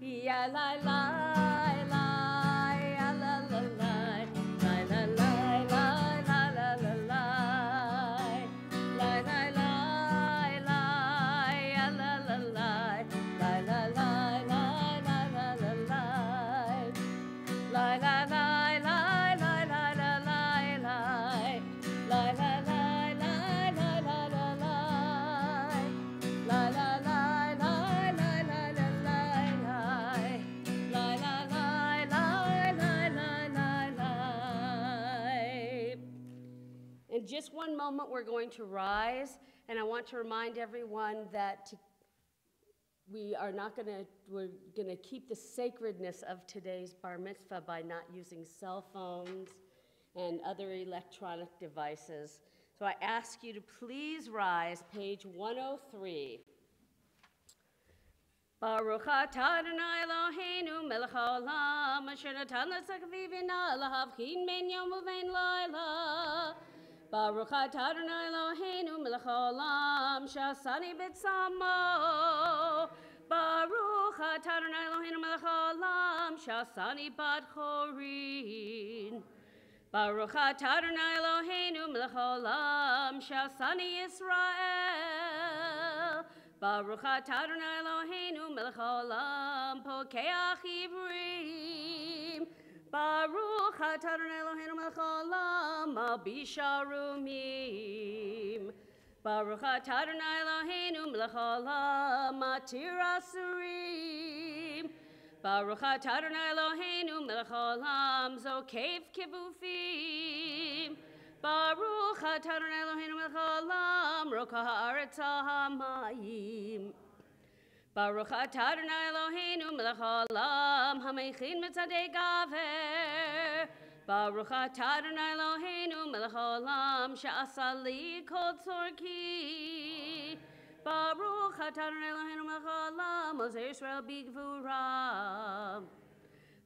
Ya la la la, ya la la la, la la la la, la la la la, la la la la, ya la la la, la la la la, la la la la, la la la la, la la la la, la la la. In just one moment, we're going to rise, and I want to remind everyone that we're going to keep the sacredness of today's bar mitzvah by not using cell phones and other electronic devices. So I ask you to please rise, page 103. Baruch atah Adonai Eloheinu melech haolam asher natan l'tzakvivina lahavchin ben yom uvein laila. Baruch atah Adonai Eloheinu melech haolam she'asani b'tzamo. Baruch atah Adonai Eloheinu melech haolam she'asani bat chorin. Baruch atah Adonai Eloheinu melech haolam she'asani Yisrael. Baruch atah Adonai Eloheinu melech haolam pokeach ivrim. Baruch atah Adonai Eloheinu melech haolam malbish arumim. Baruch atah Adonai Eloheinu melech haolam matir asurim. Baruch atah Adonai Eloheinu melech haolam zokev kivufim. Baruch atah Adonai Eloheinu melech haolam roka haaretz hamayim. Baruch atah Adonai Eloheinu melech haolam hamechin mitzadei gaver. Baruch atah Adonai Eloheinu melech haolam she'asa li kol tzorki. Baruch atah Adonai Eloheinu melech haolam ozer Yisrael bigvura.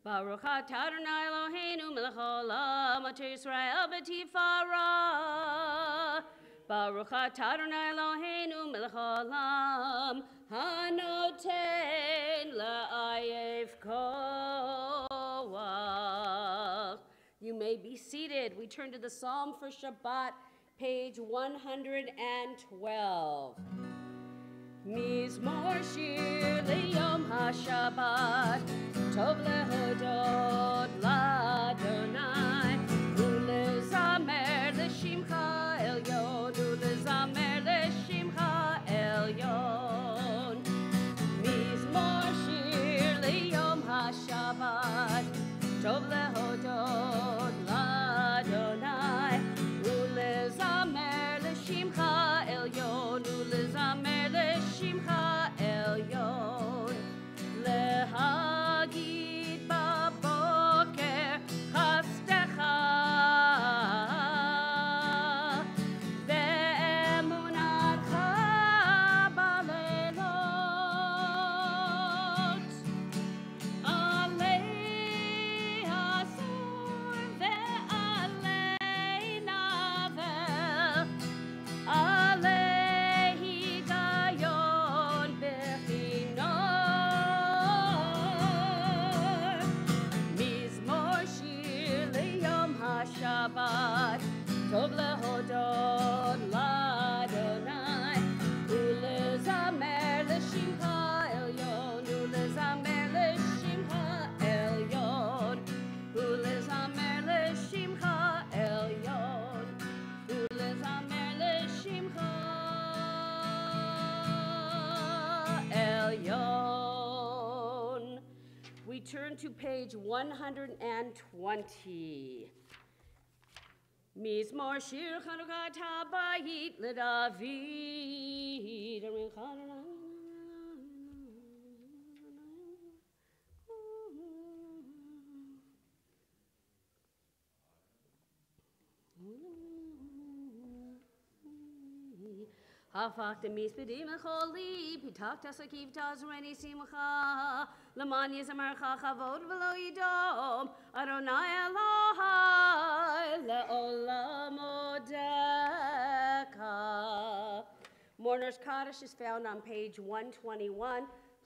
Baruch atah Adonai Eloheinu melech haolam ater Yisrael b'tifara. Baruch atah Adonai Eloheinu melech haolam hanoten la'ayev koach. You may be seated. We turn to the Psalm for Shabbat, page 112. Mizmor shir liyom haShabbat, tov lehodot l'Adonai, ulezamer l'shimcha elyon, ulezamer l'shimcha elyon. Mizmor shir liyom haShabbat, tov lehodot l'Adonai, ulezamer l'shimcha elyon, ulezamer l'shimcha elyon. Lehagid baboker chastecha, ve'emunatcha balelot. Alei asur ve'alei navel, alei higayon bechinor. Mizmor shir liyom haShabbat, tov lehodot l'Adonai, ulezamer l'shimcha elyon, ulezamer l'shimcha elyon, ulezamer l'shimcha elyon, ulezamer l'shimcha elyon. We turn to page 120. Mizmor shir chanukat habayit leDavid. Hafach demispedim echoli, pitach tasakiv tazreni simcha, leman yizamercha chavod v'lo yidom, Adonai Elohai le'olam odeka. Mourner's Kaddish is found on page 121.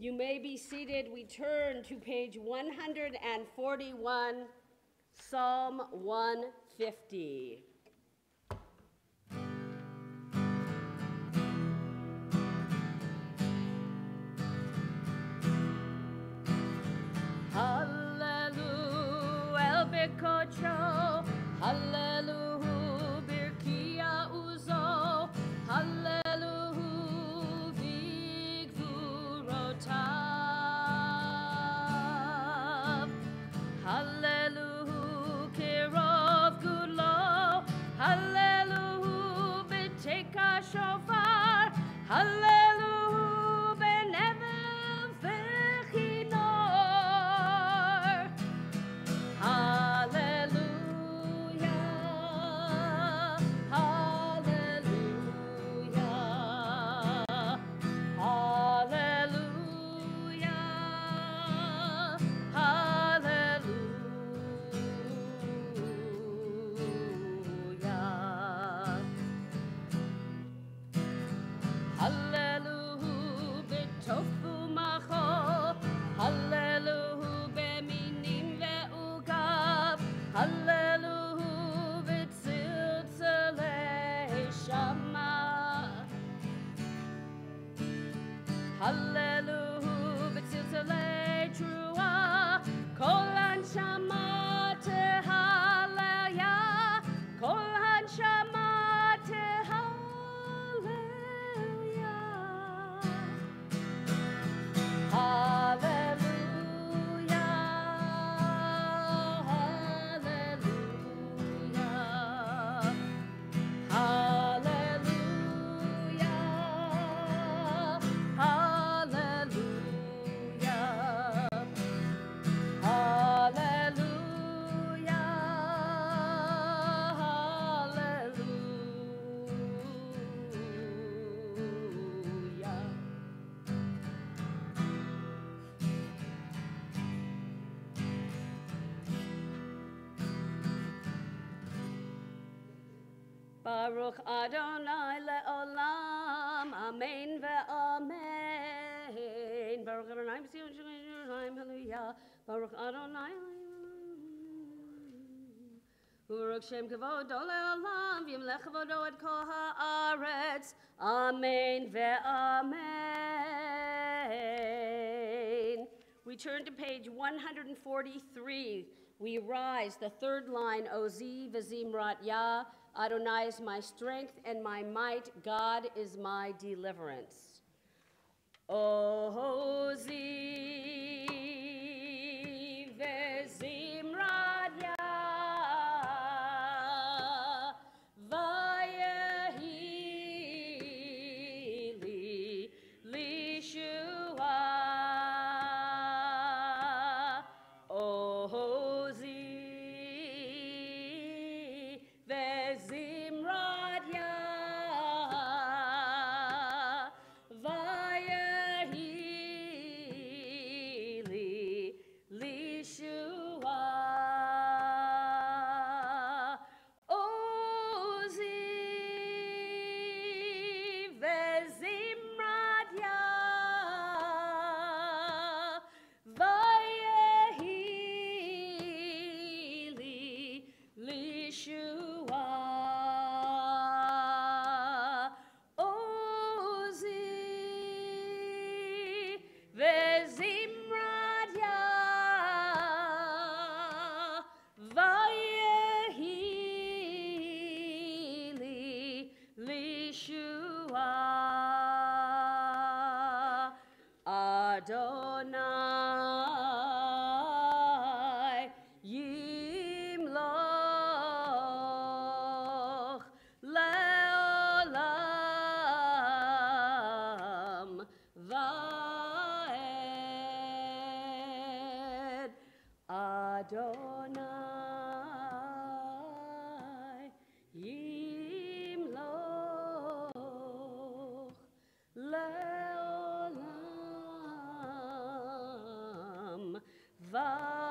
You may be seated. We turn to page 141, Psalm 150. Hallelujah, El Bekocho, Hallelujah, Birkia Uzo, Hallelujah, Vigvurotav, Hallelujah, Kirov Gulo, Hallelujah, Beteka Shofar, Hallelujah, Benevel Vechinor, Hallelujah, Hallelujah, Hallelujah, Hallelujah. Hallelujah, betofu macho, Hallelujah, beminim ve'ugav, Hallelujah, betzilzelei shama, Hallelujah, betzilzelei trua, kol hanshama tehalaya, kol hanshama tehalaya. Hallelujah, hallelujah, hallelujah, hallelujah, Baruch Adonai le'olam, amen ve'amen. Baruch Adonai b'zion Yerushalayim, hallelujah. Baruch Adonai Baruch Shem Kavodo le'olam, v'yimlech kavodo et kol ha'aretz, amen ve'amen. We turn to page 143. We rise, the third line, Ozi v'zimrat Yah, Adonai is my strength and my might, God is my deliverance. Ozi v'zimrat Yah, vayehi li lishua. Ozi v'zimrat Yah, vayehi li lishua. Ozi v'zimrat Yah, vayehi li lishua. Ozi v'zimrat Yah, vayehi li lishua. Adonai yimloch le'olam va'ed. Adonai yimloch le'olam va'ed.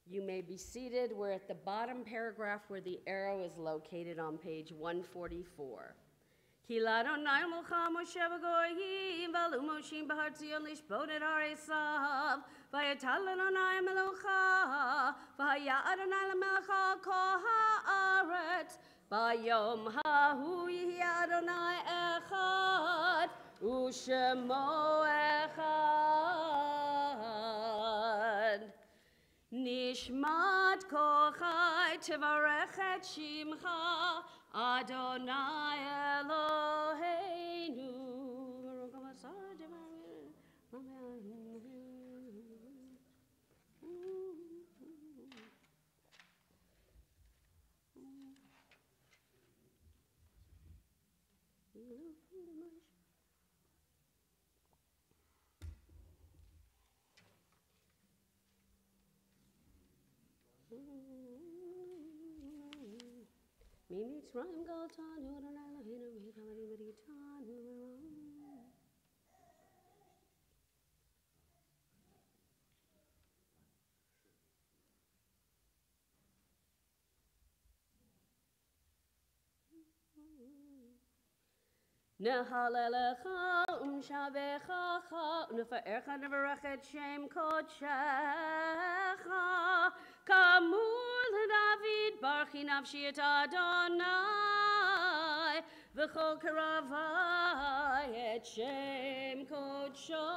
You may be seated. We're at the bottom paragraph where the arrow is located on page 144. Ki l'Adonai melcha Moshe b'goyim v'alu Moshe b'har Tzion lishbot et ha'esav v'yatal Adonai melocha v'haya Adonai lemelcha kol ha'aretz b'yom hahu yihi Adonai echad u'shemo echad. Nishmat kochai tevarech et shimcha Adonai Eloheinu. Mitzrayim galtan Adonai Eloheinu v'hikamari b'ritan. Nehalelecha umshavechacha u'nefa'ercha nevarech et shem kodshecha kamur leDavid barchi nafshi et Adonai v'chol karavai et shem kodsho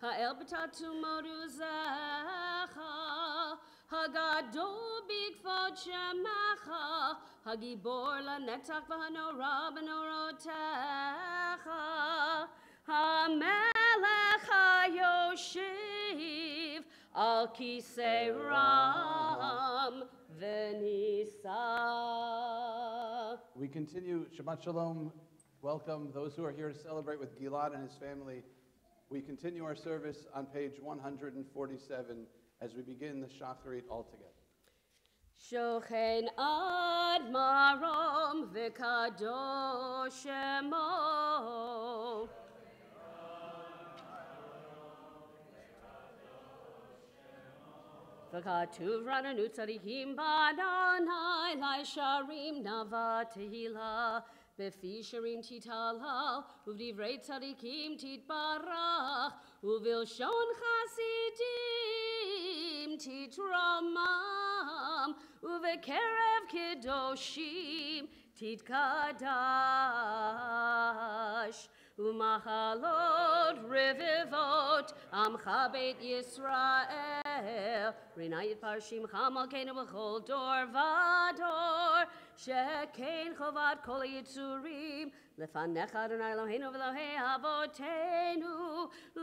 ha'el b'tatu moduzecha Hagadol b'kvod shemacha, Hagibor lanetach v'hanorah b'norotecha, Hamelech hayoshiv al kisei ram v'nisa. We continue. Shabbat Shalom. Welcome those who are here to celebrate with Gilad and his family. We continue our service on page 147 as we begin the Shacharit altogether. Shochen ad marom v'kadosh shemo. V'katuv rananu tzadikim b'Adonai lai sharim nava tehila b'fi sharim titalal uvdivrei tzadikim titbarach uvilshon chasidim titramam uvekerev kedoshim titkadash Umachalot revivot amcha beit Yisrael Rinayit parshim chamalkeinu b'chol dor vador shekein chovat kol yitzurim lefanecha Adonai Eloheinu v'Elohei avoteinu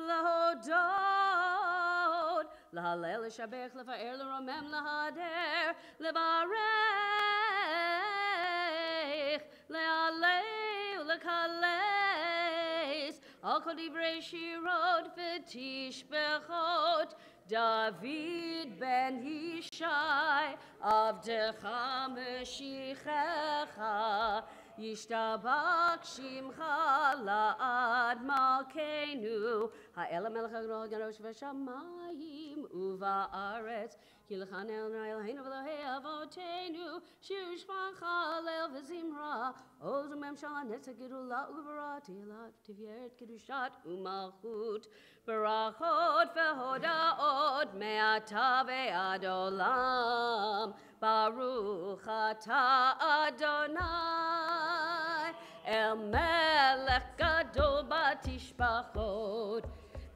lahodot lahalel l'shabech lefa'er l'romem lahader levarech le'alei u'lekalei Al kol divrei shirot v'tishbechot David ben Yishai Avdecha Meshichecha Yishtabak Shimcha La'ad Malkeinu Ha'el HaMelech HaGadol Gadosh V'Shamayim Uva'aretz Kilchan Eloheinu Elohei Avoteinu Shir Shvacha Lel V'Zimra Oz Memshal Netzach Gedula Uvara Tilat Tivyeret Kiddushat Umalchut Barachot Ve'hodaot Me'ata Ve'ad Olam Baruch Ata Adonai El Melech Gadol Batishbachot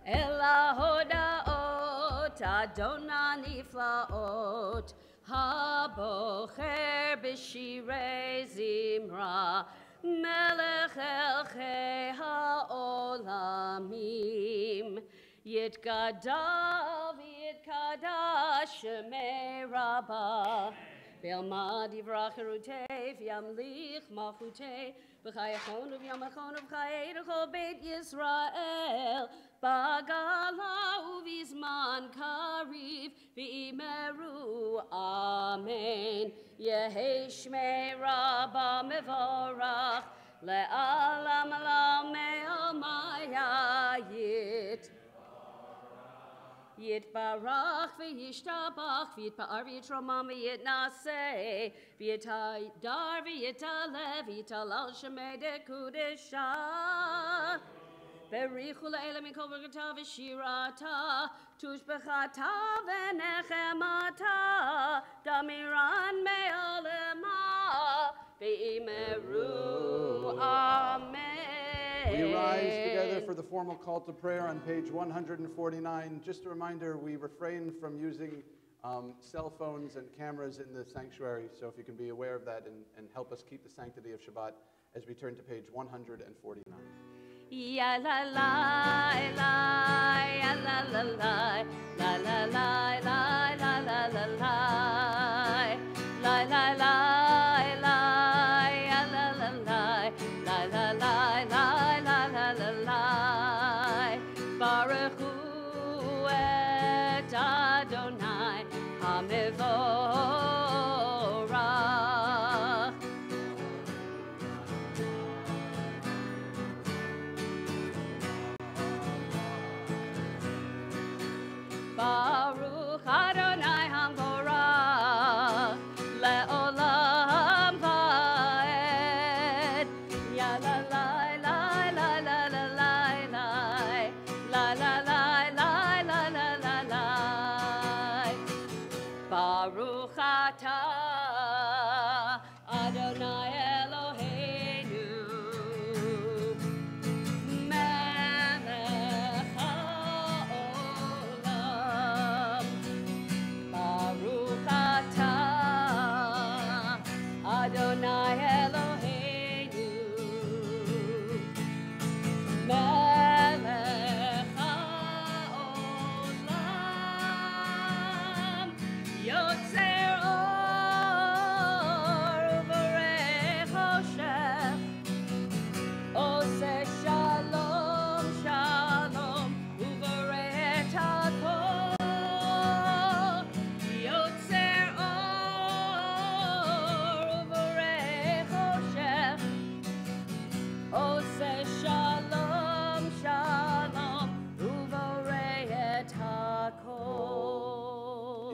El HaHodaot Adonai Niflaot Habocher B'Shirei Zimra Melech Elchei HaOlamim Yitkadav Yitkadash Shemei Rabbah V'yalmad yivrach erutei v'yamlich malchutei v'chayachon v'yamachon v'chayei l'chol beit Yisrael b'gala u'vizman kariv v'imeru Amen Yehei Shmei Rabbah mevorach le'alam alam me'almayayit Yitbarach v'yishtabach v'yitpa'ar v'yitromam v'yitnaseh v'yitadar v'yitaleh v'yitalal shemei dekudesha Berichu le'ela mikol b'rkata v'shirata tushbechata v'nechemata damiran me'alema v'imeru Amen We rise together for the formal call to prayer on page 149. Just a reminder, we refrain from using cell phones and cameras in the sanctuary, so if you can be aware of that and help us keep the sanctity of Shabbat as we turn to page 149. Ya la la la ya la la la la la la la la la la la la la la la ya la la la la la la la la la la la Baruch hu et Adonai Hamevorach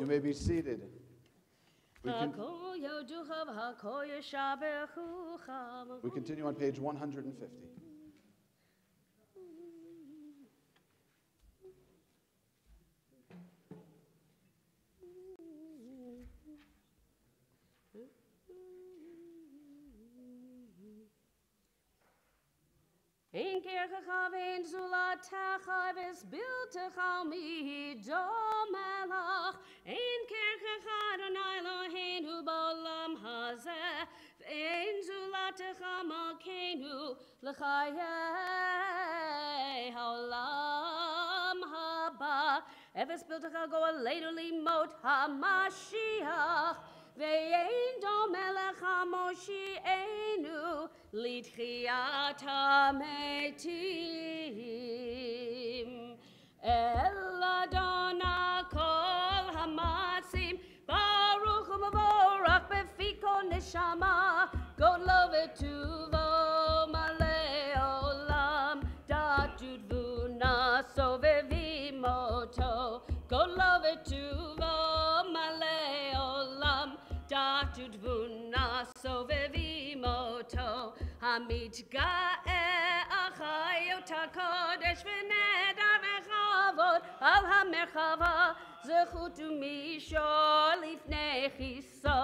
You may be seated. We continue on page 150. In kerkach in zulatach is built a chalmi domelach. In kerkach Adonai Eloheinu ba'olam hazeh. In zulatach malkeinu l'chayei haolam haba. Eves built a go a lately mot hamashiach. Ve'ein domelech hamoshi'enu litchiat hametim. El Adonai kol hamatzim baruch u'mavorach befiko neshama godlo v'tuvo malei olam datut v'una sovevimoto godlo v'tuvo malei olam datut v'una sovevimoto Hamid ga'e achayot hakodesh v'nedar v'chavod al hamerchava zechut u'mishor lifnei chiso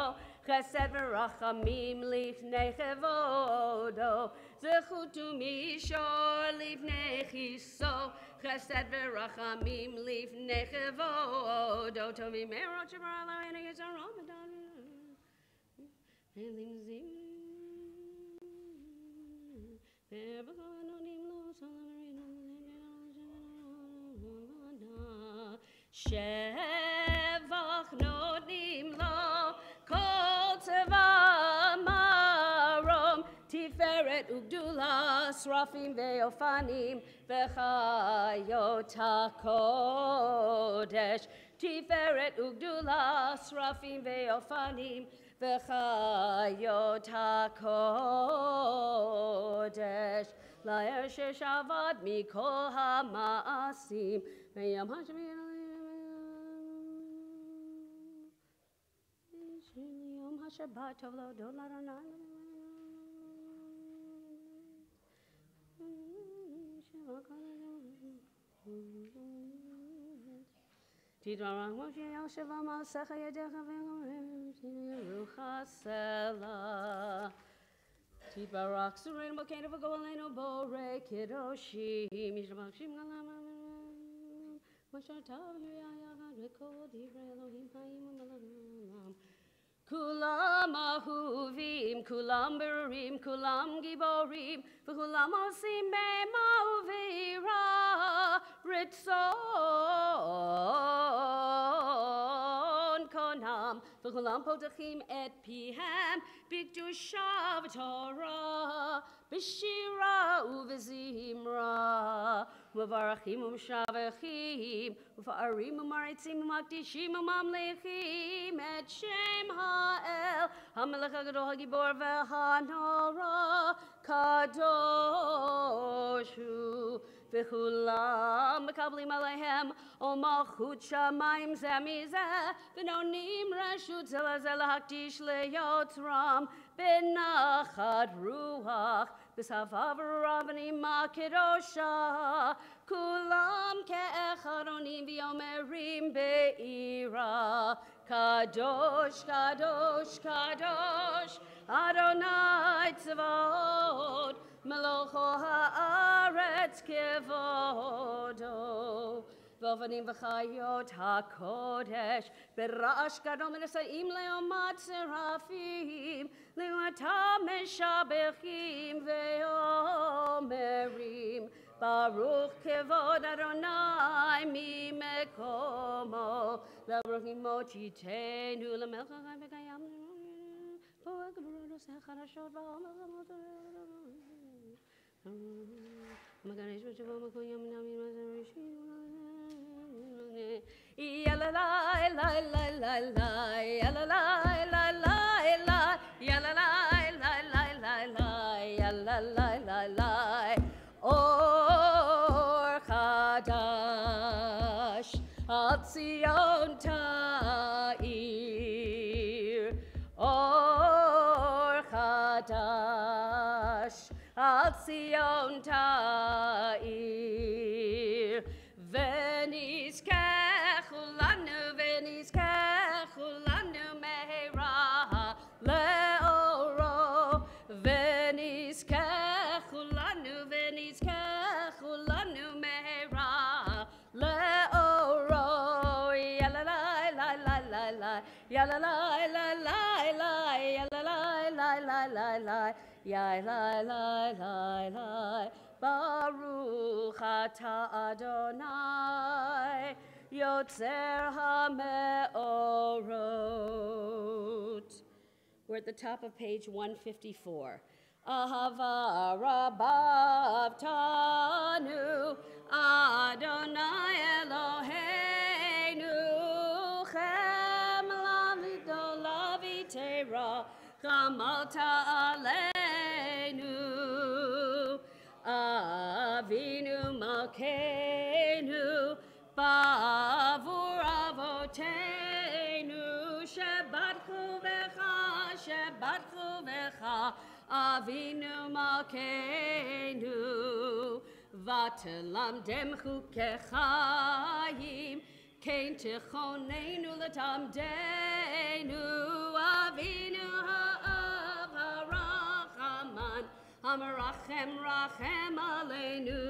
chesed v'rachamim lifnei chevodo zechut u'mishor lifnei chiso chesed v'rachamim lifnei chevodo tovim merot shavar Eloheinu yisar Ramadan Shevach nodim lo kol teva marom tiferet ugdula srafim ve'ofanim v'chayot hakodesh tiferet ugdula srafim ve'ofanim v'chayot hakodesh la'er sheshavad mikol ha'ma'asim ve'yam ha'shemir yom ha'shabbat tov lo do l'Adonai Tidvarach Moshe Yoshev Amal Secha Yedecha V'Yom Rucha Selah Tidvarach Surein Mokeinu V'Golenu Borei Kiddushim Yishabach Shim Galam Moshe Tav Yayavad V'Kol Divrei Elohim Hayim U'Melam Kulam Ahuvim, Kulam Berurim, Kulam Giborim V'Kulam Osim B'Ema Uvira Ritzon Konam V'Kulam Potachim Et Pihem B'Kedusha V'Torah B'Shira U'V'Zimra U'Varachim U'Mshavachim U'Fa'arim U'Maritzim U'Makdishim U'Mamlechim Et Shem Ha'el HaMelech HaGadol HaGibor V'Hanora Kadoshu V'Chulam Mekablim Alehem O Malchut Shamayim Zemizeh V'Nonim Reshut Zelazeh L'Hakdish Le'Yotram B'Nachat Ruach B'Savav Ravanim Kedosha Kulam Ke'echad Onim V'Yomerim Be'ira Kadosh, Kadosh, Kadosh Adonai Tzvaot Melocho Haaretz Kevodo V'Ovanim V'Chayot HaKodesh B'Ra'ash Gadol Menesaim Leomat Serafim Le'Matam Meshabechim Ve'omerim Baruch Kevod Adonai Mi Mekomo Baruch Mochitenu L'Melcha Chai V'Kayam Bo'eg B'Rodos HaCharashot V'Omer Maganesh V'Shavah Makol Yom Nami Mazarishim Yalalai lai lai lai lai Yalalai lai lai lai Yalalai lai lai lai lai Yalalai lai lai Or Chadash Al Zion Ta'ir, Or Chadash, Al Zion Ta'ir, V'nizkechu lanu me'era le'oro, V'nizkechu lanu me'era le'oro, ya la la la la la la, ya la la la la la, ya la la la la la la, ya la la la la. Baruch atah Adonai, Yotzer HaMeorot. We're at the top of page 154. Ahava Rabbav Tanu, Adonai Eloheinu, Chem Lavitera, Chamalta Aleinu, Avinu Malkeinu, Bavur Avotenu, Shabbat Chuvecha, Avinu Malkeinu, Vatelamdem Chukechayim, Kain Tichonenu Latamdenu, Avinu Ha'av HaRachaman, Hamarachem Rachem Aleinu,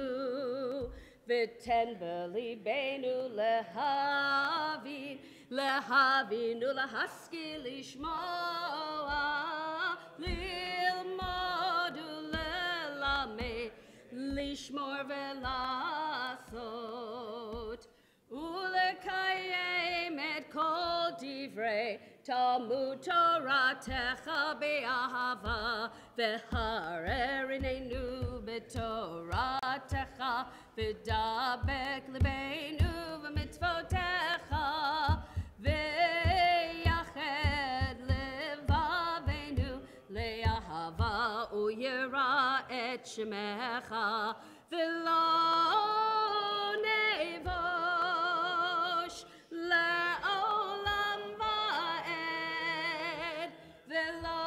V'ten b'libenu lehavinu lahaskil lishmoa, lilmodu lelamed, lishmor velasot, ulekayem et kol divrei Talmud Toratecha be'ahava, v'harer inenu b'toratecha, v'dabek lebeinu v'mitzvotecha, v'yached levavenu le'ahava u'yira et shemecha, v'lo nevosh le'olam va'ed, v'lo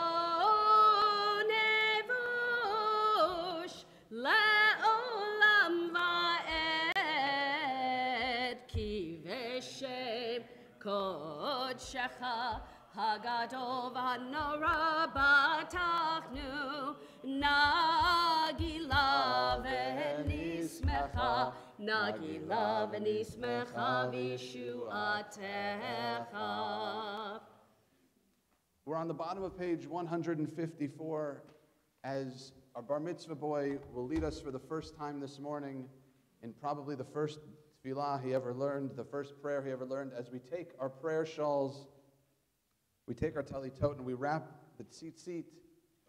nevosh le'olam va'ed, ki v'shem kodshecha hagadol v'hanora batachnu, nagila v'nismecha, nagila v'nismecha v'yishuatecha. We're on the bottom of page 154 as our bar mitzvah boy will lead us for the first time this morning in probably the first tefillah he ever learned, the first prayer he ever learned, as we take our prayer shawls, we take our talitot and we wrap the tzitzit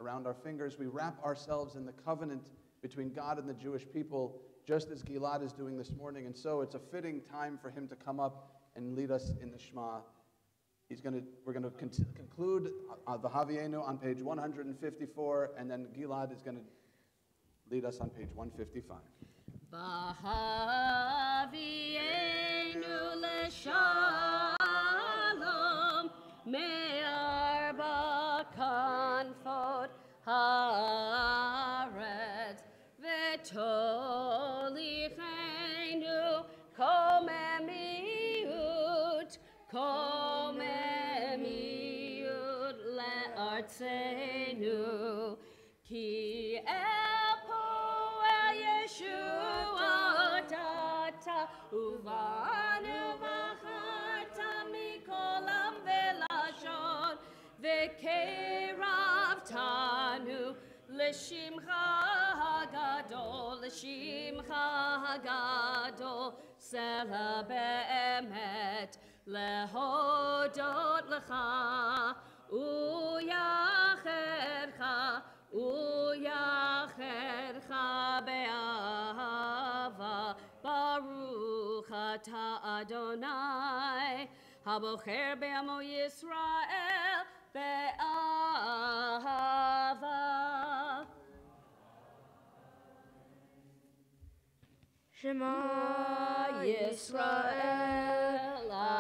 around our fingers. We wrap ourselves in the covenant between God and the Jewish people, just as Gilad is doing this morning. And so it's a fitting time for him to come up and lead us in the Shema. We're going to conclude the Havienu on page 154, and then Gilad is going to lead us on page 155. Bahavienu leshalom me'arba kanfot haaretz v'tolichenu komemiut le'artzenu ki Uvanu v'acharta mikolam velashon v'keravtanu l'shimcha hagadol sela be'emet lehodot lecha uyachercha be'ahava. Baruch atah Adonai, habocher be'amo Yisrael be'ahava. Shema Yisrael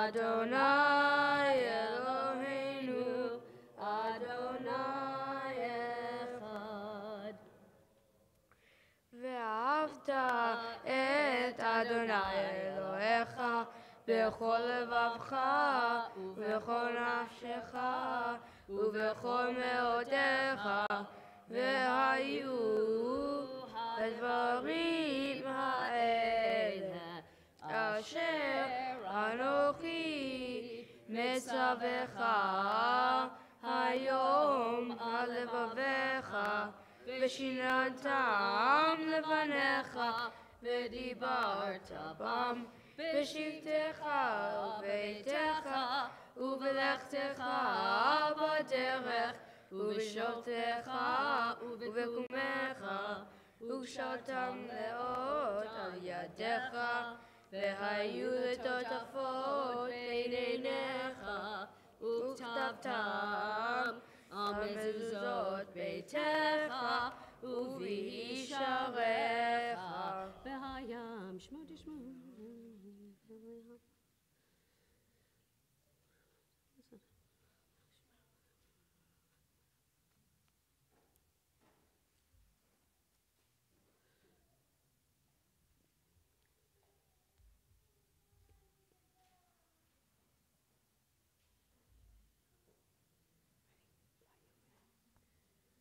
Adonai Eloheinu, Adonai Echad. ואהבת את אדוני אלוהיך בכל לבבך ובכל נפשך ובכל מאודך, והיו הדברים האלה אשר אנוכי מצווך היום על לבביך, ושיננתם לבניך, ודיברת בם בשבתך וביתך, ובלכתך בדרך, ובשוכבך ובקומך, וקשרתם לאות על ידיך, והיו לטוטפות בין עיניך, וכתבתם על מזוזות ביתך ובישעריך. והים שמו תשמו.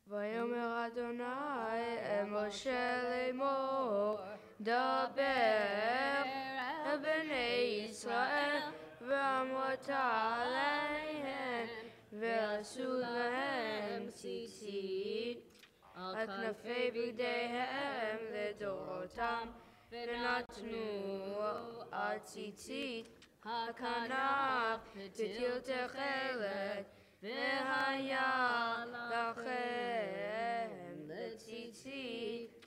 ויאמר אדוני אל משה לאמור, דבר אל בני ישראל ואמרת עליהם, ועשו להם ציצית על כנפי בגדיהם לדורותם, ונתנו על ציצית הכנף פתיל תכלת, והיה לכם לציצית,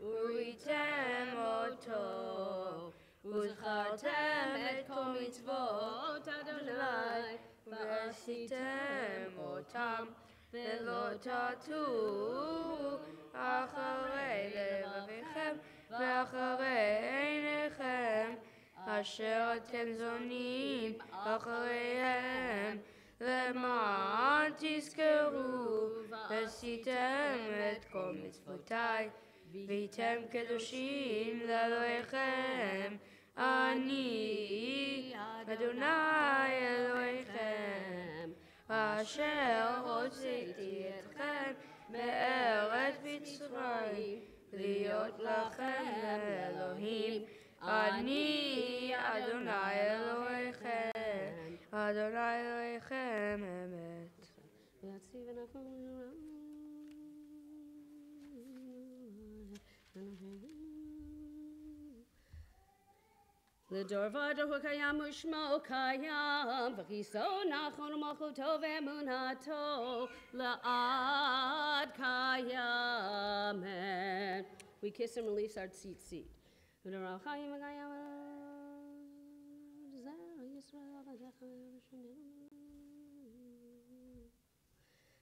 וראיתם אותו, וזכרתם את כל מצוות אדוני, ועשיתם אותם, ולא תטעו אחרי לבביכם ואחרי עיניכם, אשר אתם זונים אחריהם, למען תזכרו ועשיתם את כל מצוותיי, והייתם קדושים לאלוהיכם. אני אדוני אלוהיכם, אשר הוצאתי אתכם מארץ מצרים, להיות לכם לאלוהים. אני אדוני אלוהיכם, אדוני אלוהיכם אמת. לדור ודור קיים ושמו קיים, וכיסו נכון ומלכותו ואמונתו לעד קיימת. We kiss and release our tzitzit. ודור חיים וקיים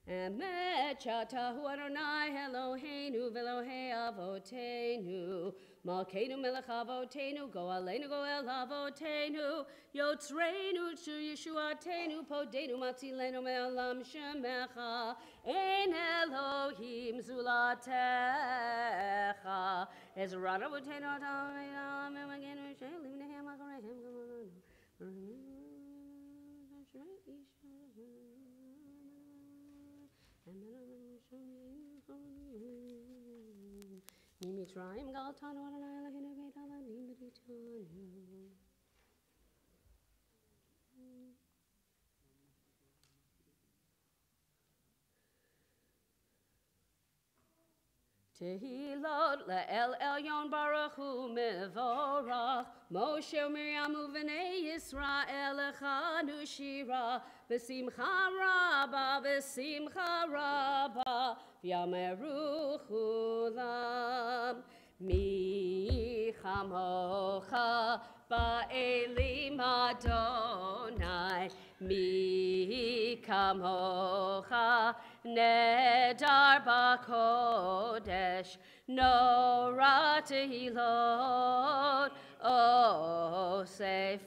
אמת שאתה הוא אדוני אלוהינו ואלוהי אבותינו, מלכנו מלך אבותינו, גואלנו גואל אבותינו, יוצרנו ישועתנו, פודנו מצילנו מעולם שמך, אין אלוהים זולתך. עזרת אבותינו אתה ועולם ומגנו של לבניהם אחריהם גמרנו. ממצרים גאלתנו אדוני אלוהינו בית עבדים בריתנו. תהילות לאל עליון ברוך הוא מבורך, משה ומרים ובני ישראל הכנו שירה, בשמחה רבה בשמחה רבה, ויאמרו כולם מי כמוך באלים אדוני, מי כמוך נדר בקודש, נורא תהילות O Seifele,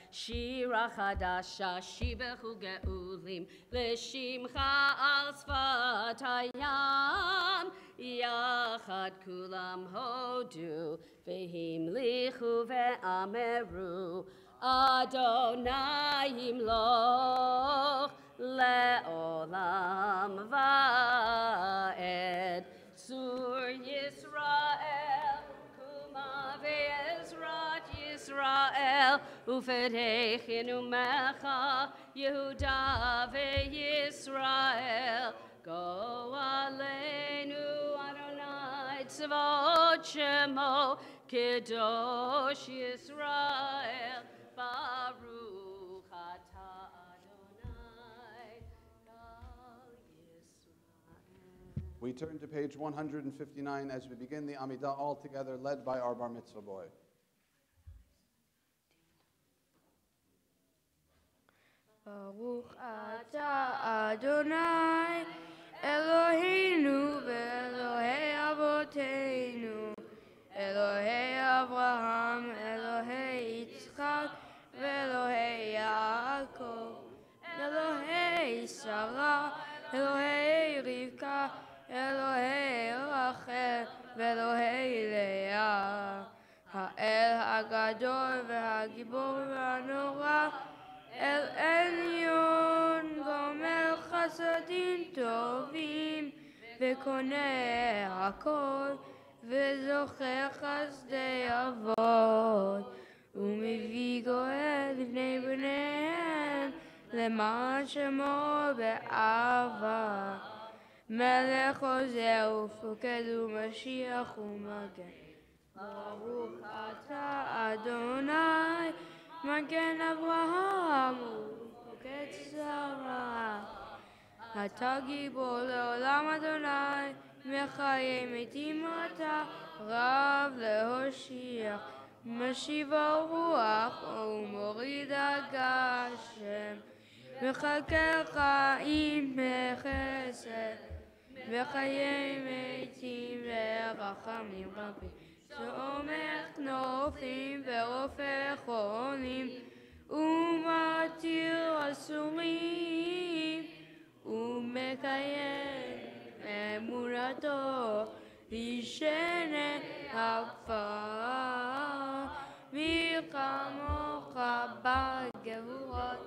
Shira Chadasha, Shibechu Geulim, L'Shimcha al Sfat Hayam, Yachad Kulam Hodu, V'himlichu ve'ameru, Adonai Yimloch, Le'olam Va'ed, Sur Yisrael, Kuma ve'ezrat Yisrael, Ufedechinu Mecha, Yehuda ve'Yisrael, Go Aleinu Adonai Tzvot Shemo, Kiddush Yisrael, Baruch Atah Adonai, Kol Yisrael. We turn to page 159 as we begin the Amida all together, led by our Bar Mitzvah boy. Baruch Atah Adonai, Eloheinu ve'Elohei Avoteinu, Elohei Avraham, Elohei Yitzchak, ve'Elohei Yaakov, Elohei Sarah, Elohei Rivka, Elohei Rachel, ve'Elohei Leah, Ha'el Hagadol ve'Hagibor ve'Hanora, El Elyon גומר חסדים טובים וקונה הכל וזוכר חסדי אבות ומביא גואל לבני בניהם למען שמו באהבה מלך עוזר ופוקד ומשיח ומגן ברוך אתה אדוני מגן אברהם ופוקד שרה אתה גיבור לעולם אדוני מחיי מתים אתה רב להושיע משיב הרוח ומוריד הגשם מחכה חיים בחסד וחיי מתים ורחמים רבים סומך כנופים ורופא חולים ומתיר אסורים ומקיים אמונתו וישנה עפר מי כמוך בגבורות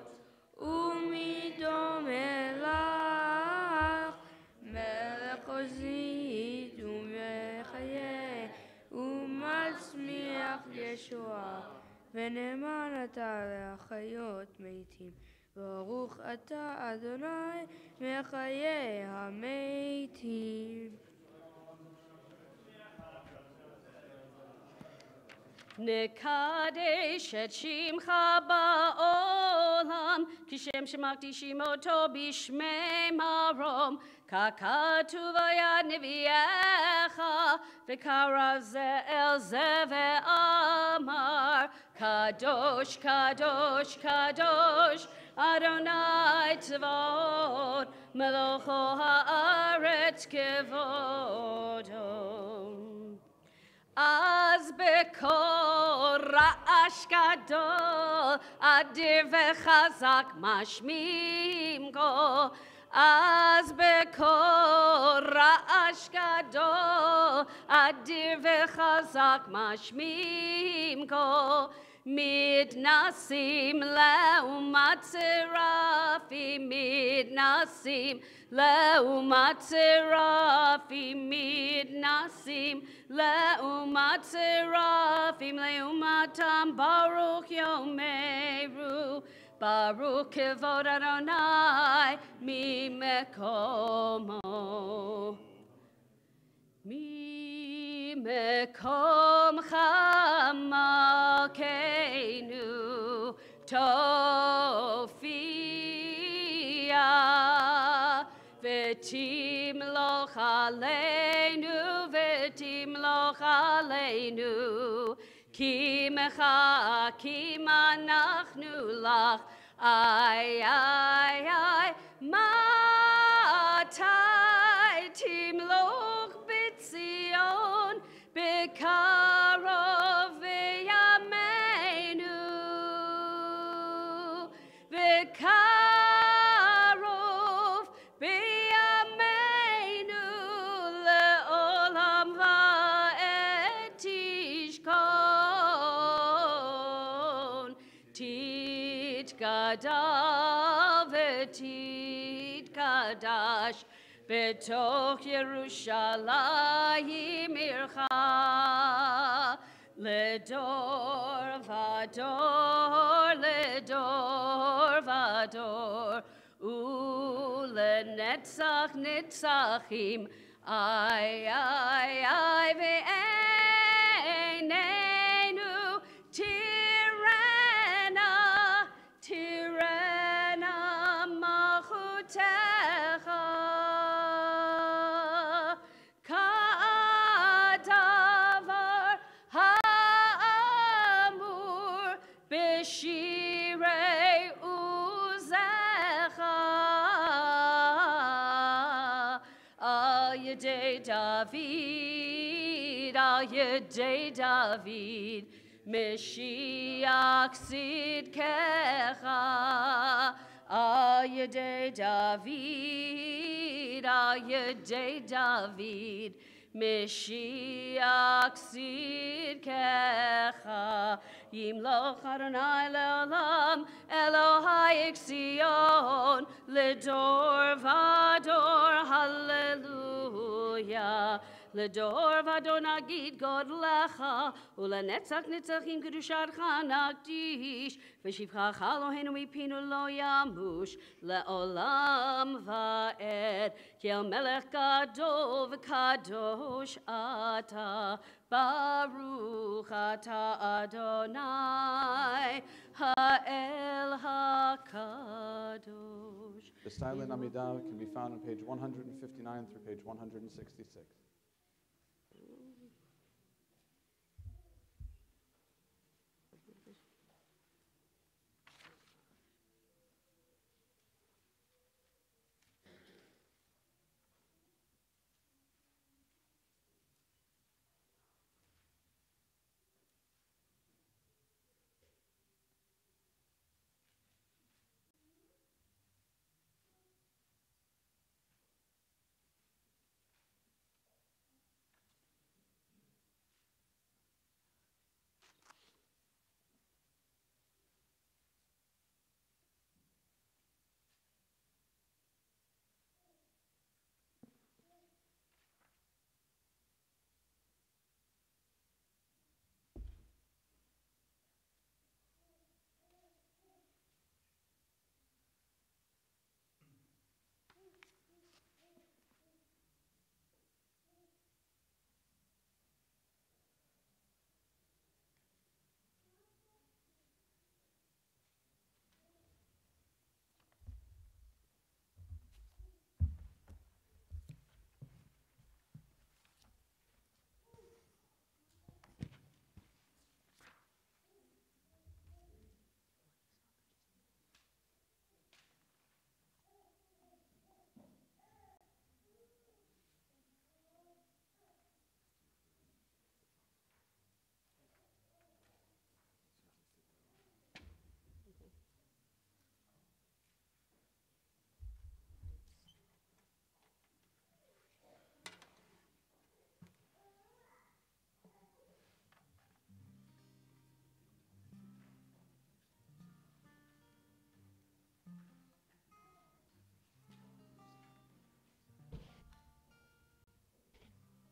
ומי דומה לך מלך עוזית ומחיה ומצמיח ישועה ונאמן אתה להחיות מתים ברוך אתה אדוני מחיי המתים נקדש את שמך בעולם, כשם שמקדישים אותו בשמי מרום, ככתוב ביד נביאך, וקרא זה אל זה ואמר, קדוש, קדוש, קדוש, אדוני צבאות, מלוכו הארץ כבודו. אז בקול רעש גדול, אדיר וחזק משמיעים כה. אז בקול רעש גדול, אדיר וחזק משמיעים כה. מתנסים לעומת צרפים, מתנסים לעומת צרפים, מתנסים לעומת צרפים, לעומתם ברוך יאמרו, ברוך כבוד אדוני ממקומו. ממקומך מלכנו תופיע ותמלוך עלינו ותמלוך עלינו כי מחכים אנחנו לך איי איי איי מתי תמלוך בציון בקרוב תתגדל ותתקדש בתוך ירושלים עירך לדור ודור לדור ודור ולנצח נצחים איי איי איי ואיננו tirena, tirena machutecha, kadavar ha'amur b'shirei uzecha, al yedei David, al yedei David, Mashiach Sidkecha, al yedei David, Mashiach Sidkecha, Yimloch Adonai le'olam, Elohai Zion, Ledor Vador, Hallelujah. לדור ודור נגיד גודלך, ולנצח נצחים קדושתך נקדיש, ושבחך אלוהינו מפינו לא ימוש, לעולם ועד, כי אל מלך גדול וקדוש אתה, ברוך אתה אדוני, האל הקדוש. The silent Amida can be found on page 159 through page 166.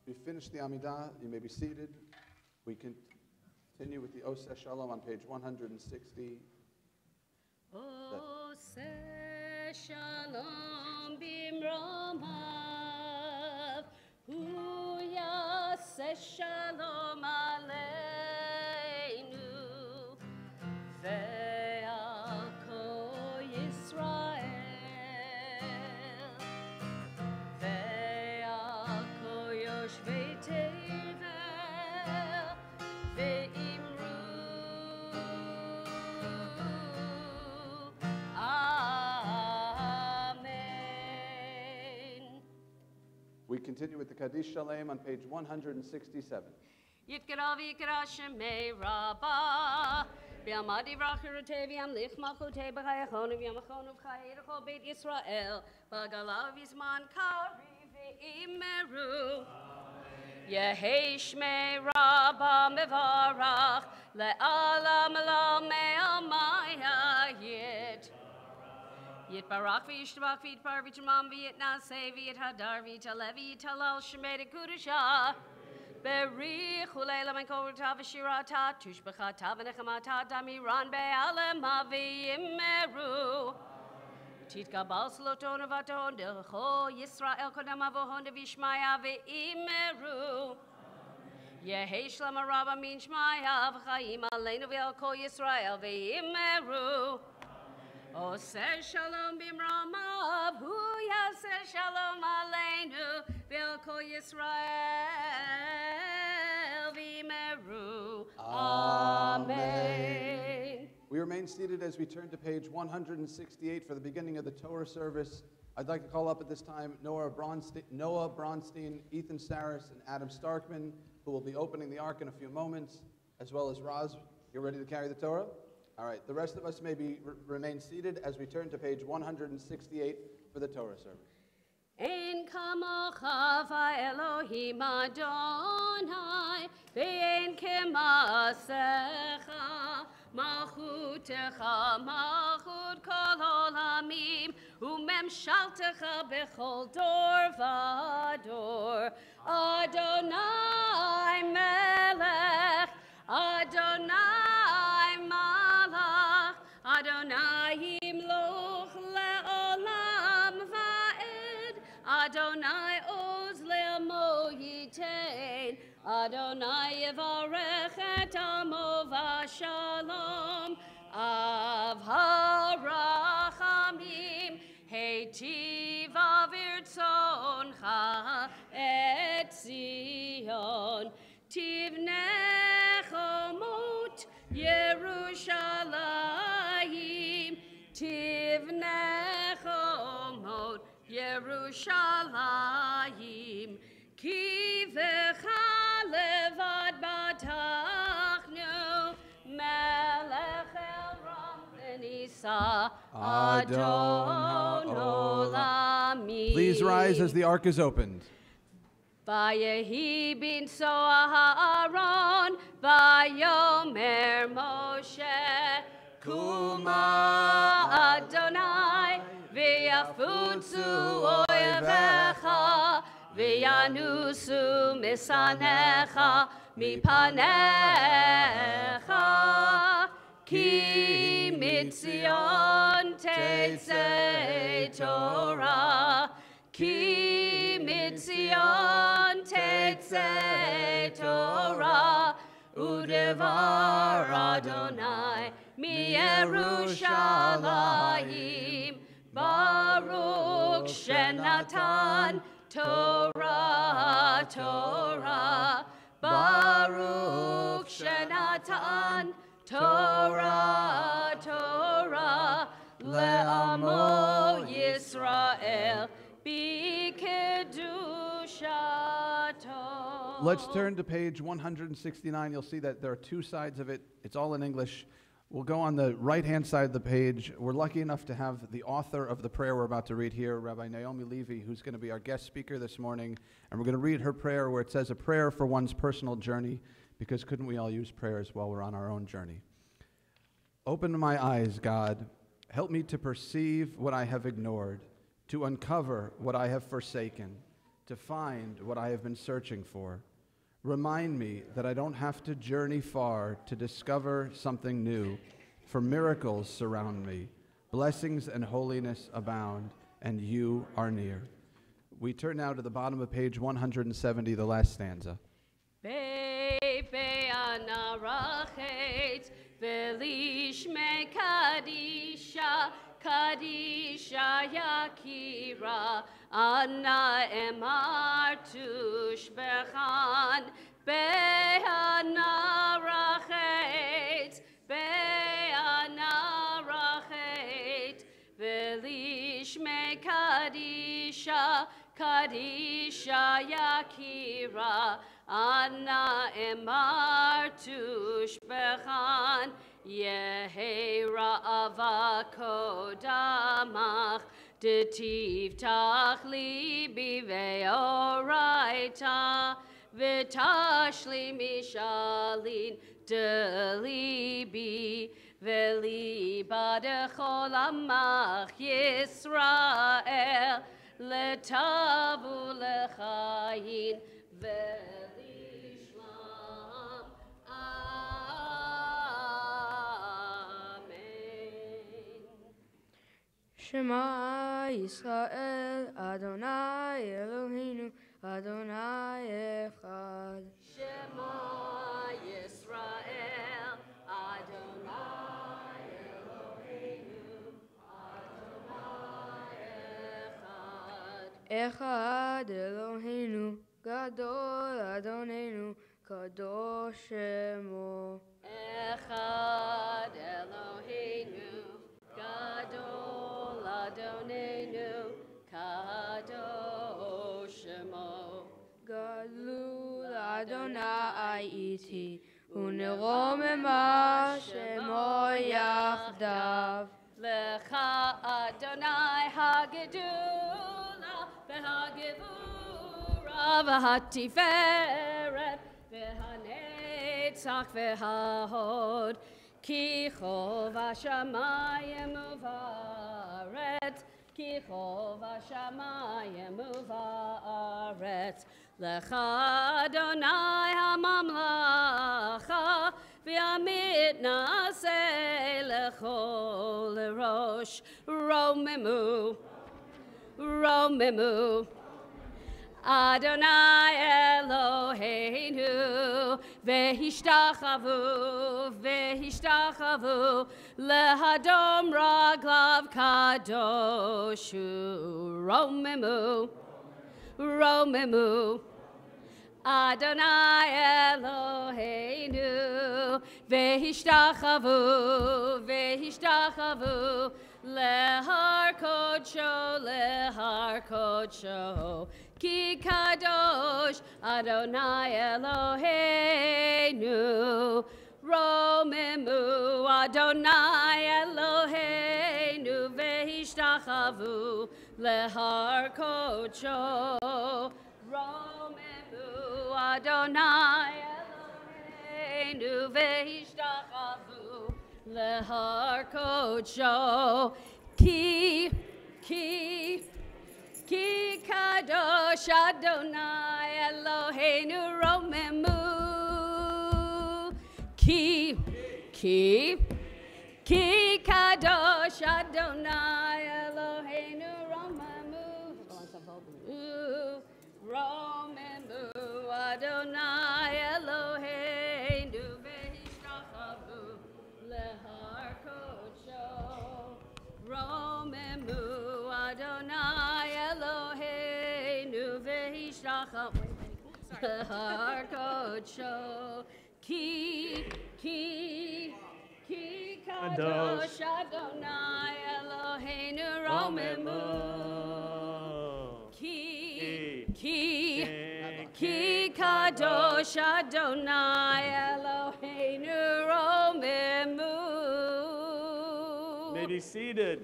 We finished the Amidah. You may be seated. We continue with the Oseh Shalom on page 160. Oseh Shalom bimromav, hu yaseh shalom aleinu, ve'al kol Yisrael, ve'al kol yoshvei tevel, ve'imru Amen. We continue with the Kaddish Shalem on page 167. Yitkara v'yikra shemei rabba, v'yamad yivrachirute v'yamlich malchute b'chayachonu v'yamachonu v'chayerecho beit Yisrael, v'agalav v'zman kari v'imeru. Yehei shmei rabba mevarach, le'alam la me'amaya yeh. Yitbarach v'yishtabach v'yitbar v'yitmam v'yitnaseh v'yithadar v'yitalev v'yitalal shemei dekudusha. Berich u'leila men kol rata v'shirata tushbechata v'nechamata damiran be'alema v'yimeru. Titkabal sloton avaton decho Yisrael kodam avohon devishmaya v'imeru. Yehi shlama rabba min shmaya v'chaim aleinu v'el kol Yisrael v'imeru. Oseh shalom bimramav hu yaseh shalom aleinu v'el kol Yisrael v'imeru. Amen. We remain seated as we turn to page 168 for the beginning of the Torah service. I'd like to call up at this time Noah Bronstein, Ethan Saris, and Adam Starkman, who will be opening the ark in a few moments, as well as Roz. You're ready to carry the Torah? All right, the rest of us may remain seated as we turn to page 168 for the Torah service. Ein kamocha va'Elohim Adonai, ve'ein kemasecha, malchutecha, malchut kol olamim, u'memshaltecha bechol dor v'dor. Adonai melech, Adonai malach, Adonai yimloch le'olam va'ed, Adonai oz le'amo yitain, Adonai yevarech et amo v'shalom, av harachamim, heitiv avirtzoncha et Zion, tivnechomot Yerushalayim, tivnechomot Yerushalayim, ki v'cha levad batachnu, melech el ram v'nisa, Adon olamim. Please rise as the ark is opened. Vayehi bin Aaron, vayomer Moshe, Kuma Adonai, v'yafutzu oyevecha, v'yanusu misanecha, mipanecha, ki mitzion tetzei Torah, ki mitzion tetzei Torah, udevar Adonai mi Yerushalayim, Baruch shenatan Torah, Torah, Baruch shenatan Torah, Torah, le'amo Yisrael. Let's turn to page 169. You'll see that there are two sides of it. It's all in English. We'll go on the right-hand side of the page. We're lucky enough to have the author of the prayer we're about to read here, Rabbi Naomi Levy, who's going to be our guest speaker this morning. And we're going to read her prayer where it says, a prayer for one's personal journey, because couldn't we all use prayers while we're on our own journey? Open my eyes, God. Help me to perceive what I have ignored, to uncover what I have forsaken, to find what I have been searching for. Remind me that I don't have to journey far to discover something new, for miracles surround me, blessings and holiness abound, and you are near. We turn now to the bottom of page 170, the last stanza. Velishme Kaddisha, Kaddisha Yakira, Anna Emar Tushbechan, Be'ana Rachet, Be'ana Rachet, Velishme Kaddisha, Kaddisha Yakira, Anna Emar Tushbechan, Yehi Ra'ava Kodamach, Detiv Tachli Biveoraita, Vitashli Mishalin Delibi, וליבא דכל עמך ישראל, לטוב ולחיי ולשלום. אמן. Shema Yisrael, Adonai Eloheinu, Adonai Echad. Shema Yisrael, Adonai Eloheinu, Adonai Echad. Echad Eloheinu, Gadol Adonenu, Kadosh Shemo. Echad Eloheinu, Gadol Adonenu, Kadosh Shemo. Gadol Adonai iti, uneromema Shemo yachdav. Lecha Adonai hagedula, v'hagevura, v'hatiferet, v'hanetzach, v'hahod, ki chov hashamayim uvaretz, ki chov hashamayim uvaretz. Lecha Adonai hamamlacha, v'yamit naseh lechol rosh. Romemu, Romemu, Adonai Eloheinu, v'hishtachavu, v'hishtachavu, lehadom raglav kadoshu. Romemu, Romemu, Adonai Eloheinu, v'hishtachavu, v'hishtachavu, lehar kodsho, lehar kodsho, ki kadosh Adonai Eloheinu. Romemu, Adonai Eloheinu, v'hishtachavu, lehar kodsho. Romemu, Adonai Eloheinu, v'hishtachavu, lehar kodsho, ki kadosh Adonai Eloheinu. Romemu, ki kadosh Adonai Eloheinu. Romemu, Adonai Eloheinu, v'hishtachavu, lehar kodsho. Romemu, Adonai Eloheinu, v'hishtachavu, lehar kodsho. Ki kadosh Adonai Eloheinu. Romemu, Ki kadosh Adonai Eloheinu. Romemu. May be seated.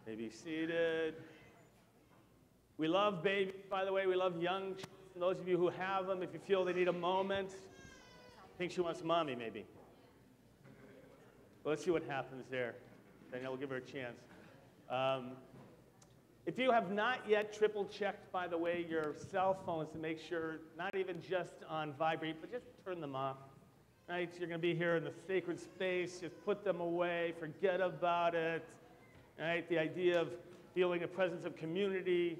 May be seated. We love babies, by the way. We love young children. Those of you who have them, if you feel they need a moment, I think she wants mommy, maybe. Well, let's see what happens there. Then we'll give her a chance. If you have not yet triple-checked, by the way, your cell phones to make sure, not even just on vibrate, but just turn them off. Right? You're going to be here in the sacred space. Just put them away. Forget about it. Right? The idea of feeling a presence of community.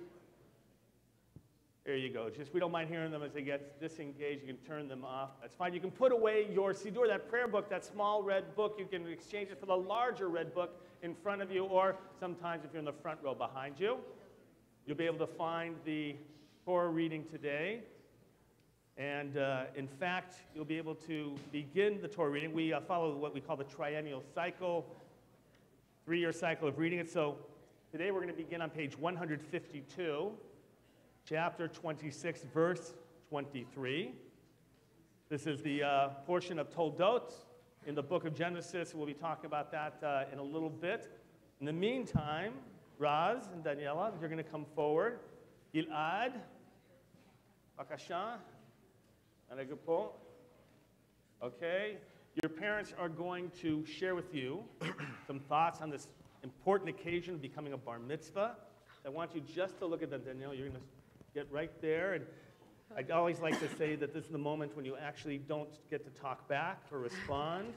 There you go. Just we don't mind hearing them as they get disengaged. You can turn them off. That's fine. You can put away your siddur, that prayer book, that small red book. You can exchange it for the larger red book in front of you, or sometimes if you're in the front row behind you. You'll be able to find the Torah reading today. And in fact, you'll be able to begin the Torah reading. We follow what we call the triennial cycle, 3-year cycle of reading it. So today we're going to begin on page 152. Chapter 26, verse 23. This is the portion of Toldot in the book of Genesis. We'll be talking about that in a little bit. In the meantime, Raz and Daniela, you're going to come forward. Gilad, Bakasha, Anagupo. Okay? Your parents are going to share with you some thoughts on this important occasion of becoming a bar mitzvah. I want you just to look at them, Danielle. You're going to get right there. And I always like to say that this is the moment when you actually don't get to talk back or respond.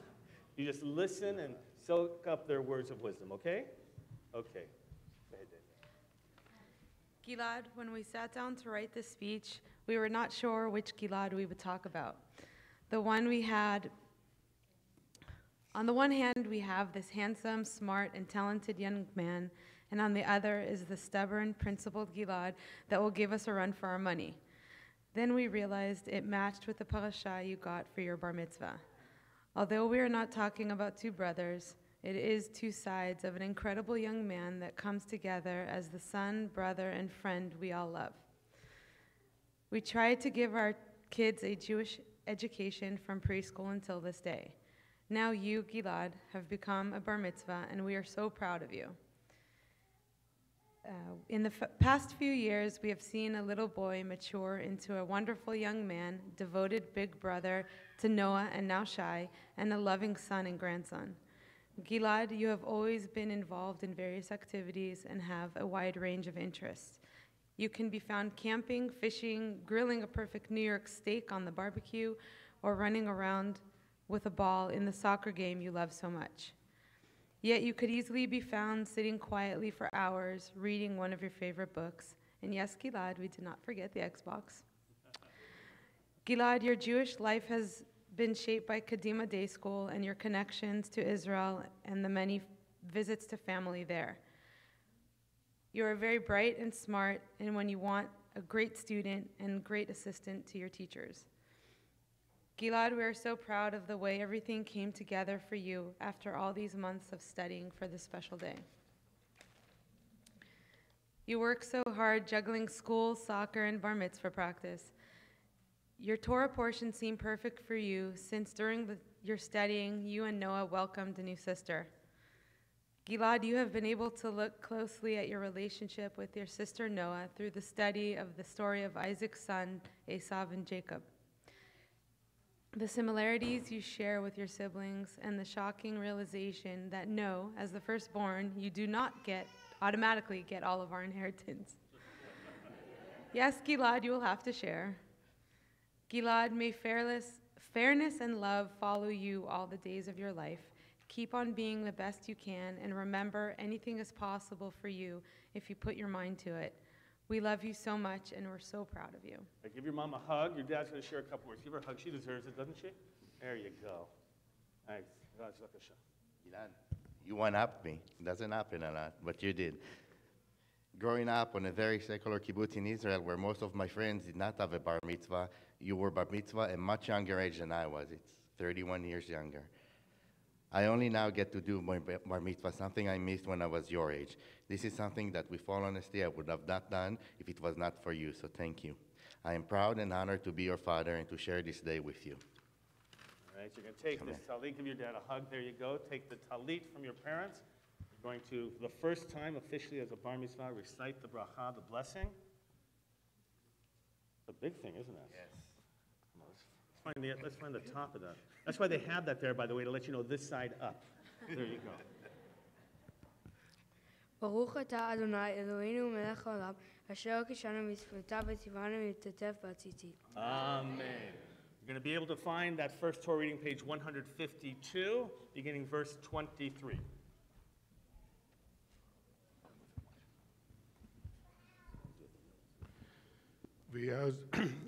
You just listen and soak up their words of wisdom, okay? Okay. Go ahead, Danielle. Gilad, when we sat down to write this speech, we were not sure which Gilad we would talk about. On the one hand, we have this handsome, smart, and talented young man, and on the other is the stubborn, principled Gilad that will give us a run for our money. Then we realized it matched with the parasha you got for your bar mitzvah. Although we are not talking about two brothers, it is two sides of an incredible young man that comes together as the son, brother, and friend we all love. We tried to give our kids a Jewish education from preschool until this day. Now you, Gilad, have become a bar mitzvah, and we are so proud of you. In the past few years, we have seen a little boy mature into a wonderful young man, devoted big brother to Noah and now Shai, and a loving son and grandson. Gilad, you have always been involved in various activities and have a wide range of interests. You can be found camping, fishing, grilling a perfect New York steak on the barbecue, or running around with a ball in the soccer game you love so much. Yet you could easily be found sitting quietly for hours, reading one of your favorite books. And yes, Gilad, we did not forget the Xbox. Gilad, your Jewish life has been shaped by Kadima Day School and your connections to Israel and the many visits to family there. You are very bright and smart, and when you want, a great student and great assistant to your teachers. Gilad, we are so proud of the way everything came together for you after all these months of studying for this special day. You work so hard juggling school, soccer, and bar mitzvah practice. Your Torah portion seemed perfect for you since during your studying, you and Noah welcomed a new sister. Gilad, you have been able to look closely at your relationship with your sister Noah through the study of the story of Isaac's son, Esav and Jacob. The similarities you share with your siblings and the shocking realization that no, as the firstborn, you do not automatically get all of our inheritance. Yes, Gilad, you will have to share. Gilad, may fairness and love follow you all the days of your life. Keep on being the best you can, and remember, anything is possible for you if you put your mind to it. We love you so much, and we're so proud of you. Right, give your mom a hug. Your dad's going to share a couple words. Give her a hug. She deserves it, doesn't she? There you go. Nice. Gilad, you one-upped me. It doesn't happen a lot, but you did. Growing up on a very secular kibbutz in Israel, where most of my friends did not have a bar mitzvah, you were bar mitzvah at a much younger age than I was. It's 31 years younger. I only now get to do my bar mitzvah, something I missed when I was your age. This is something that, with all honesty, I would have not done if it was not for you, so thank you. I am proud and honored to be your father and to share this day with you. All right, so you're going to take this talit, give your dad a hug. There you go. Take the talit from your parents. You're going to, for the first time officially as a bar mitzvah, recite the bracha, the blessing. It's a big thing, isn't it? Yes. Let's find the top of that. That's why they have that there, by the way, to let you know this side up. There you go. ברוך אתה אדוני אלוהינו מלך העולם אשר קידשנו מצוותיו וציוונו להשתתף בציצית. Amen. You're going to be able to find that first Torah reading, page 152, beginning verse 23.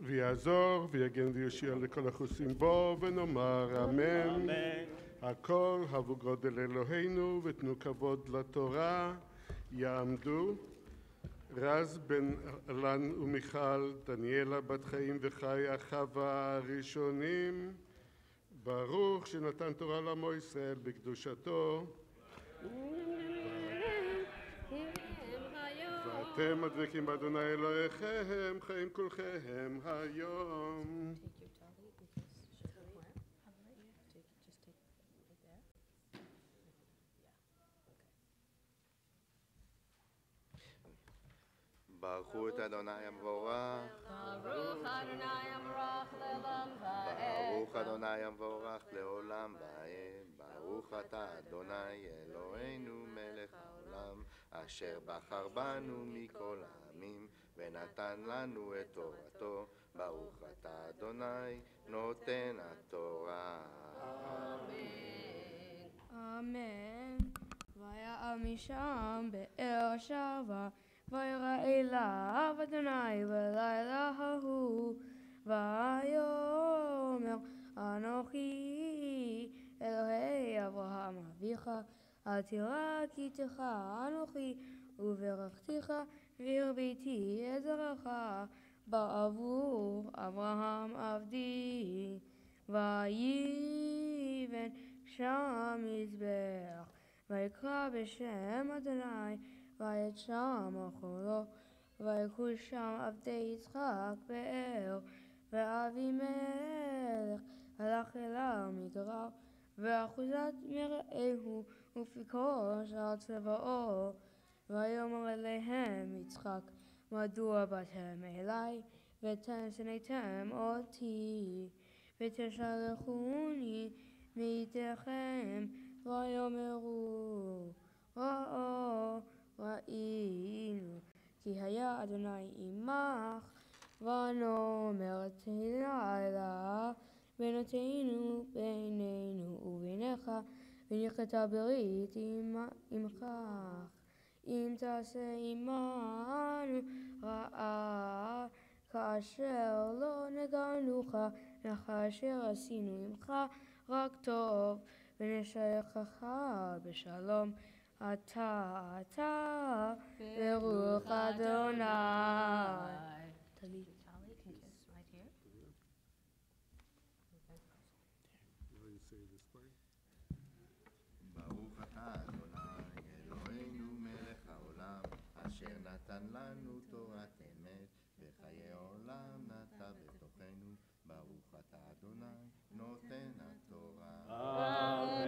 ויעזור ויגן ויושיע לכל החוסים בו ונאמר אמן. הכל הבו גודל אלוהינו ותנו כבוד לתורה. יעמדו רז בן אלן ומיכל, דניאלה בת חיים וחיה, חווה הראשונים. ברוך שנתן תורה לעמו ישראל בקדושתו. ואתם הדבקים באדוני אלוהיכם, חיים כולכם היום. ברכו את אדוני המבורך. Baruch Adonai Amorach Le'olam Va'ed. ברוך אדוני המבורך לעולם ועד. ברוך אתה אדוני אלוהינו מלך העולם, אשר בחר בנו מכל העמים, ונתן לנו את תורתו. ברוך אתה אדוני נותן התורה. אמן. ויעל משם באר שבה, וירא אליו אדוני בלילה ההוא, ויאמר אנוכי אלוהי אברהם אביך, אל תירא כי איתך אנוכי, וברכתיך והרביתי את זרעך בעבור אברהם עבדי. ויבן שם מזבח, ויקרא בשם אדוני, ויט שם אכלו, ויקחו שם עבדי יצחק באר. ואבימלך הלך אליו מגרר, ואחוזת מרעהו ופיקוש על צבאו. ויאמר אליהם יצחק, מדוע באתם אלי, ושנאתם אותי, ותשלחוני מאיתכם, ויאמרו ראינו כי היה אדוני עמך, ונאמר תהילה בינתנו בינינו וביניך, ונכרתה ברית עמך, אם תעשה עמנו רעה כאשר לא נגענוך, וכאשר עשינו עמך רק טוב, ונשלחך בשלום. אתה ברוך אדוני. ברוך אתה אדוני אלוהינו מלך העולם, אשר נתן לנו תורת אמת, וחיי עולם נטע בתוכנו. ברוך אתה אדוני נותן התורה.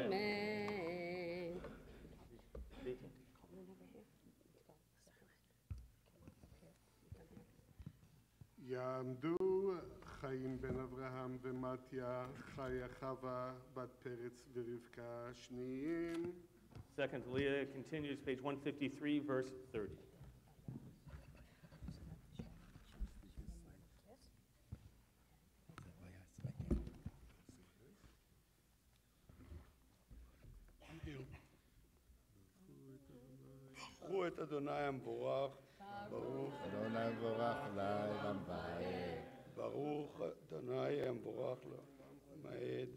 Amen. יעמדו חיים בן אברהם ומתיה, חיה חווה בת פרץ ורבקה שניים. Second Aliyah continues, page 153, verse 30. ברכו את אדוני המבורך, ברוך אדוני המבורך לעולם ועד. ברוך אדוני המבורך לעד.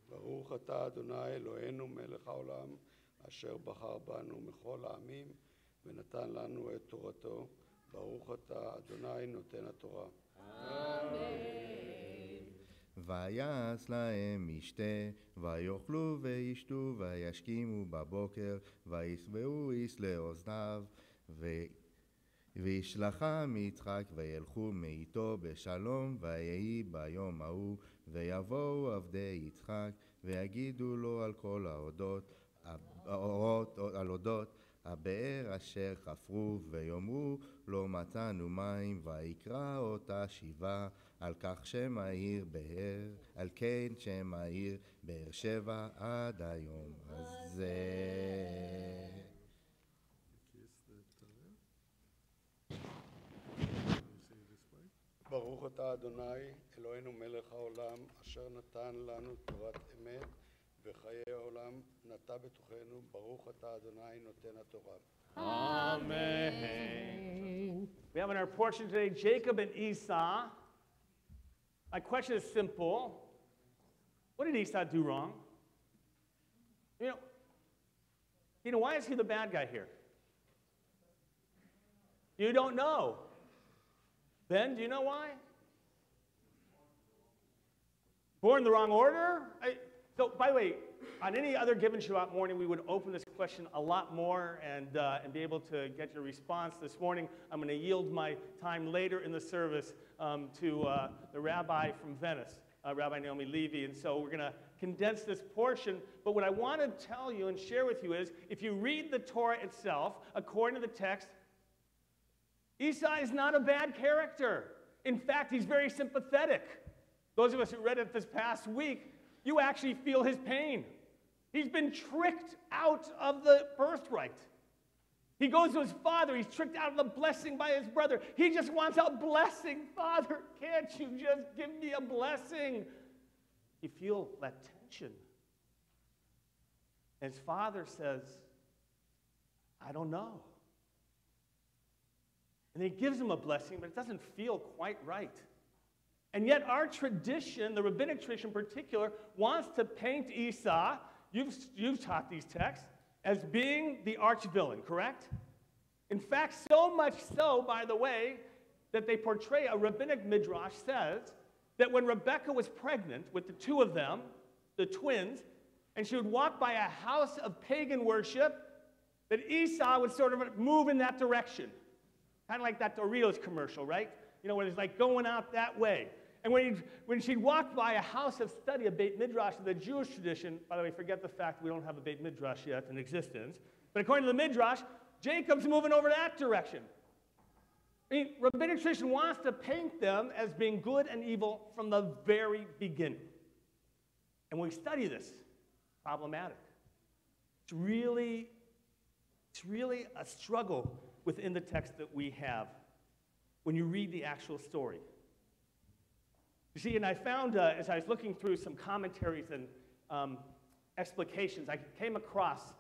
ברוך אתה אדוני אלוהינו מלך העולם, אשר בחר בנו מכל העמים, ונתן לנו את תורתו. ברוך אתה אדוני נותן התורה. ויעש להם משתה, ויאכלו וישתו, וישכימו בבוקר, וישבעו איש לאוזניו, וישלחם יצחק, וילכו מאיתו בשלום, ויהי ביום ההוא, ויבואו עבדי יצחק, ויגידו לו על כל על אודות הבאר אשר חפרו, ויאמרו לא מצאנו מים, ויקרא אותה שיבה, על כך שם העיר באר, על כן שם העיר באר שבע עד היום הזה. ברוך אתה אדוני אלוהינו מלך העולם, אשר נתן לנו תורת אמת, וחיי העולם נטע בתוכנו. ברוך אתה אדוני נותן התורה. Amen. We have in our portion today Jacob and Esau. My question is simple. What did Esau do wrong? You know, why is he the bad guy here? You don't know. Ben, do you know why? Born in the wrong order? So, by the way, on any other given Shabbat morning, we would open this question a lot more and be able to get your response. This morning, I'm going to yield my time later in the service to the rabbi from Venice, Rabbi Naomi Levy. And so we're going to condense this portion. But what I want to tell you and share with you is, if you read the Torah itself, according to the text, Esau is not a bad character. In fact, he's very sympathetic. Those of us who read it this past week, you actually feel his pain. He's been tricked out of the birthright. He goes to his father. He's tricked out of the blessing by his brother. He just wants a blessing. Father, can't you just give me a blessing? You feel that tension. His father says, I don't know. And he gives him a blessing, but it doesn't feel quite right. And yet our tradition, the rabbinic tradition in particular, wants to paint Esau, you've taught these texts, as being the arch villain, correct? In fact, so much so, by the way, that they portray, a rabbinic midrash says, that when Rebekah was pregnant with the two of them, the twins, and she would walk by a house of pagan worship, that Esau would sort of move in that direction. Kind of like that Doritos commercial, right? You know, when it's like going out that way. And when she'd walk by a house of study, a Beit Midrash of the Jewish tradition, by the way, forget the fact we don't have a Beit Midrash yet in existence, but according to the Midrash, Jacob's moving over that direction. I mean, rabbinic tradition wants to paint them as being good and evil from the very beginning. And when we study this, problematic. It's really a struggle within the text that we have when you read the actual story. You see, and I found, as I was looking through some commentaries and explications, I came across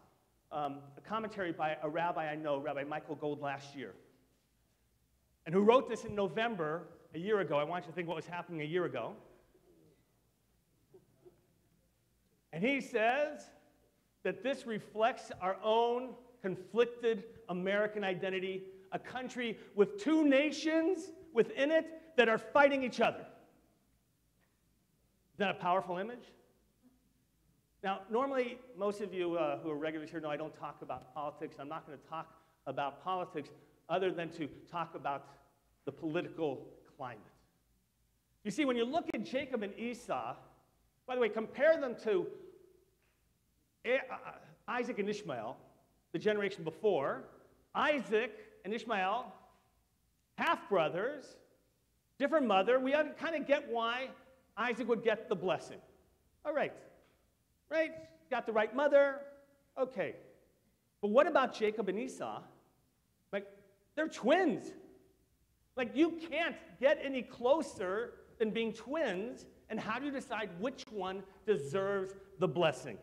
a commentary by a rabbi I know, Rabbi Michael Gold, last year, and who wrote this in November a year ago. I want you to think what was happening a year ago. And he says that this reflects our own conflicted American identity, a country with two nations within it that are fighting each other. Is that a powerful image? Now, normally, most of you who are regulars here know I don't talk about politics. I'm not going to talk about politics other than to talk about the political climate. You see, when you look at Jacob and Esau, by the way, compare them to Isaac and Ishmael, the generation before. Isaac and Ishmael, half-brothers, different mother. We kind of get why Isaac would get the blessing. All right, right? Got the right mother. Okay. But what about Jacob and Esau? Like, they're twins. Like, you can't get any closer than being twins, and how do you decide which one deserves the blessing?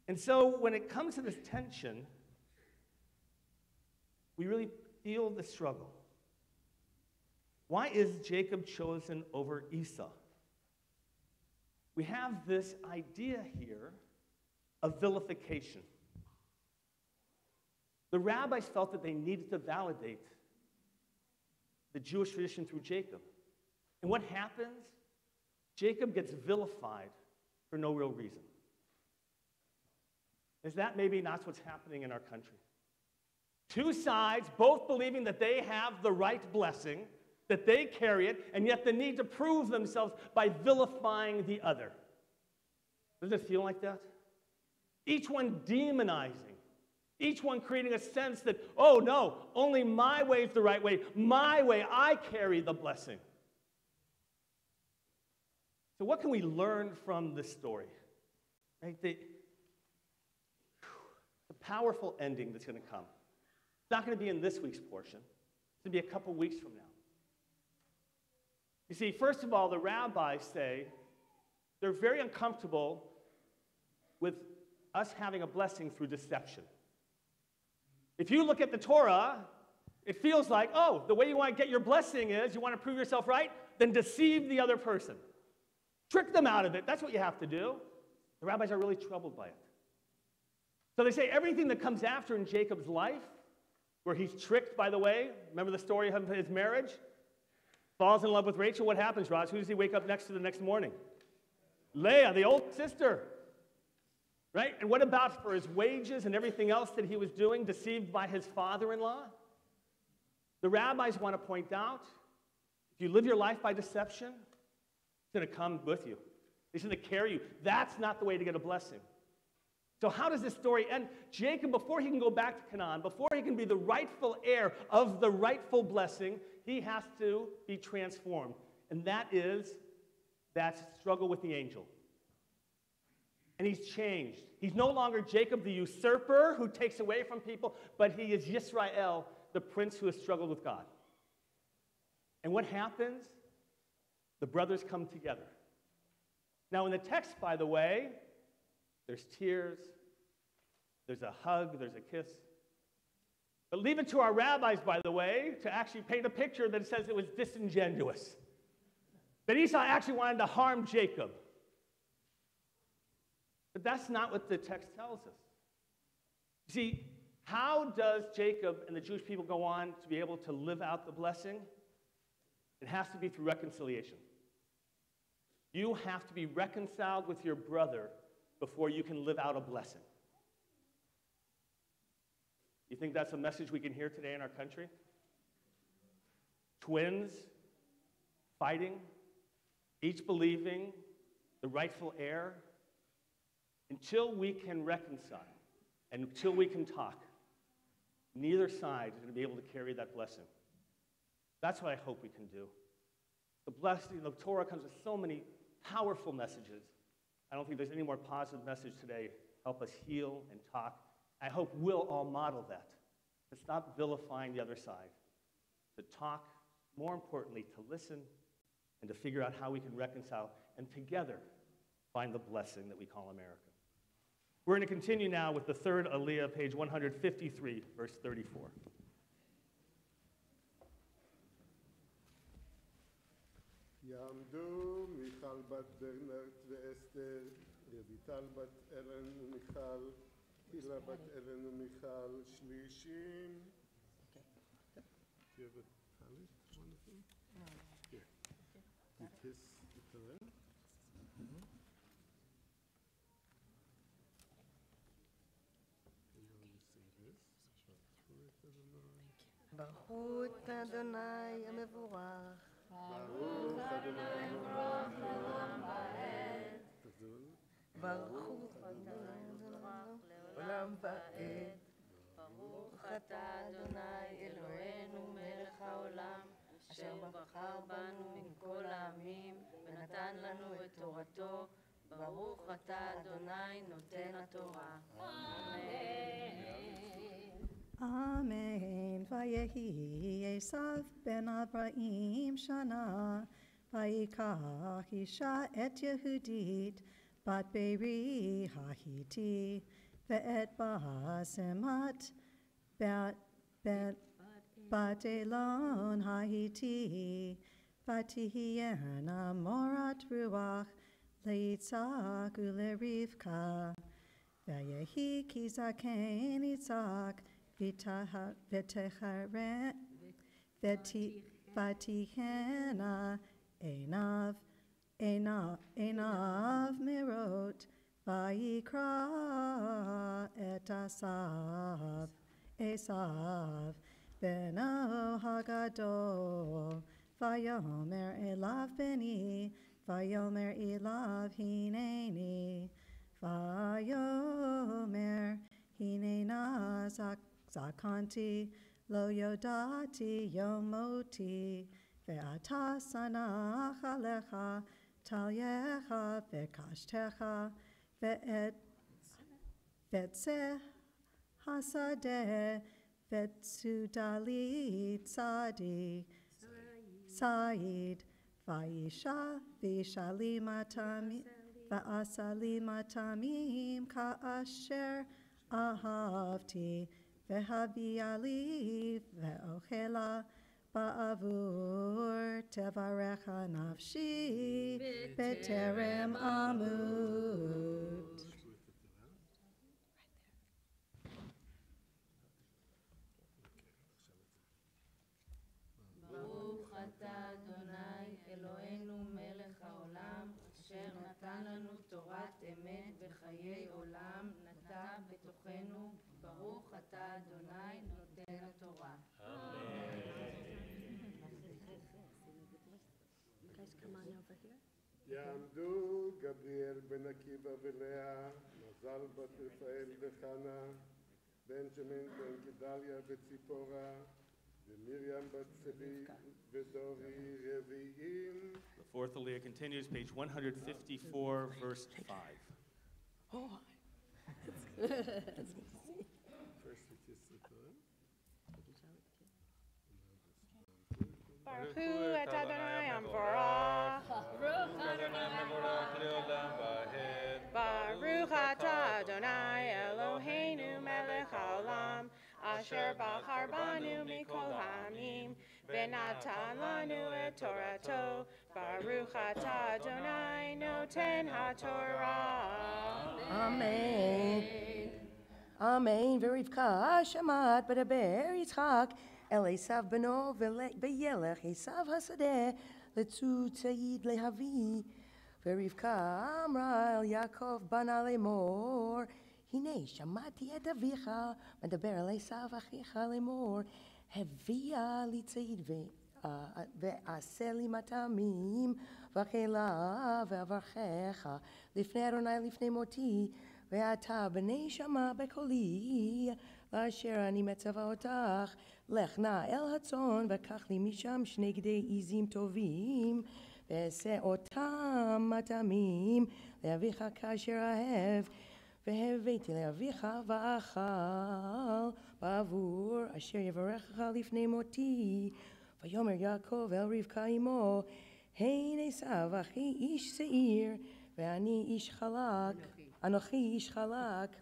And so when it comes to this tension, we really feel the struggle. Why is Jacob chosen over Esau? We have this idea here of vilification. The rabbis felt that they needed to validate the Jewish tradition through Jacob. And what happens? Jacob gets vilified for no real reason. Is that maybe not what's happening in our country? Two sides, both believing that they have the right blessing, that they carry it, and yet the need to prove themselves by vilifying the other. Doesn't it feel like that? Each one demonizing. Each one creating a sense that, oh no, only my way is the right way. My way, I carry the blessing. So what can we learn from this story? Right? The powerful ending that's going to come. It's not going to be in this week's portion. It's going to be a couple weeks from now. You see, first of all, the rabbis say they're very uncomfortable with us having a blessing through deception. If you look at the Torah, it feels like, oh, the way you want to get your blessing is you want to prove yourself right, then deceive the other person. Trick them out of it. That's what you have to do. The rabbis are really troubled by it. So they say everything that comes after in Jacob's life, where he's tricked, by the way, remember the story of his marriage? Falls in love with Rachel. What happens, Roz? Who does he wake up next to the next morning? Leah, the old sister. Right? And what about for his wages and everything else that he was doing, deceived by his father-in-law? The rabbis want to point out, if you live your life by deception, it's going to come with you. It's going to carry you. That's not the way to get a blessing. So how does this story end? Jacob, before he can go back to Canaan, before he can be the rightful heir of the rightful blessing, he has to be transformed. And that is that struggle with the angel. And he's changed. He's no longer Jacob the usurper who takes away from people, but he is Yisrael, the prince who has struggled with God. And what happens? The brothers come together. Now in the text, by the way, there's tears, there's a hug, there's a kiss. But leave it to our rabbis, by the way, to actually paint a picture that says it was disingenuous. That Esau actually wanted to harm Jacob. But that's not what the text tells us. See, how does Jacob and the Jewish people go on to be able to live out the blessing? It has to be through reconciliation. You have to be reconciled with your brother before you can live out a blessing. You think that's a message we can hear today in our country? Twins fighting, each believing the rightful heir. Until we can reconcile and until we can talk, neither side is going to be able to carry that blessing. That's what I hope we can do. The blessing, the Torah comes with so many powerful messages. I don't think there's any more positive message today. Help us heal and talk. I hope we'll all model that. To stop vilifying the other side. To talk, more importantly, to listen and to figure out how we can reconcile and together find the blessing that we call America. We're going to continue now with the third Aliyah, page 153, verse 34. יעמדו מיכל בת ברנרט ואסתר, רויטל בת אלן ומיכל, הילה בת אלן ומיכל, שלישים. Do you have a palette, one of them? No. Here. You kiss the Torah? ברוך אדוני המבורך. ברוך אדוני מבורך לעולם ועד. ברוך אדוני לעולם ועד. ברוך אתה אדוני אלוהינו מלך העולם, אשר בחר בנו מכל העמים ונתן לנו את תורתו. ברוך אתה אדוני נותן התורה. Amen. Vayehi Esav ben Abraham Shana, Vayikach Isha et Yehudit, bat Beeri Hahiti, ve'et Basemat, bat Elon Hahiti, vatihiena morat ruach, leitzak ulerivka, vayehi kizaken Yitzhak, Vatihena Enav Mirot Vayikra et Esav Beno Hagadol Vayomer Elav Beni Vayomer Elav Hineni Vayomer Hinena Zakanti lo yodati yomoti ve'ata sanach alecha talyecha ve'kashtecha ve'tzeh hasadeh ve'tsudali tzadi Said va'isha v'ishali matamim va'asali matamim ka'asher ahavti ve'haviali ve'ochela ba'avur tevarecha nafshi beterem amut. ברוך אתה אדוני אלוהינו מלך העולם, אשר נתן לנו תורת אמת וחיי עולם נטע בתוכנו. ברוך אתה אדוני נותן התורה. יעמדו גבריאל בן עקיבא ולאה, ז"ל בת רפאל וחנה, בנג'מין בן גדליה וציפורה, ומרים בת צבי ודורי רביעים. The fourth Aliyah continues, page 154, verse 5. Oh, First it is the Torah. Baruch hu et Adonai Amvorach. Baruch Adonai Mevorach leolam vahed. Baruch atah Adonai Eloheinu melech haolam, asher bachar banu mikol ha'amim, v'natan lanu et Torato. Baruch atah Adonai noten haTorah. Amen. Amen. Verivka shamat b'daber Yitzchak el Esav beno v'yelech Esav hasadeh letzutzaid lehavi. Verivka amra el Yaakov bana lemor. Hine shamati et avicha medaber el Esav achicha lemor. Havia litzaid ועשה לי מטעמים וכלה ואברכך לפני אדוני לפני מותי ואתה בני שמע בקולי לאשר אני מצווה אותך לך נא אל הצאן וקח לי משם שני גדי עזים טובים ועשה אותם מטעמים לאביך כאשר אהב והבאתי לאביך ואכל בעבור אשר יברכך לפני מותי ויאמר יעקב אל רבקה אמו, הן עשיו אחי איש שעיר, ואני איש חלק, אנוכי איש חלק.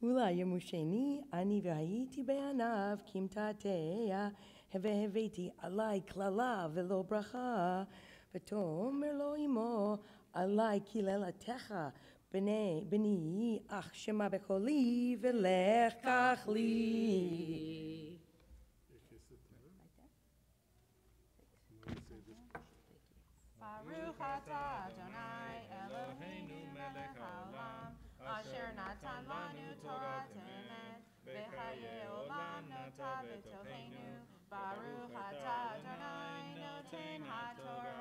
אולי ימושני, אני והייתי בעיניו כמתעתע, והבאתי עלי קללה ולא ברכה, ותאמר לו אמו, עלי קללתך, בני, אך שמע בקולי, ולך קח לי. Baruch atah Adonai Eloheinu melech haolam, asher natan lanu Torah emet, v'chayei olam nota b'tocheinu. Baruch atah Adonai noten haTorah.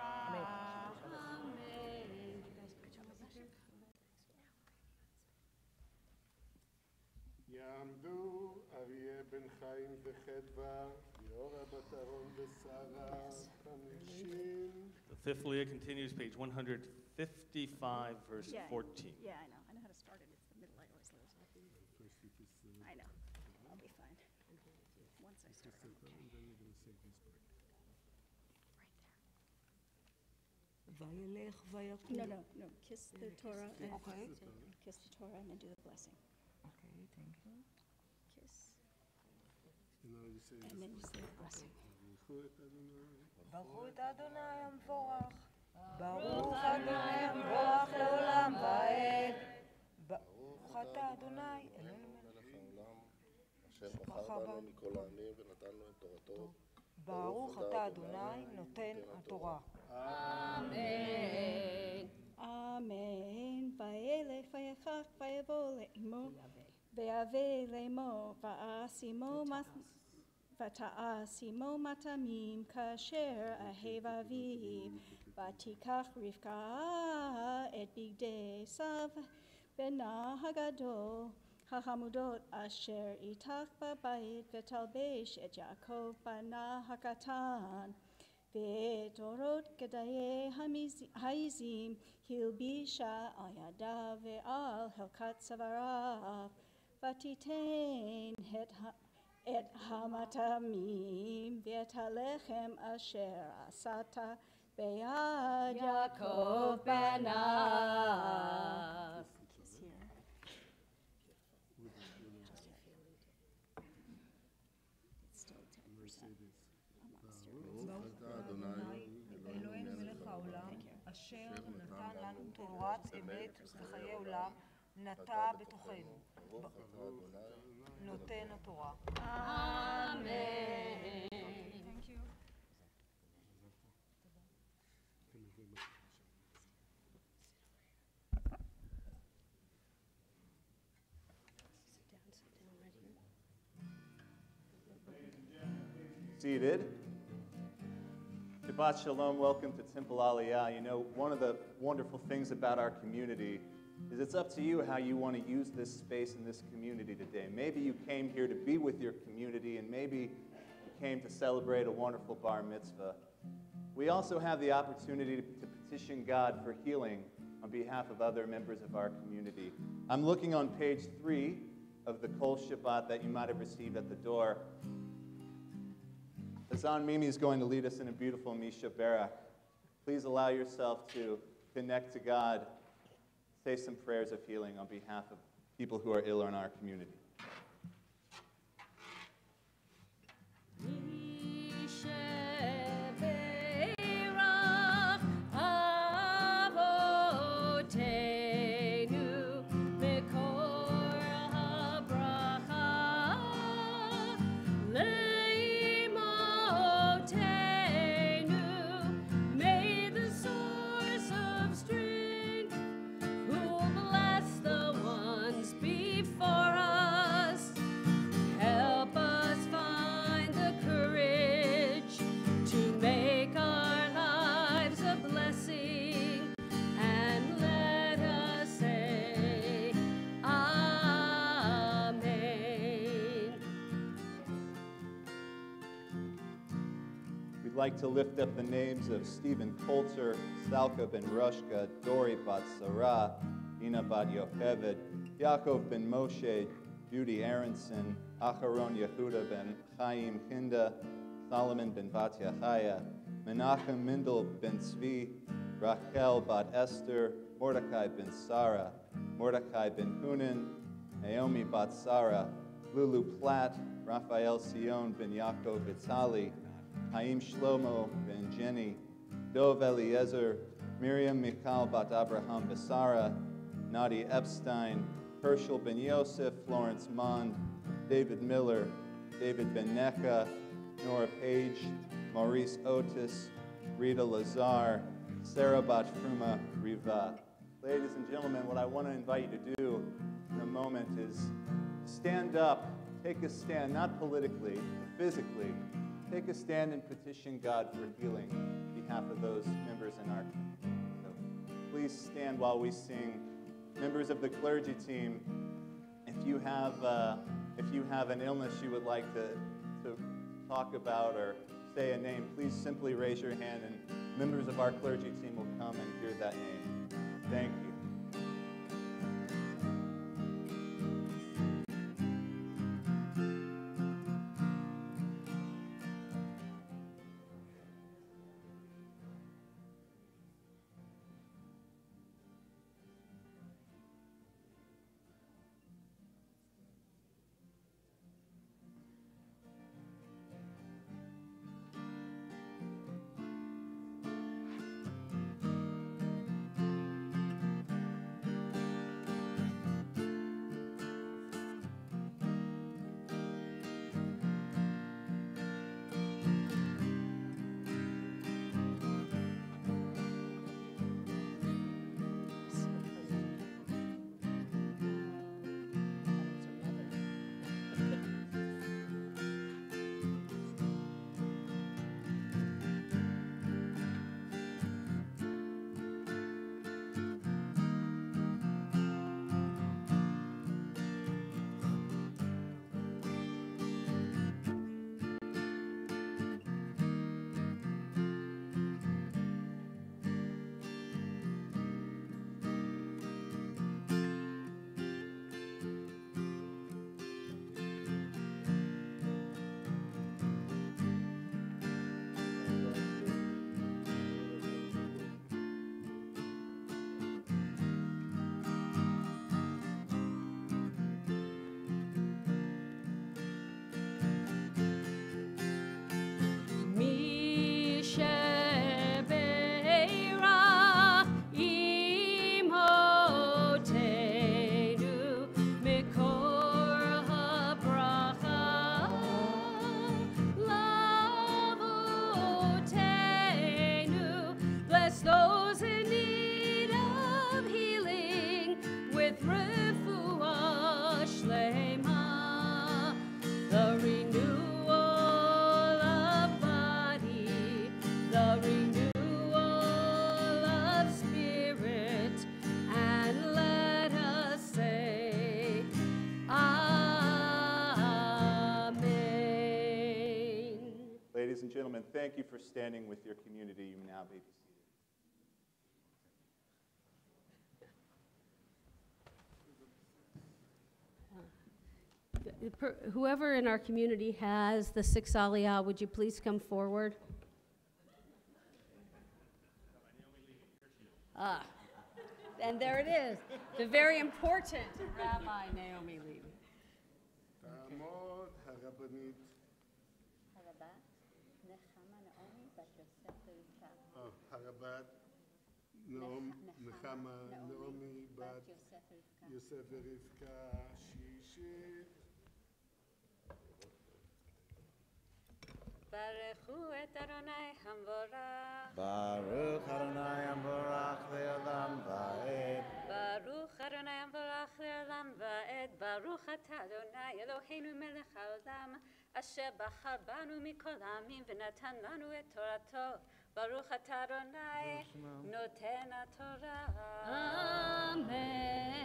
יעמדו אריה בן חיים וחדווה, ליאורה בת אהרון ושרה, 50. The fifth Aliyah continues, page 155, verse 14. Yeah, I know. I know how to start it. It's the middle I always lose. I know. I'll be fine. Once I start, I'm okay. וילך ויקום. No. Kiss the Torah. Okay. Kiss the Torah and then do the blessing. Okay, thank you. Kiss. And now you say And then you say the blessing. ברכו את אדוני המבורך. ברוך אדוני המבורך לעולם ועד. ברוך אתה אדוני אלוהינו מלך העולם, אשר בחר בנו מכל העמים ונתן לנו את תורתו. ברוך אתה אדוני נותן התורה. Amen. Amen. וילך ויחק ויבוא לאמו, ויבא לאמו, ותעשימו מטעמים כאשר אהב אביו, ותיקח רבקה את בגדי עשיו, בנה הגדול, החמודות אשר איתך בבית, ותלבש את יעקב בנה הקטן. ואת אורות גדיי העזים הלבישה על ידיו ועל חלקת צוואריו, ותיתן את המטעמים ואת הלחם אשר עשת ביד יעקב בניו. אלוהינו מלך העולם, אשר נתן לנו תורת אמת וחיי עולם, נטע בתוכנו. נותן התורה. Amen. Thank you. Seated. Shabbat Shalom, welcome to Temple Aliyah. You know, one of the wonderful things about our community is it's up to you how you want to use this space in this community today. Maybe you came here to be with your community, and maybe you came to celebrate a wonderful bar mitzvah. We also have the opportunity to petition God for healing on behalf of other members of our community. I'm looking on page 3 of the Kol Shabbat that you might have received at the door. Azan Mimi is going to lead us in a beautiful Mishebeirach. Please allow yourself to connect to God, say some prayers of healing on behalf of people who are ill in our community. We'd like to lift up the names of Stephen Coulter, Salka ben Rushka, Dori bat Sarah, Ina bat Yocheved, Yaakov ben Moshe, Judy Aronson, Acharon Yehuda ben Chaim Kinda, Solomon ben bat Yachaya, Menachem Mindel ben Tzvi, Rachel bat Esther, Mordecai ben Sarah, Mordecai ben Hunan, Naomi bat Sarah, Lulu Platt, Raphael Sion ben Yaakov Vitali, Haim Shlomo ben Jenny, Dov Eliezer, Miriam Michal bat Abraham Basara, Nadi Epstein, Herschel ben Yosef, Florence Mond, David Miller, David ben Necha, Nora Page, Maurice Otis, Rita Lazar, Sarah bat Fruma Riva. Ladies and gentlemen, what I want to invite you to do in a moment is stand up, take a stand, not politically, but physically. Take a stand and petition God for healing on behalf of those members in our community. So please stand while we sing. Members of the clergy team, if you have an illness you would like to talk about or say a name, please simply raise your hand and members of our clergy team will come and hear that name. Thank you. gentlemen, thank you for standing with your community. You may now be seated. Whoever in our community has the 6 Aliyah, would you please come forward? Ah, and there it is, the very important Rabbi Naomi Levy. תעמוד הרבנית. הרבת נחמה נעמי בת יוסף ורבקה. הרבת נחמה נעמי בת יוסף ורבקה שישית. ברכו את אדוני המבורך. ברוך אדוני המבורך לעולם ועד. ברוך אדוני המבורך לעולם ועד. ברוך אתה אדוני אלוהינו מלך העולם, אשר בחר בנו מכל העמים ונתן לנו את תורתו. ברוך אתה אדוני נותן התורה. אמן.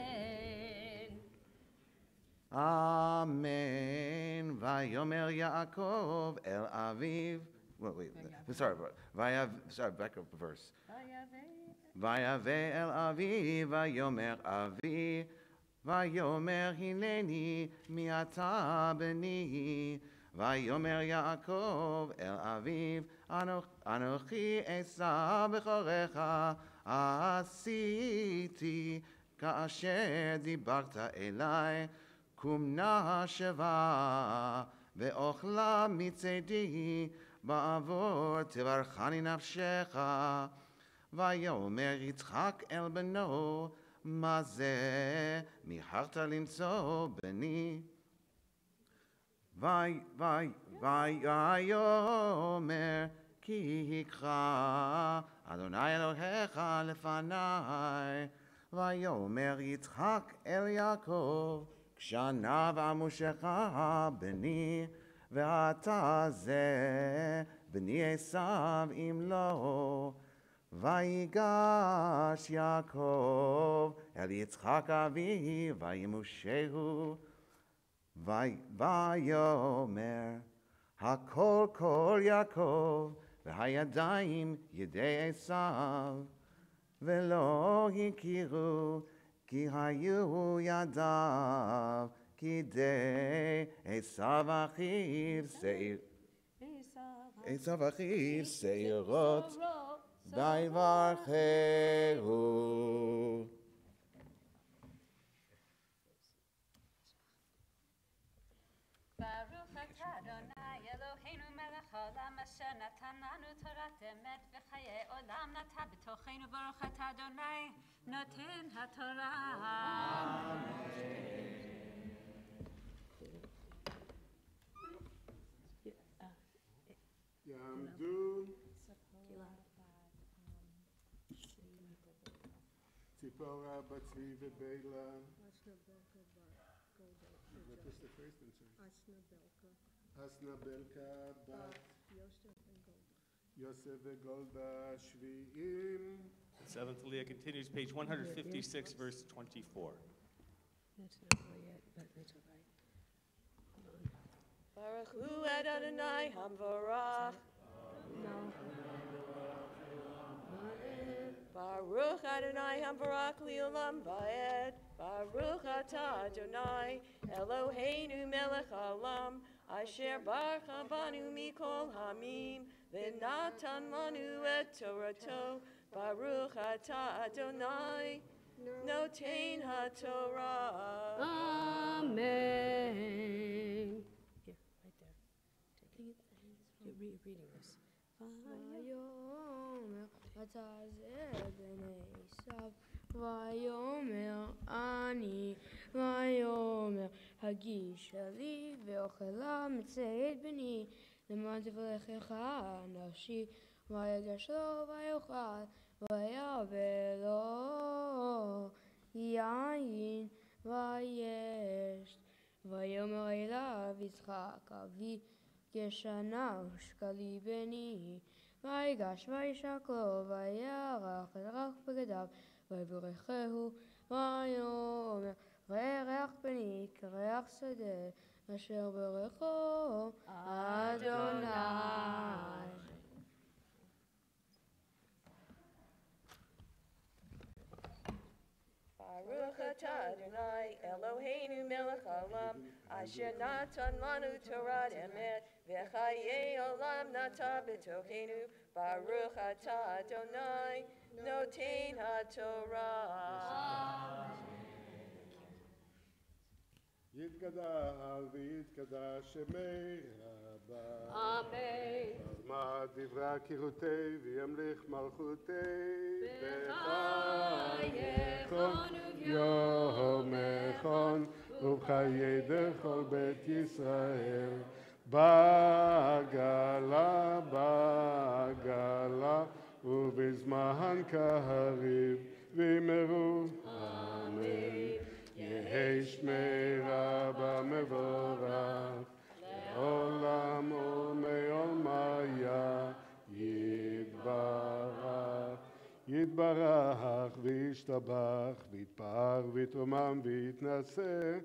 Amen. Vayomer Yaakov el Aviv. Wait. Sorry, back up the verse. Vayave el Aviv, Vayomer Avi, Vayomer Hineni mi'ata beni. Vayomer Yaakov el Aviv, Anochi Esav b'chorecha asiti, כאשר דיברת אליי. קומנה שבה ואוכלה מצדי בעבור תברכני נפשך. ויאמר יצחק אל בנו מה זה מיהרת למצוא בני. ויאמר כי יקרא אדוני אלוהיך לפניי. ויאמר יצחק אל יעקב כשנה ועמושך בני, ואתה זה בני עשיו אם לא. ויגש יעקב אל יצחק אביו וימושהו. ויאמר הכל כל יעקב והידיים ידי עשיו. ולא הכירו כי היו ידיו כדי עשיו אחיו שעירות ויברכהו. ברוך אתה אדוני אלוהינו מלך העולם אשר נתן לנו תורת אמת וחיי עולם נטע בתוכנו. ברוך אתה אדוני נותן התורה. יעמדו ציפורה בת צבי ובילה. What was the first one, sorry? Asna Belka bat Yosef וגולדה שביעים. Seventh Aliyah continues, page 156, verse 24. That's not really it, but it's all right. Baruch hu et Adonai hamvorach. No. Baruch Adonai hamvorach li'olam va'ed. Baruch atah Adonai Eloheinu melech haolam asher bacha banu mikol hamim v'natan lanu et torato. Baruch atah Adonai noten haTorah. Amen. Here, right there. Taking it. You're reading this. ויאמר אתה זה בני עשיו. ויאמר אני. ויאמר הגישה לי ואוכלה מצד בני למען תברכך נפשי. ויגש לו ויאכל וירבה לו יין וישת. ויאמר אליו יצחק אבי כשנה ושקלי בני. ויגש וישק לו וירח אל רך בגדיו ויברכהו. ויאמר וירח פני כריח שדה, אשר ברכו אדוני. Baruch atah Adonai Eloheinu melech haolam asher natan lanu Torah emet v'chayei olam nata b'tochenu. Baruch atah Adonai noten haTorah. יתגדל ויתקדש שמי רבה. אמן. מה דברי הקירותי וימליך מלכותי בחייכון וביומכון ובחיי דכל בית ישראל בעגלה בעגלה ובזמן כהריב ואמרו אמן. יהי שמי רבה מבורך לעולם ומעולמיה יתברך. יתברך וישתבח ויתפאר ויתרומם ויתנשא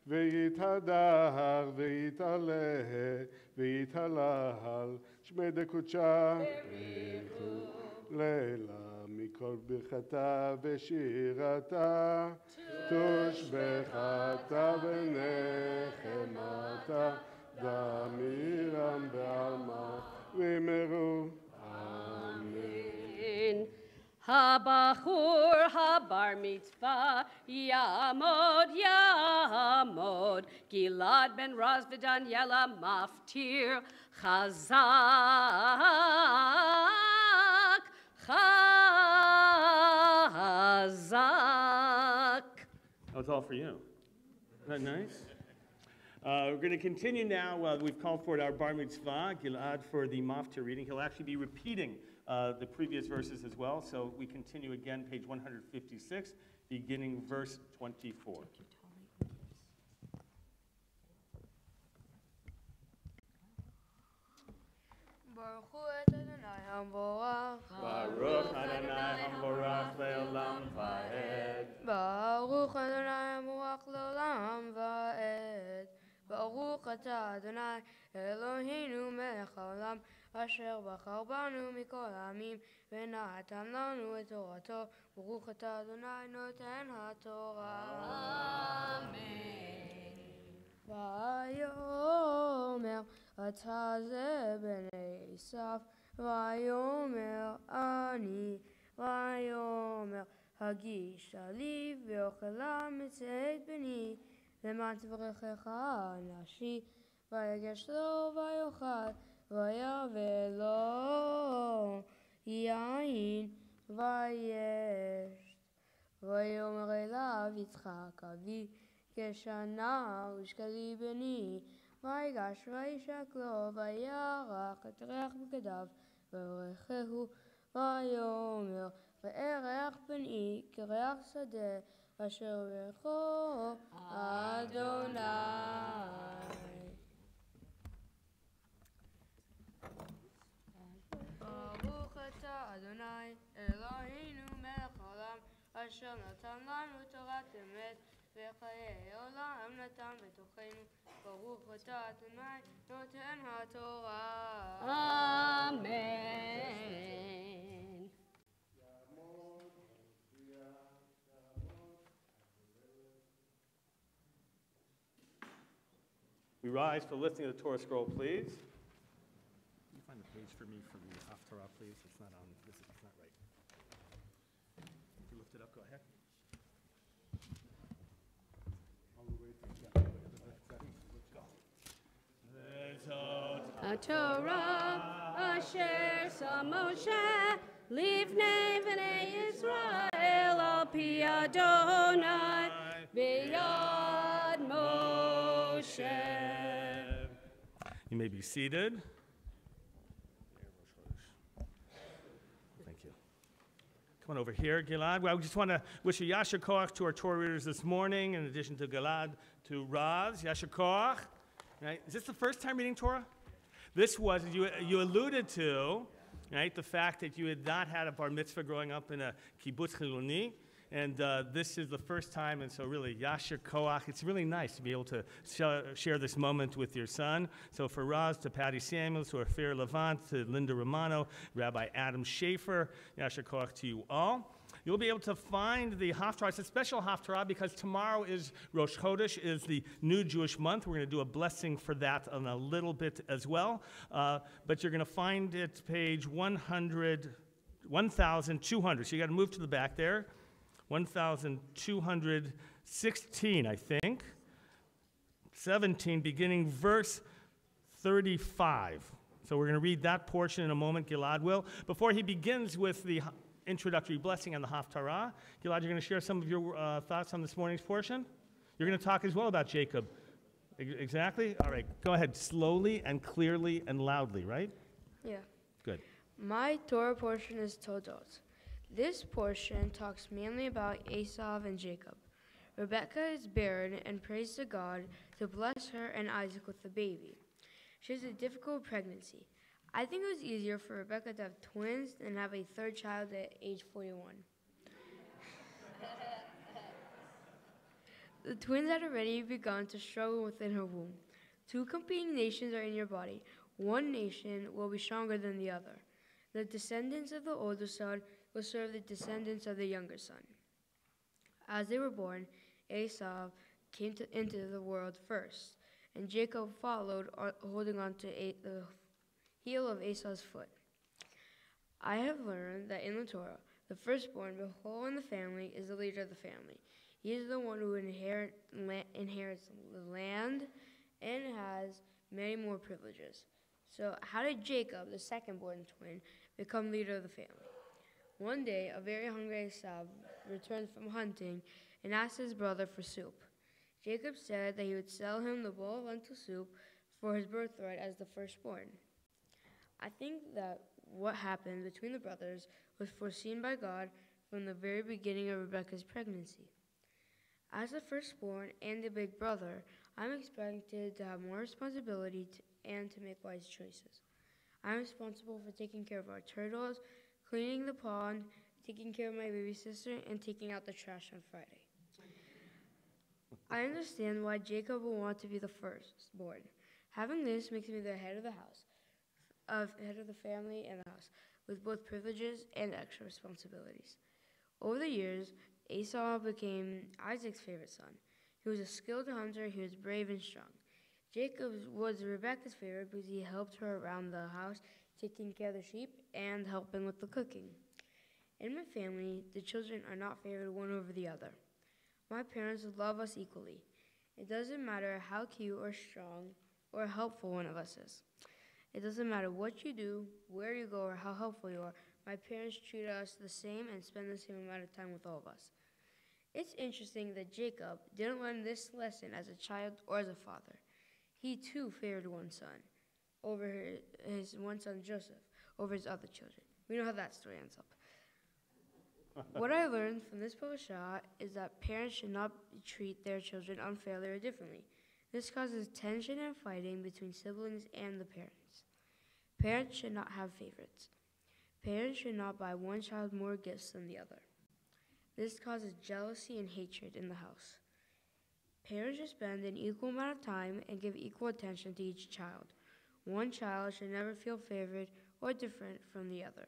ויתהדר ויתעלה ויתהלל שמי דקודשה לילה מכל ברכתה ושירתה תושבחתה ונחמתה דמירם בעלמה ואמרו אמן. הבחור הבר מצווה יעמוד יעמוד, גלעד בן רז ודניאלה מפטיר חזק חזק. That was all for you. Isn't that nice? We're going to continue now. We've called for our Bar Mitzvah, Gilad, for the Maftir reading. He'll actually be repeating the previous verses as well. So we continue again, page 156, beginning verse 24. Baruch hu et Adonai hamborach. Baruch Adonai hamborach le'olam va'ed. Baruch Adonai hamborach le'olam va'ed. Baruch atah Adonai Eloheinu melech haolam asher בחר בנו מכל העמים ונתן לנו את תורתו. ברוך אתה אדוני נותן התורה. אמן. ויאמר אתה זה בני עשיו ויאמר אני ויאמר הגישה לי ואוכלה מצאת בני למען תברכך נפשי ויגש לו ויאכל ויבא לו יין וישת ויאמר אליו יצחק אבי כשנה ושקלי בני ויגש וישק לו וירח את ריח בגדיו ויברכהו ויאמר וירח בני כריח שדה אשר ברכו אדוני. ברוך אתה אדוני אלוהינו מלך העולם אשר נתן לנו תורת אמת וחיי עולם נתן בתוכנו. ברוך אתה אדוני נותן התורה. אמן. We rise for listening to the Torah scroll, please. Can you find the page for me from the Torah, please? It's not on. It's not right. If you lift it up, go ahead. all the way to התורה אשר שם משה לפני בני ישראל על פי אדוני ביד משה. You may be seated. Thank you. Come on over here, Gilad. Well, we just want to wish a Yasher Koach to our Torah readers this morning, in addition to Gilad, to Raz. Yasher Koach. Right? Is this the first time reading Torah? This was, you alluded to, right, the fact that you had not had a bar mitzvah growing up in a kibbutz chiloni, And this is the first time, and so really, Yasher Koach, it's really nice to be able to share this moment with your son. So for Raz, to Patty Samuels, to Ophir Levant, to Linda Romano, Rabbi Adam Schaefer, Yasher Koach to you all. You'll be able to find the Haftarah. It's a special Haftarah because tomorrow is Rosh Chodesh, is the new Jewish month. We're going to do a blessing for that in a little bit as well. But you're going to find it page 1,200. So you got to move to the back there. 1,216, I think. 17, beginning verse 35. So we're going to read that portion in a moment, Gilad will. Before he begins with the introductory blessing on the Haftarah, Gilad, you're going to share some of your thoughts on this morning's portion? You're going to talk as well about Jacob. Exactly? All right, go ahead, slowly and clearly and loudly, right? Yeah. Good. My Torah portion is Todot. This portion talks mainly about Esau and Jacob. Rebekah is barren and prays to God to bless her and Isaac with a baby. She has a difficult pregnancy. I think it was easier for Rebekah to have twins than have a third child at age 41. The twins had already begun to struggle within her womb. Two competing nations are in your body. One nation will be stronger than the other. The descendants of the older son will serve the descendants of the younger son. As they were born, Esau came into the world first, and Jacob followed, holding on to the heel of Esau's foot. I have learned that in the Torah, the firstborn, the whole in the family, is the leader of the family. He is the one who inherits the land and has many more privileges. So how did Jacob, the second-born twin, become leader of the family? One day, a very hungry Esau returned from hunting and asked his brother for soup. Jacob said that he would sell him the bowl of lentil soup for his birthright as the firstborn. I think that what happened between the brothers was foreseen by God from the very beginning of Rebekah's pregnancy. As the firstborn and the big brother, I'm expected to have more responsibility and to make wise choices. I'm responsible for taking care of our turtles, cleaning the pond, taking care of my baby sister, and taking out the trash on Friday. I understand why Jacob will want to be the firstborn. Having this makes me the head of the house, head of the family and the house, with both privileges and extra responsibilities. Over the years, Esau became Isaac's favorite son. He was a skilled hunter, he was brave and strong. Jacob was Rebekah's favorite because he helped her around the house, taking care of the sheep and helping with the cooking. In my family, the children are not favored one over the other. My parents love us equally. It doesn't matter how cute or strong or helpful one of us is. It doesn't matter what you do, where you go, or how helpful you are. My parents treat us the same and spend the same amount of time with all of us. It's interesting that Jacob didn't learn this lesson as a child or as a father. He too favored one son over his one son Joseph over his other children. We know how that story ends up. What I learned from this parasha is that parents should not treat their children unfairly or differently. This causes tension and fighting between siblings and the parents. Parents should not have favorites. Parents should not buy one child more gifts than the other. This causes jealousy and hatred in the house. Parents should spend an equal amount of time and give equal attention to each child. One child should never feel favored or different from the other.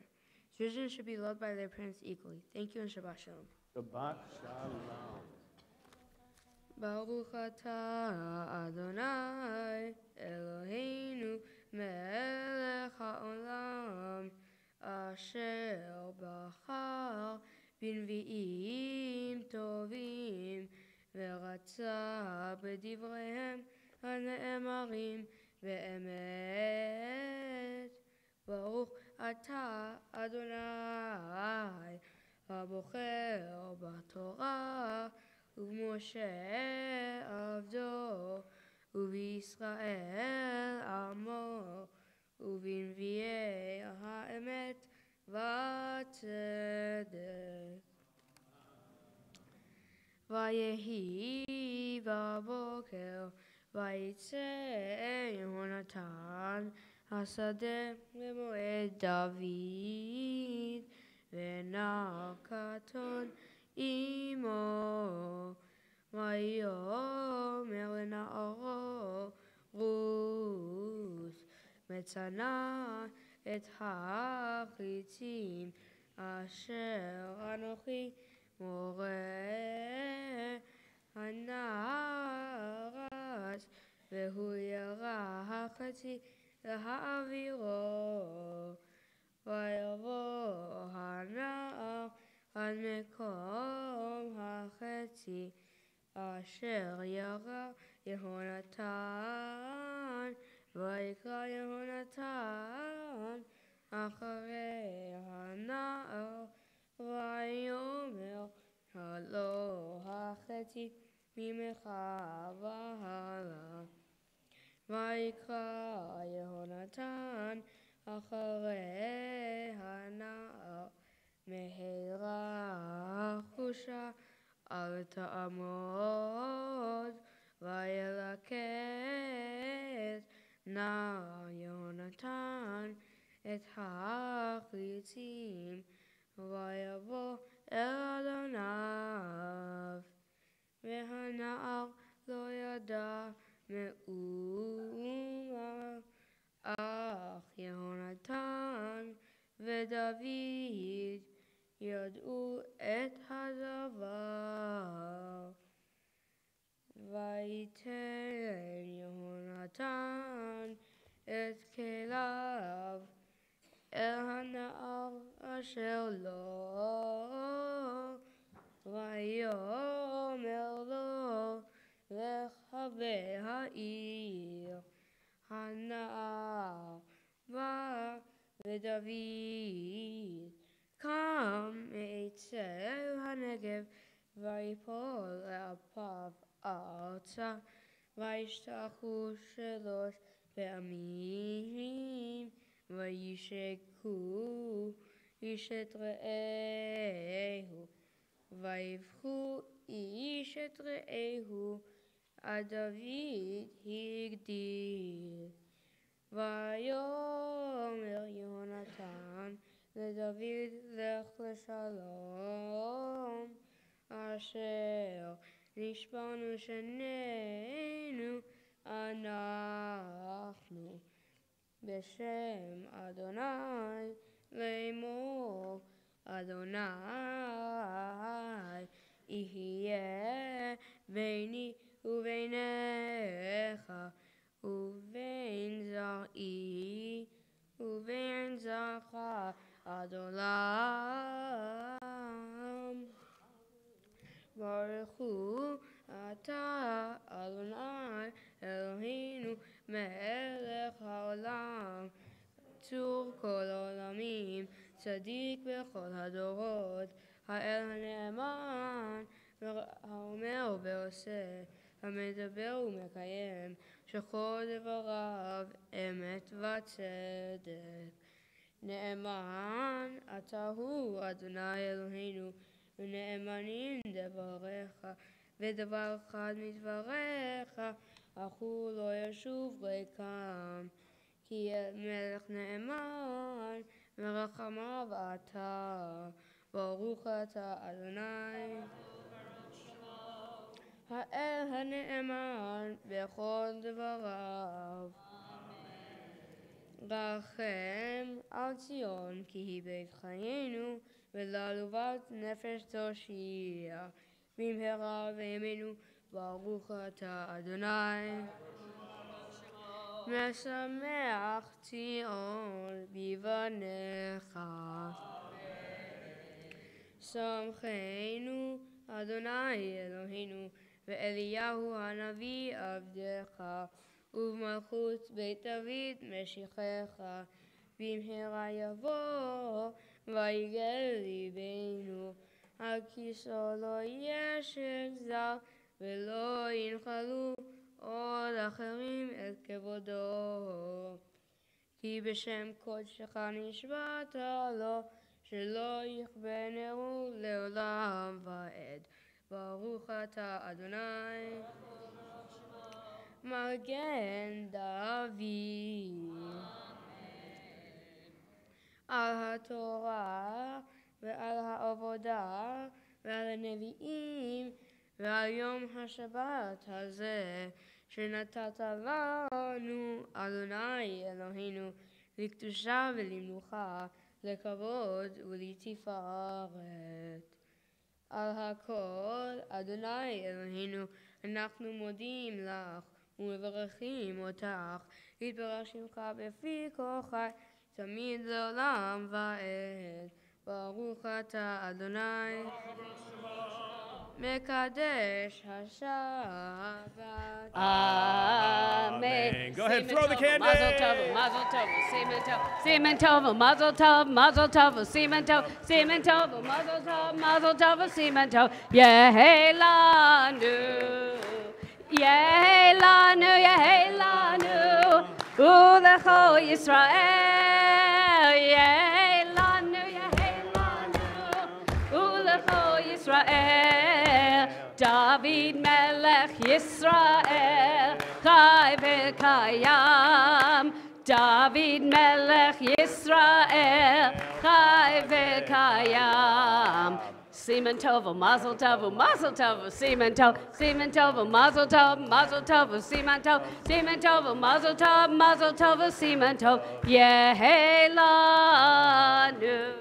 Children should be loved by their parents equally. Thank you and Shabbat Shalom. Shabbat Shalom. Baruch atah Adonai Eloheinu melech haolam asher bachar בנביאים טובים ורצה בדבריהם הנאמרים באמת. ברוך אתה אדוני הבוחר בתורה ובמשה עבדו ובישראל עמו ובנביאי האמת וצדק. ויהי בבוקר ויצא יהונתן השדה למועד דוד ונער קטון עמו, ויאמר לנערו רוץ, מצנע את החיצים אשר אנוכי מורה. הנער רץ והוא ירה החצי להעבירו, ויבוא הנער עד מקום החצי אשר ירה יהונתן, ויקרא יהונתן אחרי הנער, ויאמר הלא החצי ממך והלאה. ויקרא יהונתן אחרי הנער, מהרה חושה אל תעמוד, וילקט נער יהונתן את החיצים, ויבוא אל אדוניו, והנער לא ידע מאומה, אך יהונתן ודוד ידעו את הדבר. ויתן יהונתן את כליו אל הנער אשר לו, ויאמר לו לך בהעיר. הנער בא ודוד קם מעצי הנגב, ויפול לאפיו ארצה, וישתחו 3 פעמים, וישקו איש את רעהו, ויבכו איש את רעהו, עד דוד הגדיל. ויאמר יהונתן לדוד, לך לשלום, אשר נשבענו שנינו אנחנו בשם אדוני לאמור, אדוני יהיה ביני וביניך ובין זרעי ובין זרעך עד עולם. ברכו אתה אדוני אלוהינו מלך העולם, צור כל עולמים, צדיק בכל הדורות, האל הנאמן האומר ועושה, המדבר ומקיים, שכל דבריו אמת וצדק. נאמן אתה הוא אדוני אלוהינו, ונאמנים דבריך, ודבר אחד מדבריך אך הוא לא ישוב ריקם. כי מלך נאמן ורחמיו אתה, ברוך אתה אדוני האל הנאמן בכל דבריו. רחם על ציון כי היא בית חיינו, ולעלובת נפש תושיע. במהרה בימינו ברוך אתה אדוני. משמח ציון בבניך. שמחנו אדוני אלוהינו ואליהו הנביא עבדך, ובמלכות בית דוד משיחך. במהרה יבוא ויגל ליבנו, על כיסו לא ישב זר, ולא ינחלו עוד אחרים את כבודו. כי בשם קודשך נשבעת לו, שלא יכבנהו לעולם ועד. ברוך אתה אדוני מגן דוד. על התורה ועל העבודה ועל הנביאים ועל יום השבת הזה שנתת לנו, אדוני אלוהינו, לקדושה ולמנוחה, לכבוד ולתפארת. על הכל, אדוני אלוהינו, אנחנו מודים לך ומברכים אותך, יתברך שמך בפי כל חי, תמיד לעולם ועד. ברוך אתה אדוני, מקדש השבת. Amen. Go ahead, throw the candy. Mazel tov, mazel tov, semen tov, mazel tov, mazel tov, semen tov, mazel tov, mazel tov, semen tov. Yehei lanu, yehei lanu, yehei lanu, ulecho Yisrael. Yehei lanu, yehei lanu, ulecho Yisrael. David melech Yisrael, chai v'kayam. David melech Yisrael, chai v'kayam. Semen tov, mazel tov, mazel tov, semen tov, mazel tov, semen tov, mazel tov, semen tov. Yehei lanu.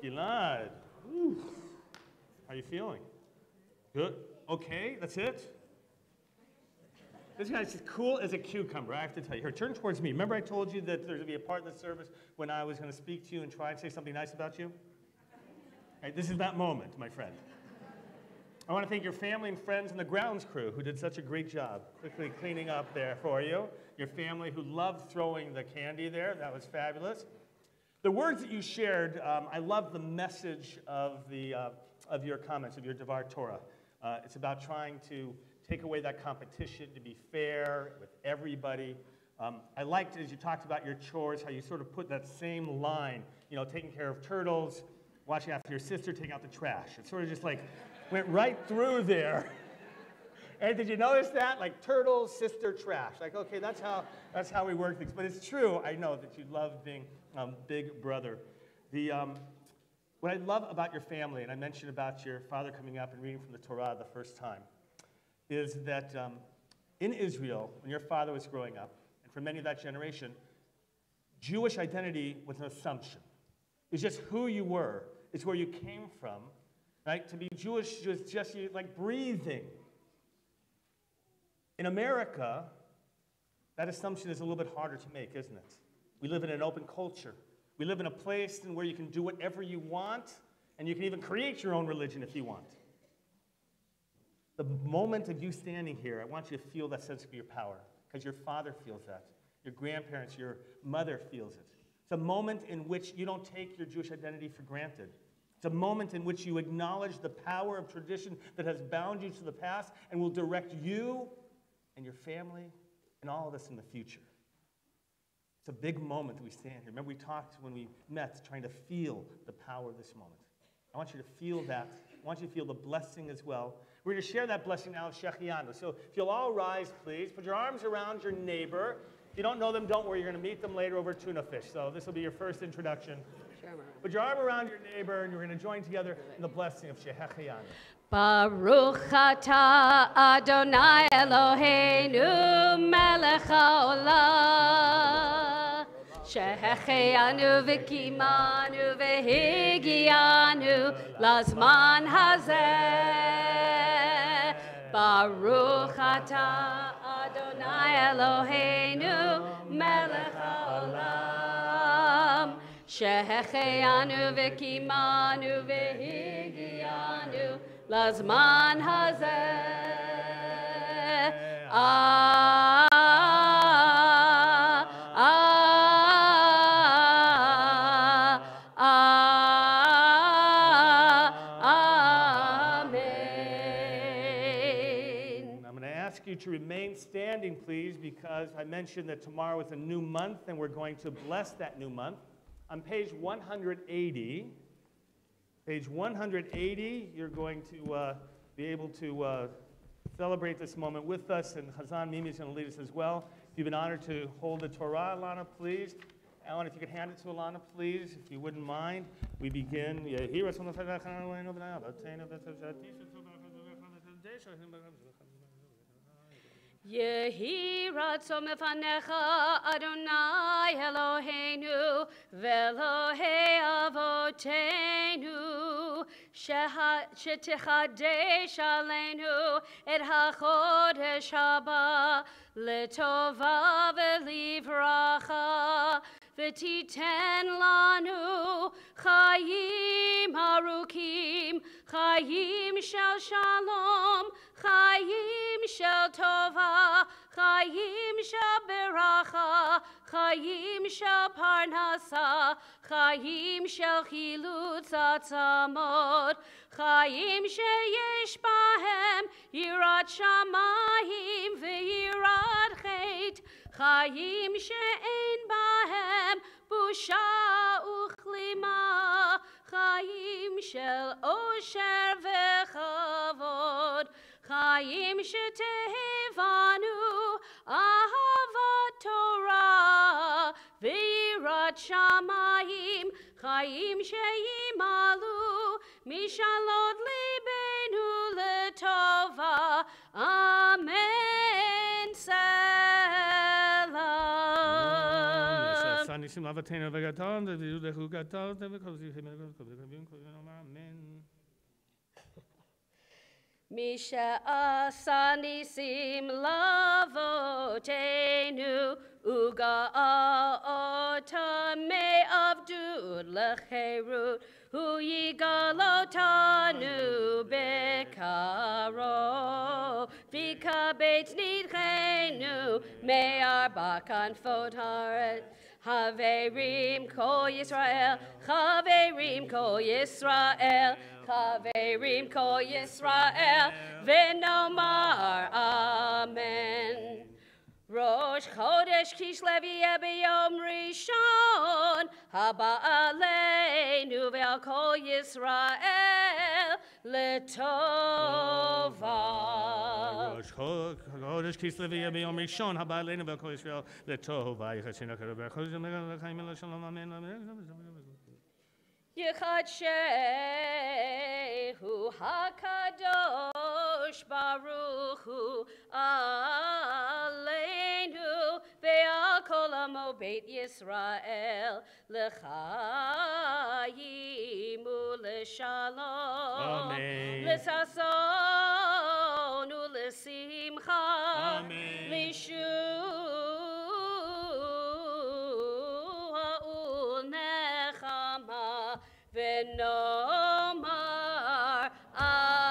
Gilad. How are you feeling? Good. Okay, that's it. This guy's as cool as a cucumber, I have to tell you. Here, turn towards me. Remember I told you that there's going to be a part of the service when I was going to speak to you and try and say something nice about you? Right, this is that moment, my friend. I want to thank your family and friends and the grounds crew who did such a great job quickly cleaning up there for you. Your family who loved throwing the candy there. That was fabulous. The words that you shared, I love the message of your comments, of your Dvar Torah. It's about trying to take away that competition, to be fair with everybody. I liked, as you talked about your chores, how you sort of put that same line, you know, taking care of turtles, watching after your sister, taking out the trash. It sort of just like went right through there. And did you notice that? Like turtles, sister, trash. Like, okay, that's how we work things. But it's true, I know that you love being big brother. What I love about your family, and I mentioned about your father coming up and reading from the Torah the first time, is that in Israel, when your father was growing up, and for many of that generation, Jewish identity was an assumption. It's just who you were. It's where you came from, right? To be Jewish was just like breathing. In America, that assumption is a little bit harder to make, isn't it? We live in an open culture. We live in a place where you can do whatever you want, and you can even create your own religion if you want. The moment of you standing here, I want you to feel that sense of your power, because your father feels that. Your grandparents, your mother feels it. It's a moment in which you don't take your Jewish identity for granted. It's a moment in which you acknowledge the power of tradition that has bound you to the past and will direct you and your family and all of us in the future. It's a big moment that we stand here. Remember we talked when we met, trying to feel the power of this moment. I want you to feel that. I want you to feel the blessing as well. We're going to share that blessing now with Shechianu. So if you'll all rise, please. Put your arms around your neighbor. If you don't know them, don't worry. You're going to meet them later over tuna fish. So this will be your first introduction. Put your arm around your neighbor, and you're going to join together in the blessing of Shechianu. Baruch atah Adonai Eloheinu melech haolam shehechianu v'kimanu v'higianu lazman hazeh. Baruch atah Adonai Eloheinu melech haolam shehechianu v'kimanu v'higianu Lazman hazeh. Amen. I'm going to ask you to remain standing, please, because I mentioned that tomorrow is a new month, and we're going to bless that new month. On page 180, page 180, you're going to be able to celebrate this moment with us, and Chazan Mimi is going to lead us as well. If you've been honored to hold the Torah, Alana, please Alan, if you could hand it to Alana, please, if you wouldn't mind. We begin. Yehi ratzon mefanecha Adonai Eloheinu ve'Elohei avotenu shetichadesh aleinu et hachodesh haba letova ve'livracha v'titen lanu chayim arukim chayim shel shalom chayim shel tova chayim shel beracha chayim shel parnasa chayim shel chilutz atzamot chayim sheyesh bahem yirat shamayim ve'yirat chet chayim she'ein bahem busha uchlima chayim shel osher v'chavod chayim shetehevanu ahavat Torah v'yirat shamayim chayim sheyimalu mishalot libenu letova amen amen. Misha asanisim lavotenu uga otame avdud lecherut hu yigalotanu bekaro vika beit nidchenu me'ar bakan fotaret Haverim ko Yisrael, Haverim ko Yisrael, Haverim ko Yisrael, V'nomar Amen. Rosh Chodesh Kislev yeh b'yom Rishon, Haba aleinu ve'al kol Yisrael letova. Rosh Chodesh Kislev yeh b'yom Rishon, Haba aleinu ve'al kol Yisrael letova. Yichashenu kadosh b'chol l'chaim l'shalom amen. Yichadshehu HaKadosh Baruch Hu Aleinu ve'al kol amo Beit Yisrael l'chaim u'l'shalom l'sason u'l'simcha l'yeshua u'nechama v'nomar amen.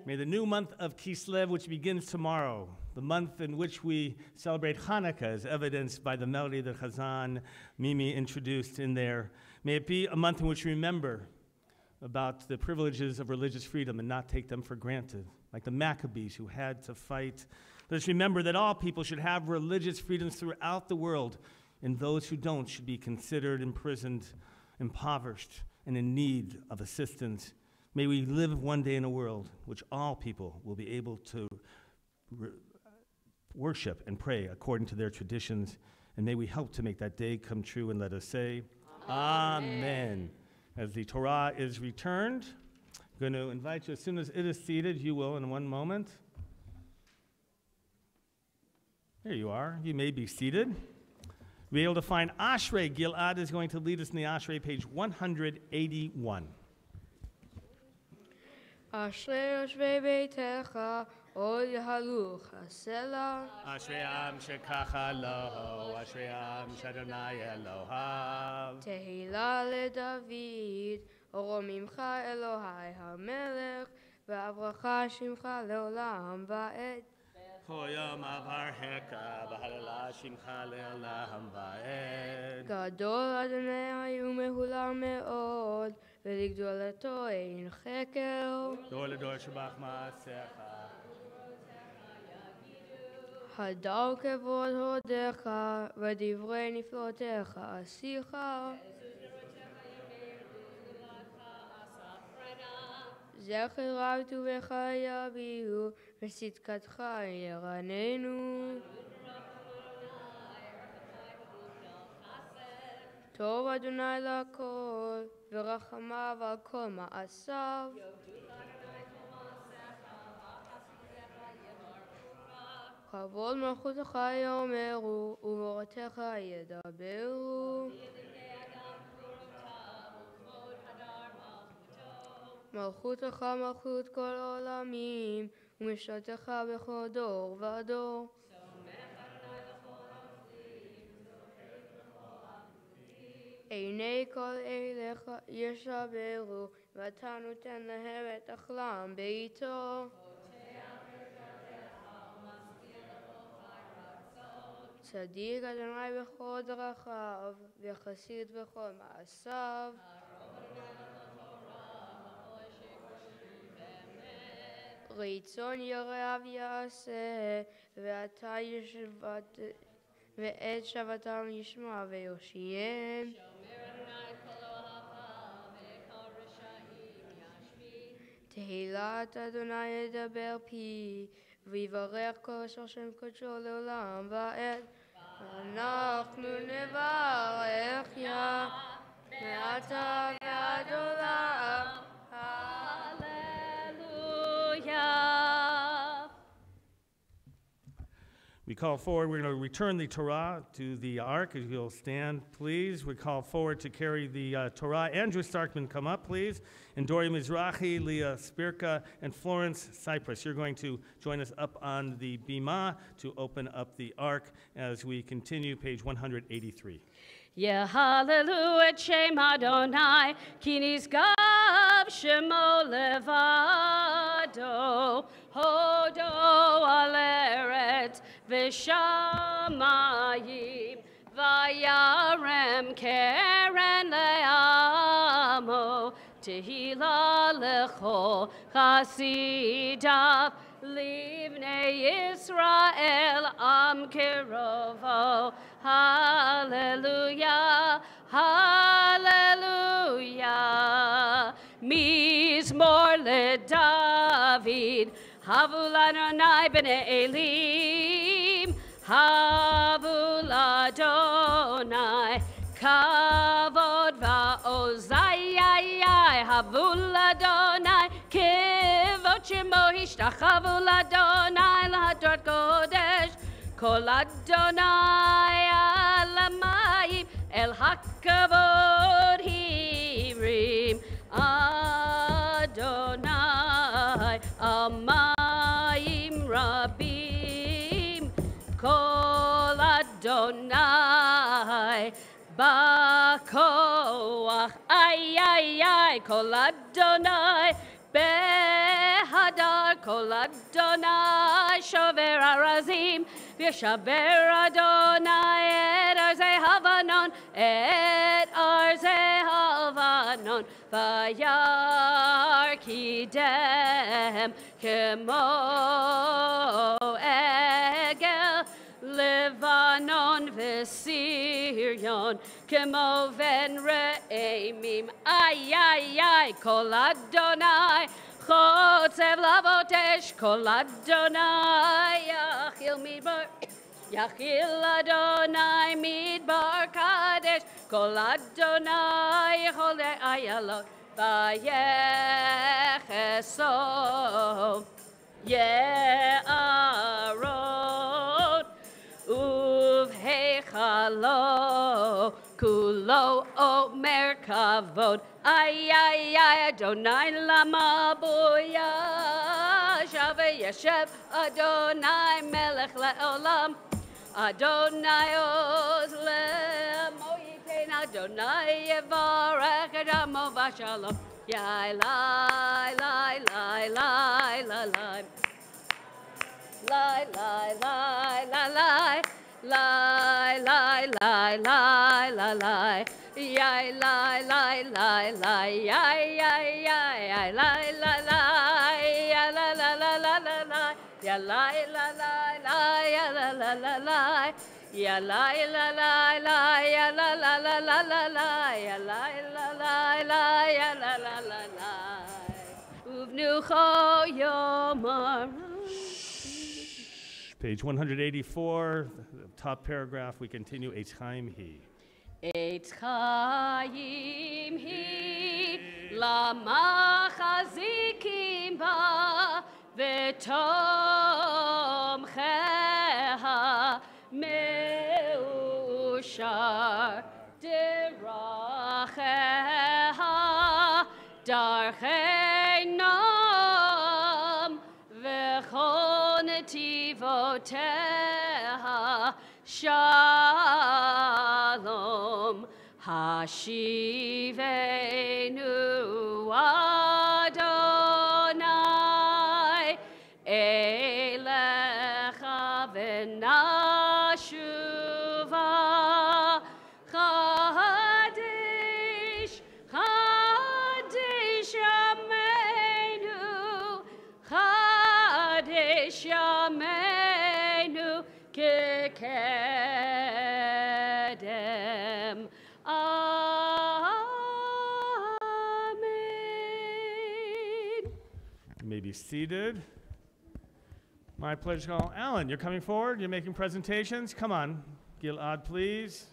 May the new month of Kislev, which begins tomorrow, the month in which we celebrate Hanukkah, as evidenced by the melody that Chazan Mimi introduced in there, may it be a month in which we remember about the privileges of religious freedom and not take them for granted, like the Maccabees who had to fight. Let us remember that all people should have religious freedoms throughout the world, and those who don't should be considered imprisoned, impoverished, and in need of assistance. May we live one day in a world which all people will be able to worship and pray according to their traditions, and may we help to make that day come true, and let us say, Amen. As the Torah is returned, I'm going to invite you, as soon as it is seated, you will in one moment. There you are. You may be seated. Be able to find Ashrei. Gilad is going to lead us in the Ashrei, page 181. Ashrei yoshvei beitecha ol yahalu chasela. Ashrei am shekacha lo, Ashrei am shadonai Elohav. Tehila leDavid, oro mimcha Elohai hamelech, ve'avracha shimcha leolam va'ed. Koyam avarheka, v'halala shimcha leolam va'ed. Gadol Adonai umehulam me'od, ve'ligdolato ein cheker. Dor ledor shabach ma'asecha. Hadar kevod hodecha, v'divrei niflotecha asicha. זכר רב טובך יביאו, וצדקתך ירננו. טוב אדוני לכל, ורחמיו על כל מעשיו. כבוד מלכותך יאמרו, ובורתך ידברו. מלכותך מלכות כל עולמים, ומשלתך בכל דור ודור. עיני כל אליך ישברו, ואתה נותן להם את אכלם בעיתו. צדיק אדוני בכל דרכיו, וחסיד בכל מעשיו. רצון יראיו יעשה, ואת שבתם ישמע ויושיעם. תהילת אדוני ידבר פי, ויברך כל אשר שם קדשו לעולם ועד. אנחנו נברך יה, מעתה ועד עולם. We call forward, we're going to return the Torah to the ark. If you'll stand, please. We call forward to carry the Torah. Andrew Starkman, come up, please. And Dori Mizrahi, Leah Spirka, and Florence Cyprus. You're going to join us up on the bima to open up the ark as we continue, page 183. Yeah, hallelujah, Shema Adonai, ki nisgav shemo levado, hodo al eretz v'shamayim, vayarem keren le'amo, tehila lecho chasidav, livnei Yisrael am kerovo. Hallelujah, hallelujah. Mizmor leDavid, havu l'Adonai b'nei Elim, havu l'Adonai, kavod va'ozayayay, havu l'Adonai, kivot shemo hishtachavu l'Adonai, l'hadrat kodesh, kol Adonai alamayim, el hakavod hirim, Adonai amayim rabim, kol Adonai bakoach, ay ay ay, kol Adonai behadar, kol Adonai shover arazim, v'yashaber Adonai et arzei havanon, et arzei havanon, vayar kidem kemo egel, Levanon v'Sirion, kemo ven re'emim, ay ay ay, kol Adonai chotzev lavotesh, kol Adonai yachil midbar, yachil Adonai midbar Kaddish, kol Adonai yachol ayalot, vayecheso ye'aron, uvheichalo kulo omer kavod, ay ay ay, Adonai lama boya, shave yeshev Adonai melech leolam, Adonai oz le'amo yitein, Adonai yevarech et amo v'shalom, yai lai lai lai lai lai lai. Lie, lie, lie, lie, lie, lie, lie, lie, lie, lie, lie, yai, lie, lie, lie, lie, yai, yai, yai, yai, lie, lie, lie, ya, la, la, la, la, la, la, ya, lie, la, la, la, ya, la, la, la, la, ya, lie, la, la, la, ya, la, la, la, la, la, la, ya, lie, la, la, la, ya, la, la, la, la, uvnucho yomar. Page 184, the top paragraph, we continue, Eitz Chaim He. Eitz Chaim hi lamachazikim ba v'tomcheha meushar deracheha darcheinam v'chon netivoteha shalom hashivenu Adonai elecha v'nashuva Kaddish Kaddish Yameinu Kaddish Yameinu Kekedem Amen. You may be seated. My pleasure to call Alan. You're coming forward. You're making presentations. Come on, Gilad, please.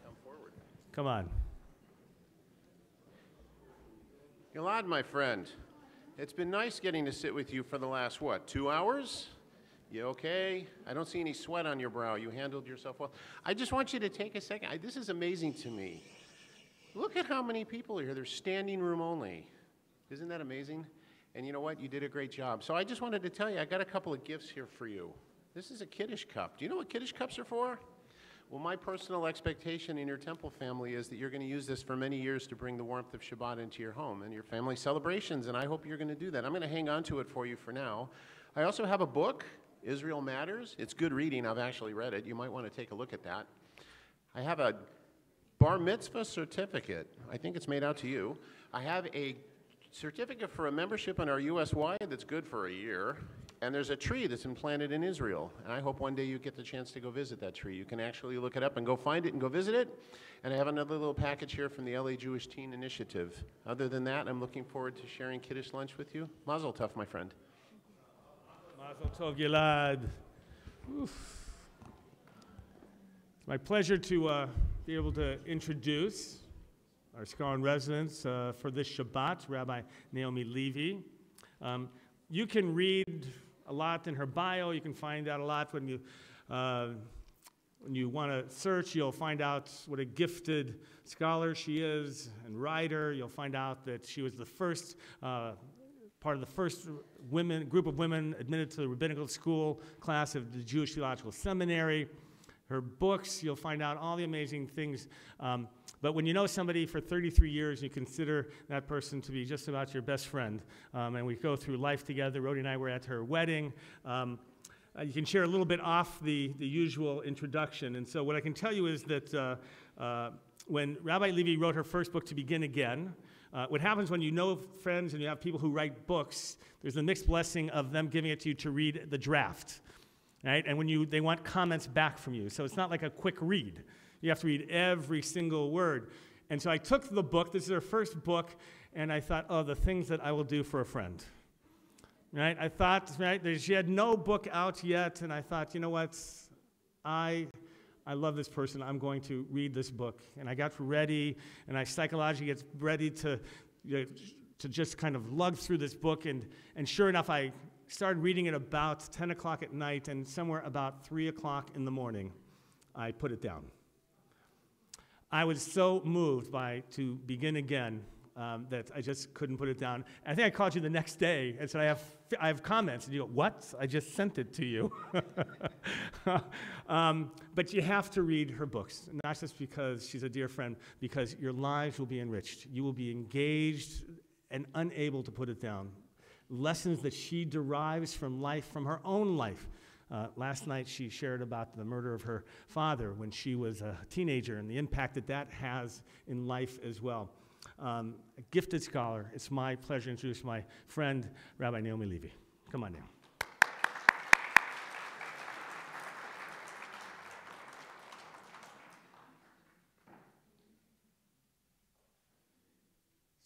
Come forward. Come on. Gilad, my friend, it's been nice getting to sit with you for the last, 2 hours? You okay? I don't see any sweat on your brow. You handled yourself well. I just want you to take a second. This is amazing to me. Look at how many people are here. They're standing room only. Isn't that amazing? And you know what? You did a great job. So I just wanted to tell you, I got a couple of gifts here for you. This is a Kiddush cup. Do you know what Kiddush cups are for? Well, my personal expectation in your temple family is that you're going to use this for many years to bring the warmth of Shabbat into your home and your family celebrations, and I hope you're going to do that. I'm going to hang on to it for you for now. I also have a book, Israel Matters. It's good reading. I've actually read it. You might want to take a look at that. I have a Bar Mitzvah certificate. I think it's made out to you. I have a certificate for a membership in our USY that's good for a year. And there's a tree that's been planted in Israel. And I hope one day you get the chance to go visit that tree. You can actually look it up and go find it and go visit it. And I have another little package here from the LA Jewish Teen Initiative. Other than that, I'm looking forward to sharing Kiddush lunch with you. Mazel tov, my friend. Mazel tov, Gilad. Oof. It's my pleasure to be able to introduce our scholar in residence for this Shabbat, Rabbi Naomi Levy. You can read a lot in her bio. You can find out a lot when you want to search. You'll find out what a gifted scholar she is and writer. You'll find out that she was the first part of the first group of women admitted to the rabbinical school class of the Jewish Theological Seminary. Her books, you'll find out all the amazing things. But when you know somebody for 33 years, you consider that person to be just about your best friend. And we go through life together. Rodi and I were at her wedding. You can share a little bit off the usual introduction. And so what I can tell you is that when Rabbi Levy wrote her first book, To Begin Again, what happens when you know friends and you have people who write books, there's the mixed blessing of them giving it to you to read the draft. Right? And when they want comments back from you. So it's not like a quick read. You have to read every single word. And so I took the book, this is her first book, and I thought, oh, the things that I will do for a friend. Right? I thought, right, she had no book out yet, and I thought, you know what, I love this person, I'm going to read this book. And I got ready, and I psychologically get ready to just kind of lug through this book, and sure enough, I started reading it about 10 o'clock at night, and somewhere about 3 o'clock in the morning, I put it down. I was so moved by To Begin Again that I just couldn't put it down. And I think I called you the next day and said, I have comments. And you go, what? I just sent it to you. But you have to read her books, not just because she's a dear friend, because your lives will be enriched. You will be engaged and unable to put it down. Lessons that she derives from life, from her own life. Last night she shared about the murder of her father when she was a teenager and the impact that has in life as well. A gifted scholar. It's my pleasure to introduce my friend, Rabbi Naomi Levy. Come on now.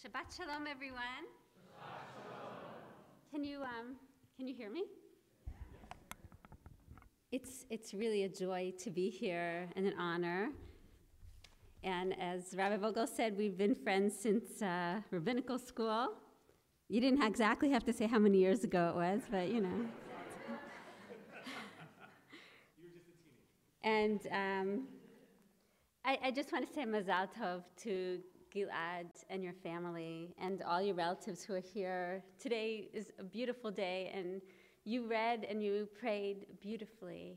Shabbat Shalom, everyone. Can you hear me? It's really a joy to be here and an honor. And as Rabbi Vogel said, we've been friends since rabbinical school. You didn't exactly have to say how many years ago it was, but you know. And I just want to say Mazal Tov to Gilad and your family and all your relatives who are here. Today is a beautiful day, and you read and you prayed beautifully.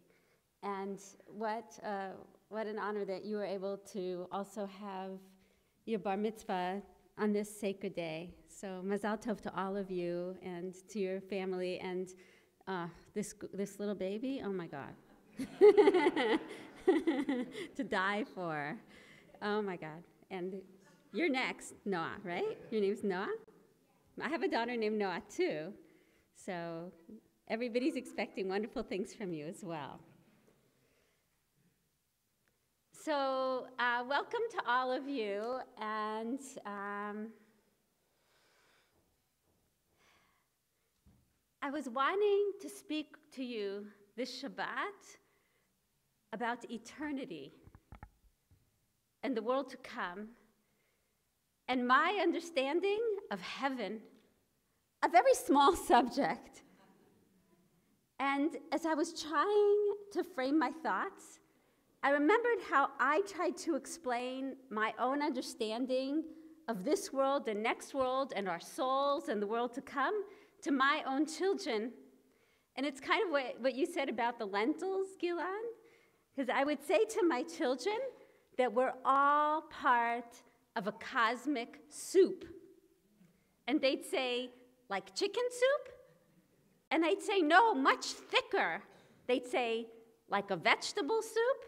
And what an honor that you were able to also have your bar mitzvah on this sacred day. So Mazal Tov to all of you and to your family, and this little baby, oh my God. To die for. Oh my God. And you're next, Noah, right? Your name's Noah? I have a daughter named Noah too. So everybody's expecting wonderful things from you as well. So welcome to all of you. And I was wanting to speak to you this Shabbat about eternity and the world to come, and my understanding of heaven, a very small subject. And as I was trying to frame my thoughts, I remembered how I tried to explain my own understanding of this world and next world and our souls and the world to come to my own children. And it's kind of what you said about the lentils, Gilad, because I would say to my children that we're all part of a cosmic soup. And they'd say, like chicken soup? And I'd say, no, much thicker. They'd say, like a vegetable soup?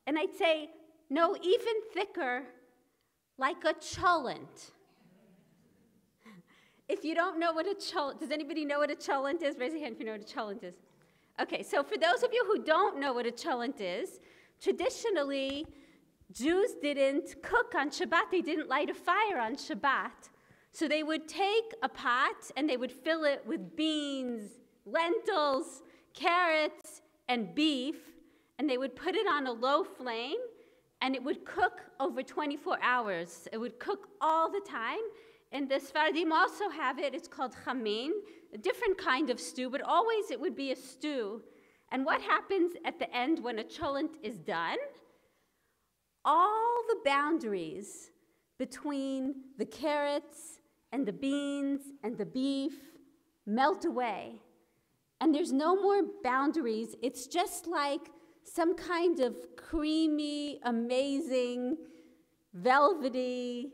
And I'd say, no, even thicker, like a cholent. If you don't know what a cholent, does anybody know what a cholent is? Raise your hand if you know what a cholent is. Okay, so for those of you who don't know what a cholent is, traditionally, Jews didn't cook on Shabbat. They didn't light a fire on Shabbat. So they would take a pot and they would fill it with beans, lentils, carrots, and beef, and they would put it on a low flame, and it would cook over 24 hours. It would cook all the time. And the Sfaradim also have it. It's called chamin, a different kind of stew, but always it would be a stew. And what happens at the end when a cholent is done? All the boundaries between the carrots and the beans and the beef melt away. And there's no more boundaries. It's just like some kind of creamy, amazing, velvety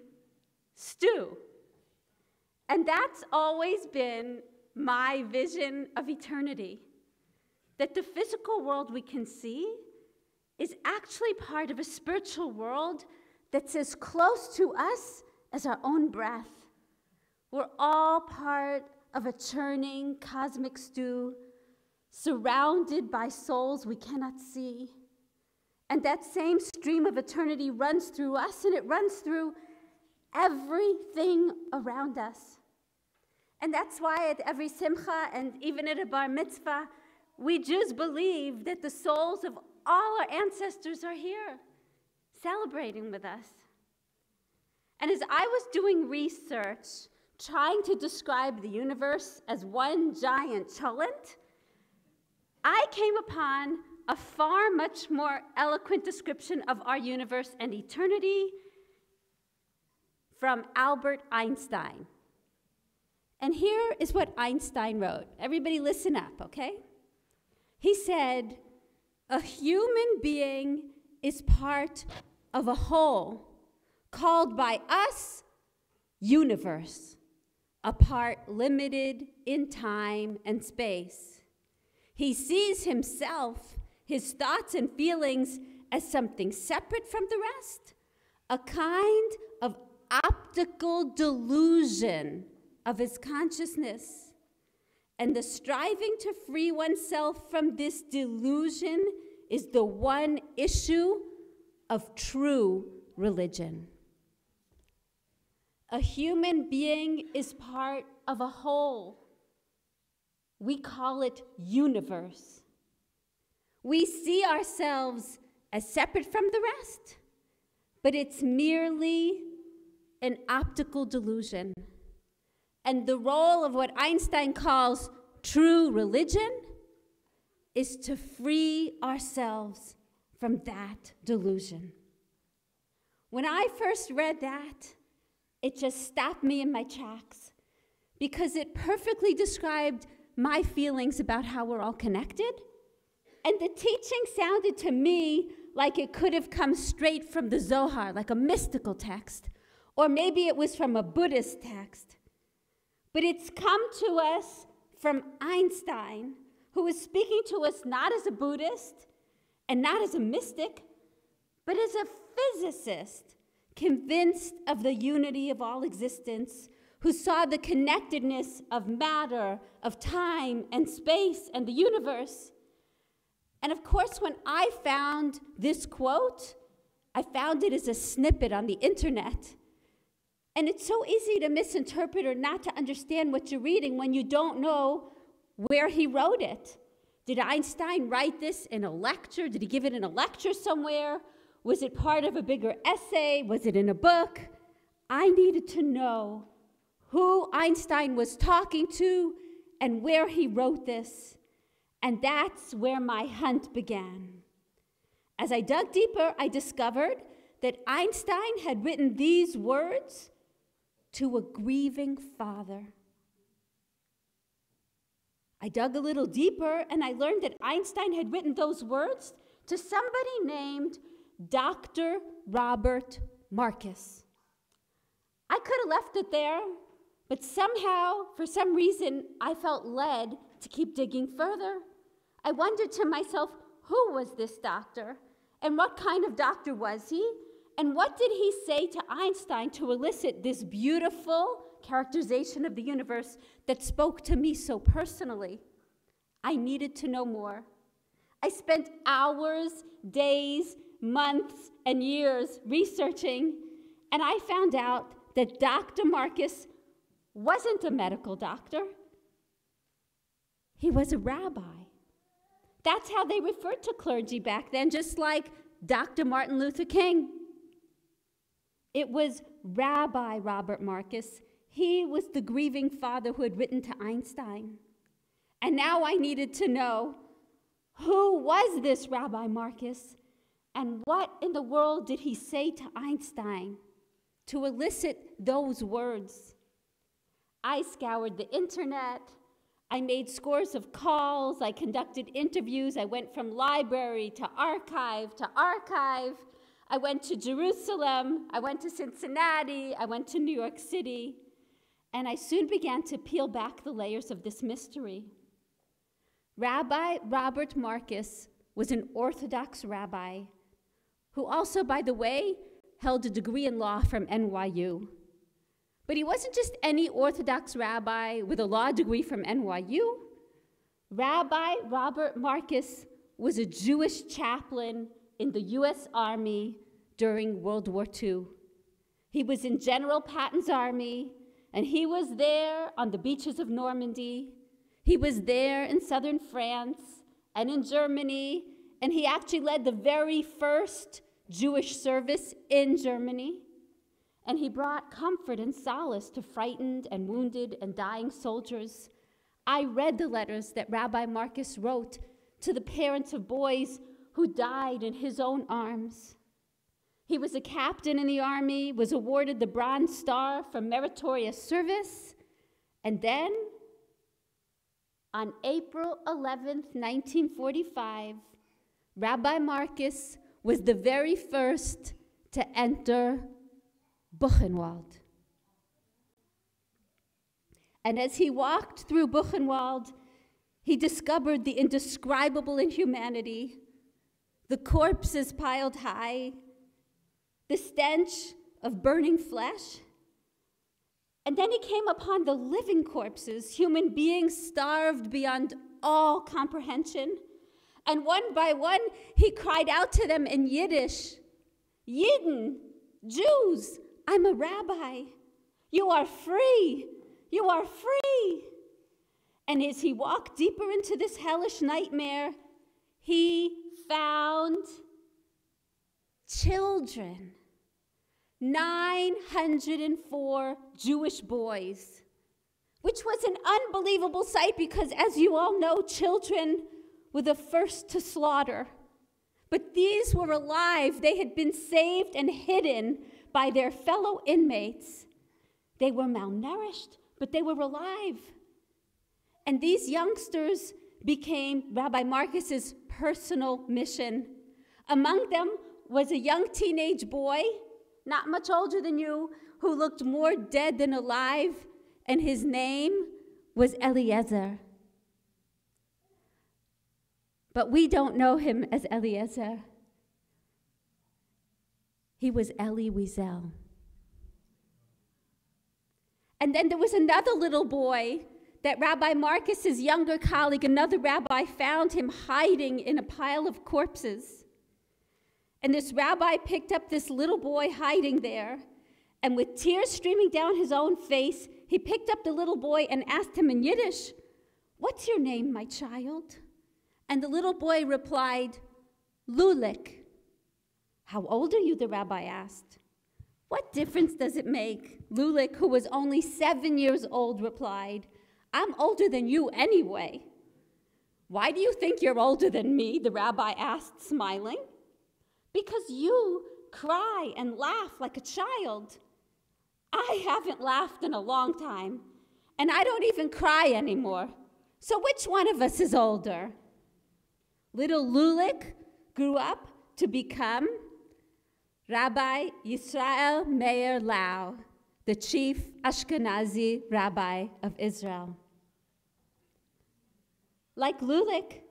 stew. And that's always been my vision of eternity, that the physical world we can see is actually part of a spiritual world that's as close to us as our own breath. We're all part of a churning cosmic stew, surrounded by souls we cannot see. And that same stream of eternity runs through us, and it runs through everything around us. And that's why at every simcha and even at a bar mitzvah, we Jews believe that the souls of all our ancestors are here, celebrating with us. And as I was doing research, trying to describe the universe as one giant cholent, I came upon a far much more eloquent description of our universe and eternity from Albert Einstein. And here is what Einstein wrote. Everybody listen up, okay? He said, a human being is part of a whole called by us universe, a part limited in time and space. He sees himself, his thoughts and feelings as something separate from the rest, a kind of optical delusion of his consciousness. And the striving to free oneself from this delusion is the one issue of true religion. A human being is part of a whole. We call it universe. We see ourselves as separate from the rest, but it's merely an optical delusion. And the role of what Einstein calls true religion is to free ourselves from that delusion. When I first read that, it just stopped me in my tracks because it perfectly described my feelings about how we're all connected. And the teaching sounded to me like it could have come straight from the Zohar, like a mystical text, or maybe it was from a Buddhist text. But it's come to us from Einstein, who is speaking to us not as a Buddhist and not as a mystic, but as a physicist convinced of the unity of all existence, who saw the connectedness of matter, of time and space and the universe. And of course, when I found this quote, I found it as a snippet on the internet. And it's so easy to misinterpret or not to understand what you're reading when you don't know where he wrote it. Did Einstein write this in a lecture? Did he give it in a lecture somewhere? Was it part of a bigger essay? Was it in a book? I needed to know who Einstein was talking to and where he wrote this. And that's where my hunt began. As I dug deeper, I discovered that Einstein had written these words to a grieving father. I dug a little deeper and I learned that Einstein had written those words to somebody named Dr. Robert Marcus. I could have left it there, but somehow, for some reason, I felt led to keep digging further. I wondered to myself, who was this doctor? And what kind of doctor was he? And what did he say to Einstein to elicit this beautiful characterization of the universe that spoke to me so personally? I needed to know more. I spent hours, days, months, and years researching, and I found out that Dr. Marcus wasn't a medical doctor. He was a rabbi. That's how they referred to clergy back then, just like Dr. Martin Luther King. It was Rabbi Robert Marcus. He was the grieving father who had written to Einstein. And now I needed to know, who was this Rabbi Marcus? And what in the world did he say to Einstein to elicit those words? I scoured the internet. I made scores of calls. I conducted interviews. I went from library to archive to archive. I went to Jerusalem. I went to Cincinnati. I went to New York City. And I soon began to peel back the layers of this mystery. Rabbi Robert Marcus was an Orthodox rabbi who also, by the way, held a degree in law from NYU. But he wasn't just any Orthodox rabbi with a law degree from NYU. Rabbi Robert Marcus was a Jewish chaplain in the US Army during World War II. He was in General Patton's army, and he was there on the beaches of Normandy. He was there in southern France and in Germany, and he actually led the very first Jewish service in Germany. And he brought comfort and solace to frightened and wounded and dying soldiers. I read the letters that Rabbi Marcus wrote to the parents of boys who died in his own arms. He was a captain in the army, was awarded the Bronze Star for meritorious service, and then, on April 11th, 1945, Rabbi Marcus was the very first to enter Buchenwald. And as he walked through Buchenwald, he discovered the indescribable inhumanity, the corpses piled high, the stench of burning flesh. And then he came upon the living corpses, human beings starved beyond all comprehension. And one by one, he cried out to them in Yiddish, "Yidden, Jews, I'm a rabbi. You are free. You are free." And as he walked deeper into this hellish nightmare, he found children. 904 Jewish boys, which was an unbelievable sight because, as you all know, children were the first to slaughter. But these were alive. They had been saved and hidden by their fellow inmates. They were malnourished, but they were alive. And these youngsters became Rabbi Marcus's personal mission. Among them was a young teenage boy, not much older than you, who looked more dead than alive, and his name was Eliezer. But we don't know him as Eliezer. He was Eli Wiesel. And then there was another little boy that Rabbi Marcus's younger colleague, another rabbi, found him hiding in a pile of corpses. And this rabbi picked up this little boy hiding there, and with tears streaming down his own face, he picked up the little boy and asked him in Yiddish, "What's your name, my child?" And the little boy replied, "Lulik." "How old are you?" the rabbi asked. "What difference does it make?" Lulik, who was only 7 years old, replied, "I'm older than you anyway." "Why do you think you're older than me?" the rabbi asked, smiling. "Because you cry and laugh like a child. I haven't laughed in a long time, and I don't even cry anymore. So which one of us is older?" Little Lulik grew up to become Rabbi Yisrael Meir Lau, the chief Ashkenazi rabbi of Israel. Like Lulik,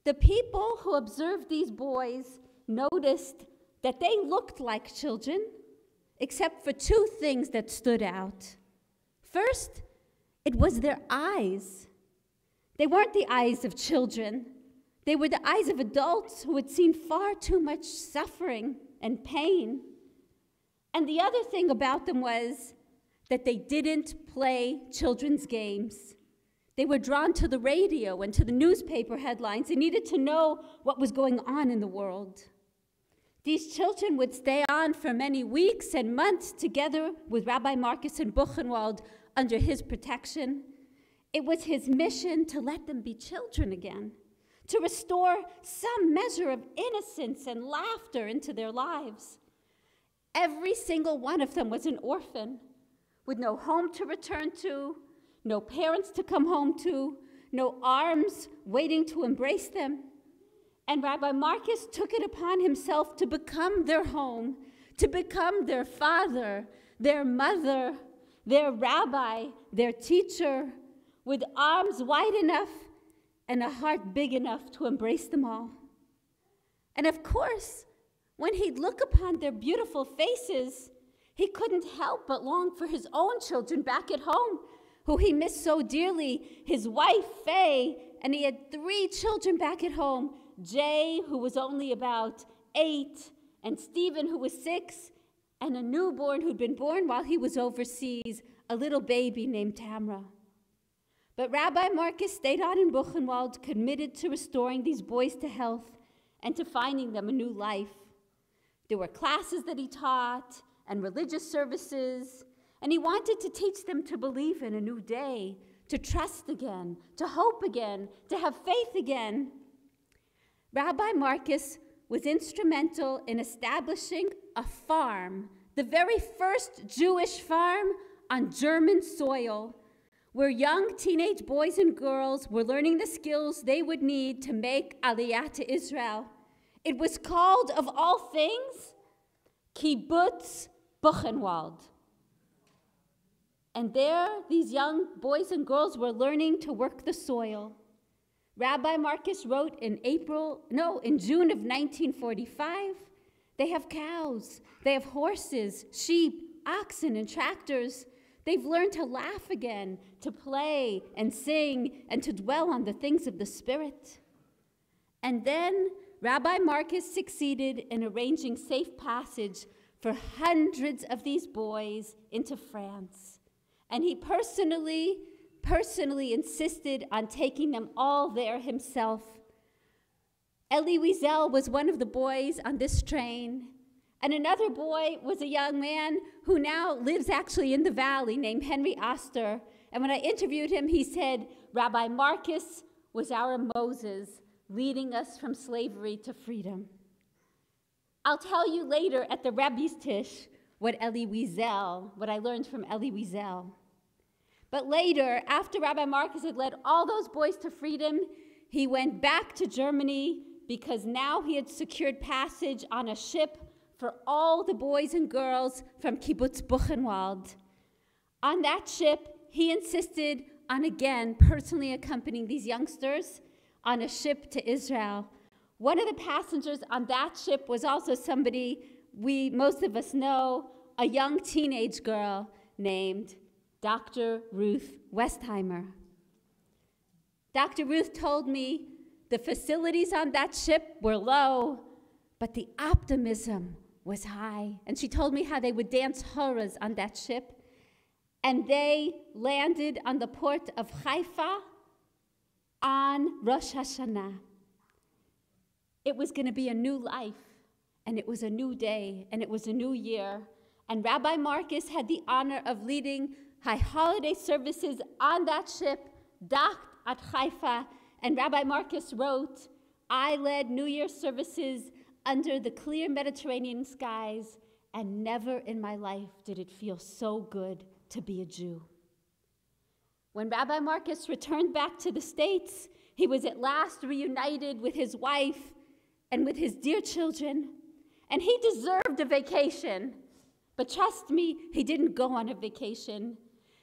the people who observed these boys noticed that they looked like children, except for two things that stood out. First, it was their eyes. They weren't the eyes of children. They were the eyes of adults who had seen far too much suffering and pain. And the other thing about them was that they didn't play children's games. They were drawn to the radio and to the newspaper headlines. They needed to know what was going on in the world. These children would stay on for many weeks and months together with Rabbi Marcus in Buchenwald under his protection. It was his mission to let them be children again, to restore some measure of innocence and laughter into their lives. Every single one of them was an orphan, with no home to return to, no parents to come home to, no arms waiting to embrace them. And Rabbi Marcus took it upon himself to become their home, to become their father, their mother, their rabbi, their teacher, with arms wide enough and a heart big enough to embrace them all. And of course, when he'd look upon their beautiful faces, he couldn't help but long for his own children back at home, who he missed so dearly, his wife, Faye, and he had 3 children back at home, Jay, who was only about 8, and Stephen, who was 6, and a newborn who'd been born while he was overseas, a little baby named Tamra. But Rabbi Marcus stayed on in Buchenwald, committed to restoring these boys to health and to finding them a new life. There were classes that he taught and religious services, and he wanted to teach them to believe in a new day, to trust again, to hope again, to have faith again. Rabbi Marcus was instrumental in establishing a farm, the very first Jewish farm on German soil, where young teenage boys and girls were learning the skills they would need to make Aliyah to Israel. It was called, of all things, Kibbutz Buchenwald. And there, these young boys and girls were learning to work the soil. Rabbi Marcus wrote in June of 1945, they have cows, they have horses, sheep, oxen, and tractors. They've learned to laugh again, to play and sing, and to dwell on the things of the Spirit. And then Rabbi Marcus succeeded in arranging safe passage for hundreds of these boys into France. And he personally insisted on taking them all there himself. Eli Wiesel was one of the boys on this train, And another boy was a young man who now lives actually in the valley named Henry Oster. And when I interviewed him, he said, Rabbi Marcus was our Moses, leading us from slavery to freedom. I'll tell you later at the Rebbe's Tish what I learned from Eli Wiesel. But later, after Rabbi Marcus had led all those boys to freedom, he went back to Germany because now he had secured passage on a ship for all the boys and girls from Kibbutz Buchenwald. On that ship, he insisted on again personally accompanying these youngsters on a ship to Israel. One of the passengers on that ship was also somebody most of us know, a young teenage girl named Dr. Ruth Westheimer. Dr. Ruth told me the facilities on that ship were low, but the optimism was high. And she told me how they would dance horas on that ship. And they landed on the port of Haifa on Rosh Hashanah. It was going to be a new life, and it was a new day, and it was a new year. And Rabbi Marcus had the honor of leading high holiday services on that ship, docked at Haifa. And Rabbi Marcus wrote, I led New Year services under the clear Mediterranean skies, and never in my life did it feel so good to be a Jew. When Rabbi Marcus returned back to the States, he was at last reunited with his wife and with his dear children, and he deserved a vacation. But trust me, he didn't go on a vacation.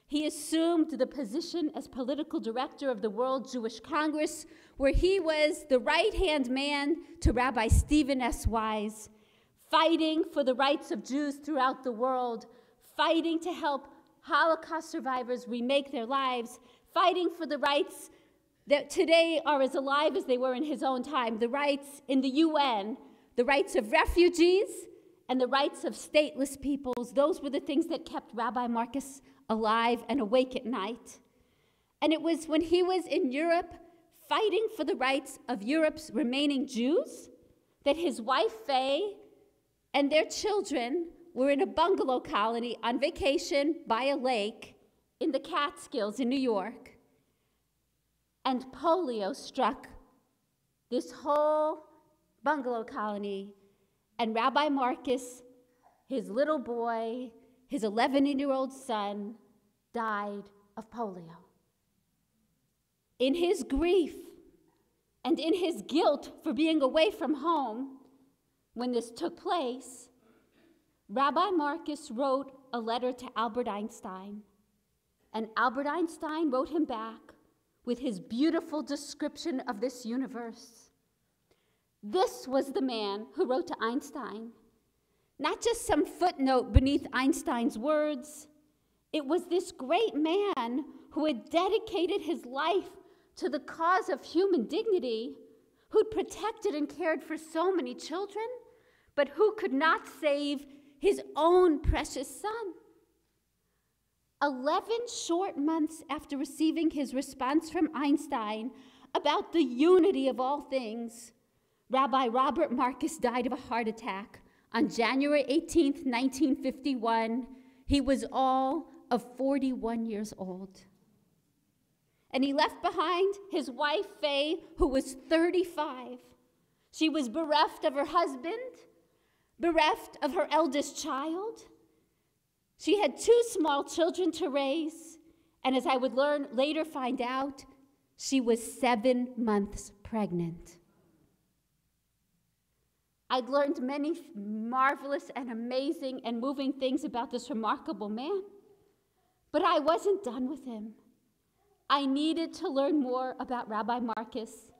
He assumed the position as political director of the World Jewish Congress, where he was the right-hand man to Rabbi Stephen S. Wise, fighting for the rights of Jews throughout the world, fighting to help Holocaust survivors remake their lives, fighting for the rights that today are as alive as they were in his own time, the rights in the UN, the rights of refugees, and the rights of stateless peoples. Those were the things that kept Rabbi Marcus alive and awake at night. And it was when he was in Europe fighting for the rights of Europe's remaining Jews that his wife, Faye, and their children were in a bungalow colony on vacation by a lake in the Catskills in New York. And polio struck this whole bungalow colony, and Rabbi Marcus, his little boy, his 11-year-old son, died of polio. In his grief and in his guilt for being away from home when this took place, Rabbi Marcus wrote a letter to Albert Einstein, and Albert Einstein wrote him back with his beautiful description of this universe. This was the man who wrote to Einstein, not just some footnote beneath Einstein's words. It was this great man who had dedicated his life to the cause of human dignity, who'd protected and cared for so many children, but who could not save his own precious son. 11 short months after receiving his response from Einstein about the unity of all things, Rabbi Robert Marcus died of a heart attack on January 18th, 1951. He was all of 41 years old. And he left behind his wife, Faye, who was 35. She was bereft of her husband, bereft of her eldest child. She had 2 small children to raise, and as I would later find out, she was 7 months pregnant. I'd learned many marvelous and amazing and moving things about this remarkable man, but I wasn't done with him. I needed to learn more about Rabbi Marcus.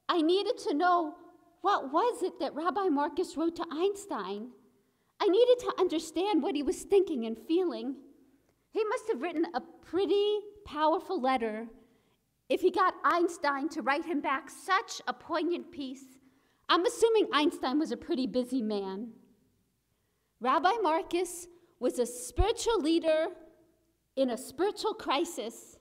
I needed to know, what was it that Rabbi Marcus wrote to Einstein? I needed to understand what he was thinking and feeling. He must have written a pretty powerful letter if he got Einstein to write him back such a poignant piece. I'm assuming Einstein was a pretty busy man. Rabbi Marcus was a spiritual leader in a spiritual crisis.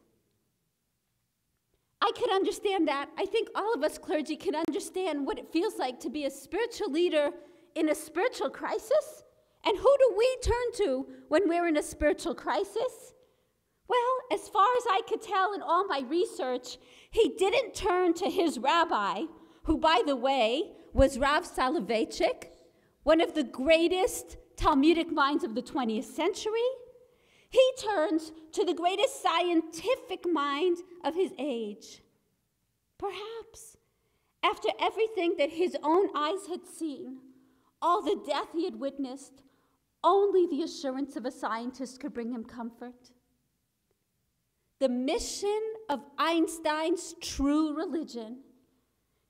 I could understand that. I think all of us clergy can understand what it feels like to be a spiritual leader in a spiritual crisis? And who do we turn to when we're in a spiritual crisis? Well, as far as I could tell in all my research, he didn't turn to his rabbi, who, by the way, was Rav Soloveitchik, one of the greatest Talmudic minds of the 20th century. He turns to the greatest scientific mind of his age. Perhaps, after everything that his own eyes had seen, all the death he had witnessed, only the assurance of a scientist could bring him comfort. The mission of Einstein's true religion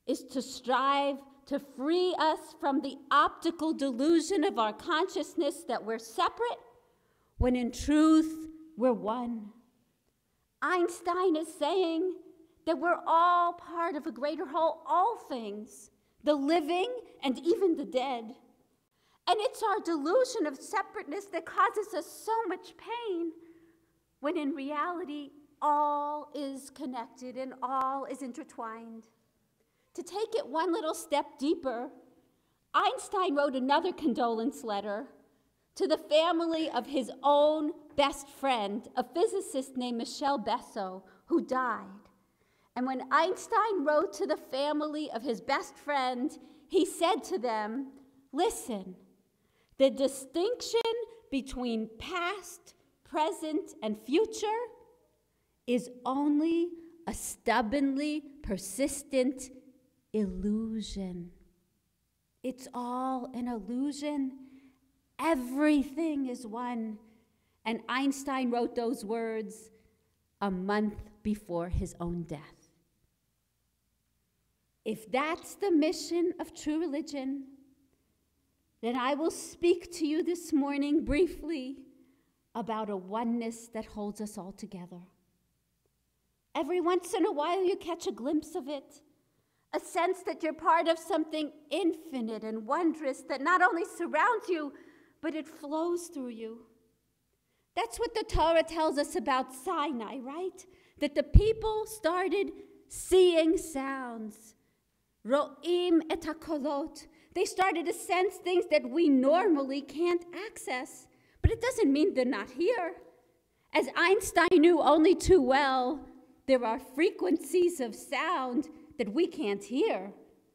is to strive to free us from the optical delusion of our consciousness that we're separate, when in truth we're one. Einstein is saying that we're all part of a greater whole, all things, the living and even the dead. And it's our delusion of separateness that causes us so much pain, when in reality, all is connected and all is intertwined. To take it one little step deeper, Einstein wrote another condolence letter to the family of his own best friend, a physicist named Michel Besso, who died. And when Einstein wrote to the family of his best friend, he said to them, listen, the distinction between past, present, and future is only a stubbornly persistent illusion. It's all an illusion. Everything is one. And Einstein wrote those words a month before his own death. If that's the mission of true religion, then I will speak to you this morning briefly about a oneness that holds us all together. Every once in a while you catch a glimpse of it, a sense that you're part of something infinite and wondrous that not only surrounds you, but it flows through you. That's what the Torah tells us about Sinai, right? That the people started seeing sounds. Ro'im et hakolot. They started to sense things that we normally can't access. But it doesn't mean they're not here. As Einstein knew only too well, there are frequencies of sound that we can't hear,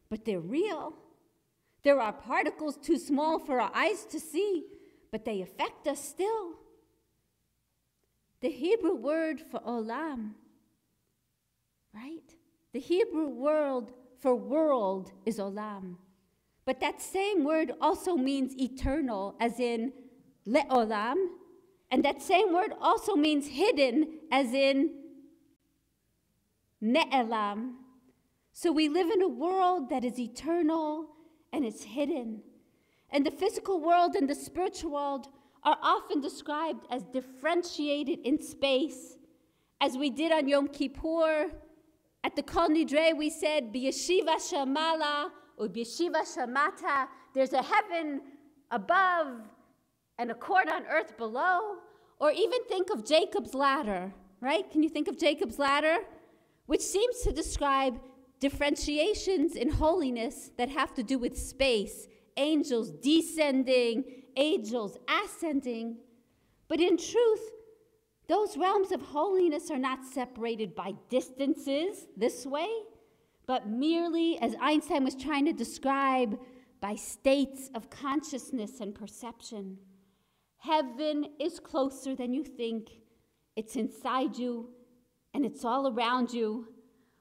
but they're real. There are particles too small for our eyes to see, but they affect us still. The Hebrew word for olam, right? The Hebrew word for world is olam. But that same word also means eternal, as in le'olam. And that same word also means hidden, as in ne'elam. So we live in a world that is eternal and it's hidden. And the physical world and the spiritual world are often described as differentiated in space. As we did on Yom Kippur, at the Kol Nidre we said, B'yeshiva shamala, or B'yeshiva shamata, there's a heaven above and a court on earth below. Or even think of Jacob's ladder, right? Can you think of Jacob's ladder? Which seems to describe differentiations in holiness that have to do with space, angels descending, angels ascending. But in truth, those realms of holiness are not separated by distances this way, but merely, as Einstein was trying to describe, by states of consciousness and perception. Heaven is closer than you think. It's inside you, and it's all around you,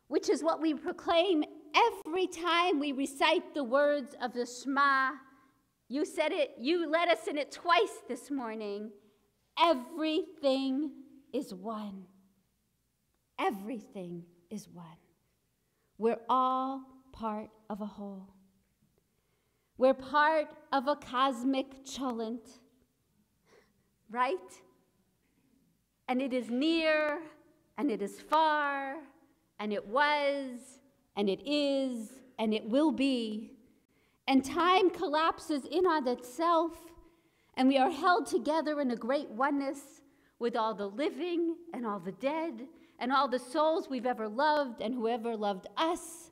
which is what we proclaim every time we recite the words of the Shema. You said it, you led us in it twice this morning. Everything is one. Everything is one. We're all part of a whole. We're part of a cosmic cholent, right? And it is near, and it is far, and it was, and it is, and it will be. And time collapses in on itself, and we are held together in a great oneness with all the living and all the dead and all the souls we've ever loved and whoever loved us.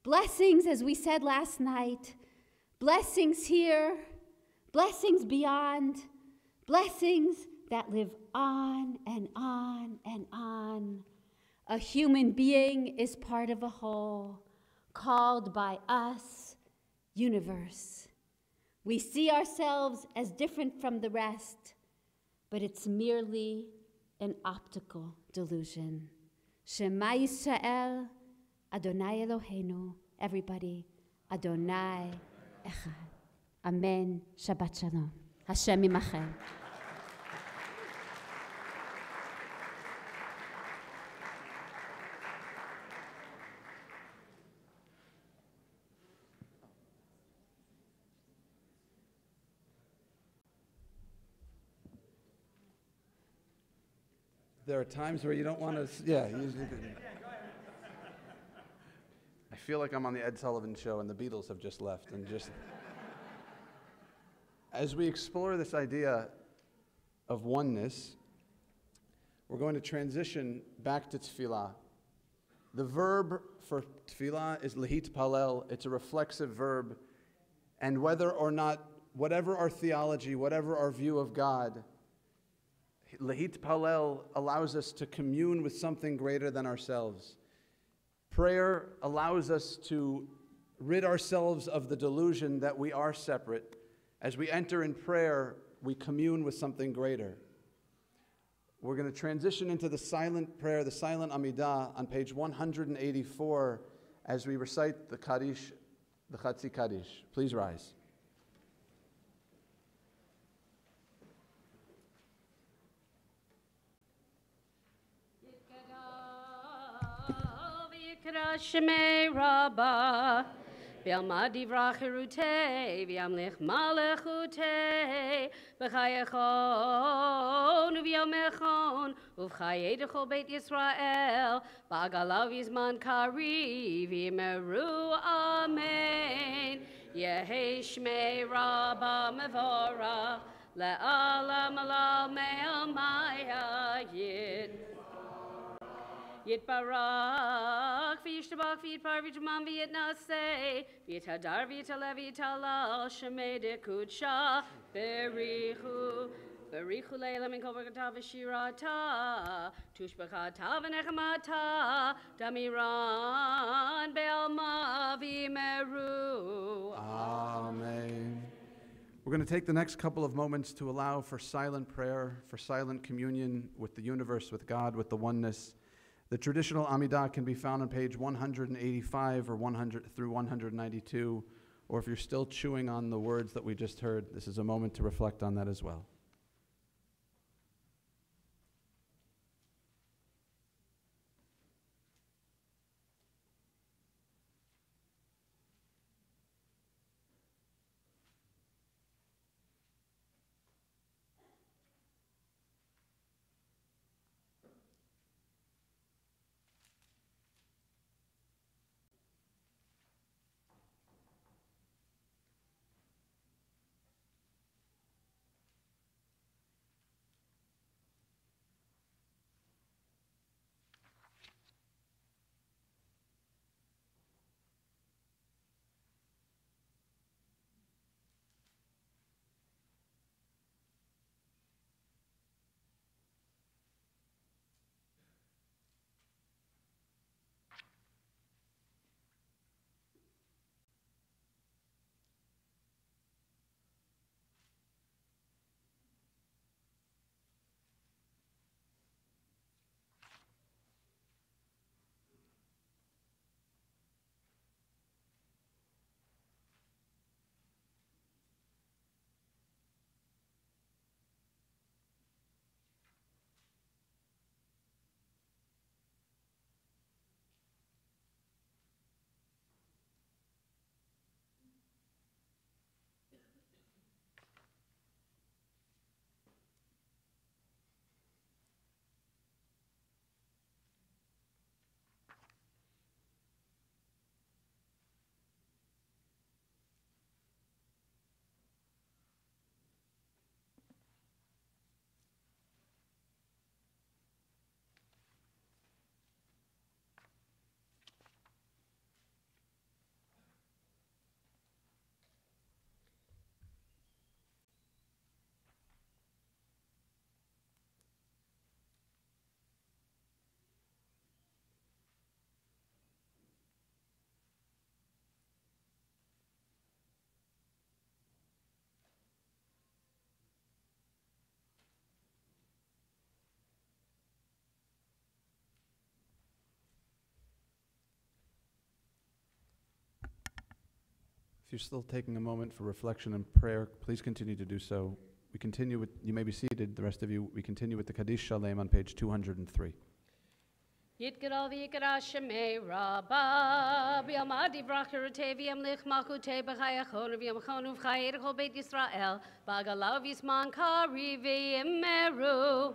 Blessings, as we said last night, Blessings here, blessings beyond, blessings that live on and on and on. A human being is part of a whole, called by us universe. We see ourselves as different from the rest, but it's merely an optical delusion. Shema Yisrael, Adonai Eloheinu. Everybody, Adonai Echad. Amen. Shabbat Shalom. Hashem Imachem. There are times where you don't want to, yeah. I feel like I'm on the Ed Sullivan Show and the Beatles have just left. And just as we explore this idea of oneness, we're going to transition back to tefillah. The verb for tefillah is lehit palel. It's a reflexive verb. And whether or not, whatever our theology, whatever our view of God, lehit palel allows us to commune with something greater than ourselves. Prayer allows us to rid ourselves of the delusion that we are separate. As we enter in prayer, we commune with something greater. We're going to transition into the silent prayer, the silent Amidah, on page 184 as we recite the Kaddish, the Chatzi Kaddish. Please rise. Shemei Rabbah, V'yalma Dvar Torah, V'yamlich Malachutei, V'chayechon, V'yamechon, Uv'chayei Dechol Beit Yisrael, V'agalav Yizman Kari, V'yimeru Amen. Yehi Shemei Rabbah Mevorach, Le'alam Alal Me'al Maya Yid. Yitbarach, v'yishtabach, v'yitpar, v'yitman, v'yitnaseh, v'yithadar, v'yitalev, v'yitalal, shemei dekudsha, berichu, berichu leila min kol brakata v'shirata, tushbachata v'nechamata, damiran be'alma v'yimeru. Amen. We're going to take the next couple of moments to allow for silent prayer, for silent communion with the universe, with God, with the oneness. The traditional Amidah can be found on page 185 or 100 through 192, or if you're still chewing on the words that we just heard, this is a moment to reflect on that as well. you're still taking a moment for reflection and prayer, please continue to do so. We continue with, you may be seated, the rest of you. We continue with the Kaddish Shalem on page 203. Yitgadal v'yikra shemei rabba b'yamad divrach yerutei v'yamlich malchutei b'chayachonu v'yamchonu v'chayei l'chol beit Yisrael b'agalav v'yisman kari v'yimeru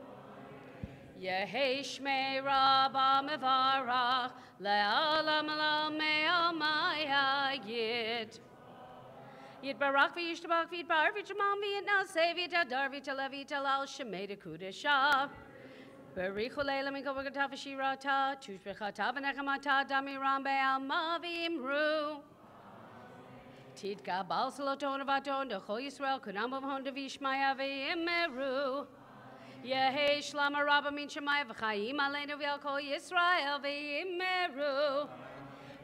Yehei shmei rabba mevarach le'alam alam me'amaya yid Yitbarach v'yishtabach v'yitbar v'yitchamal v'yitnaseh v'yitadar v'yitalev v'yitalal shemei d'kudeshah Berichu leila min kovagata v'shirata, tushbechata v'nechamata damiram be'alma v'imru. Tidka bal saloton avaton dechol Yisrael kunam b'vhon devishmaya v'imeru. Yehei shlama rabba min shemaya v'chayim aleinu v'yal kol Yisrael v'imeru.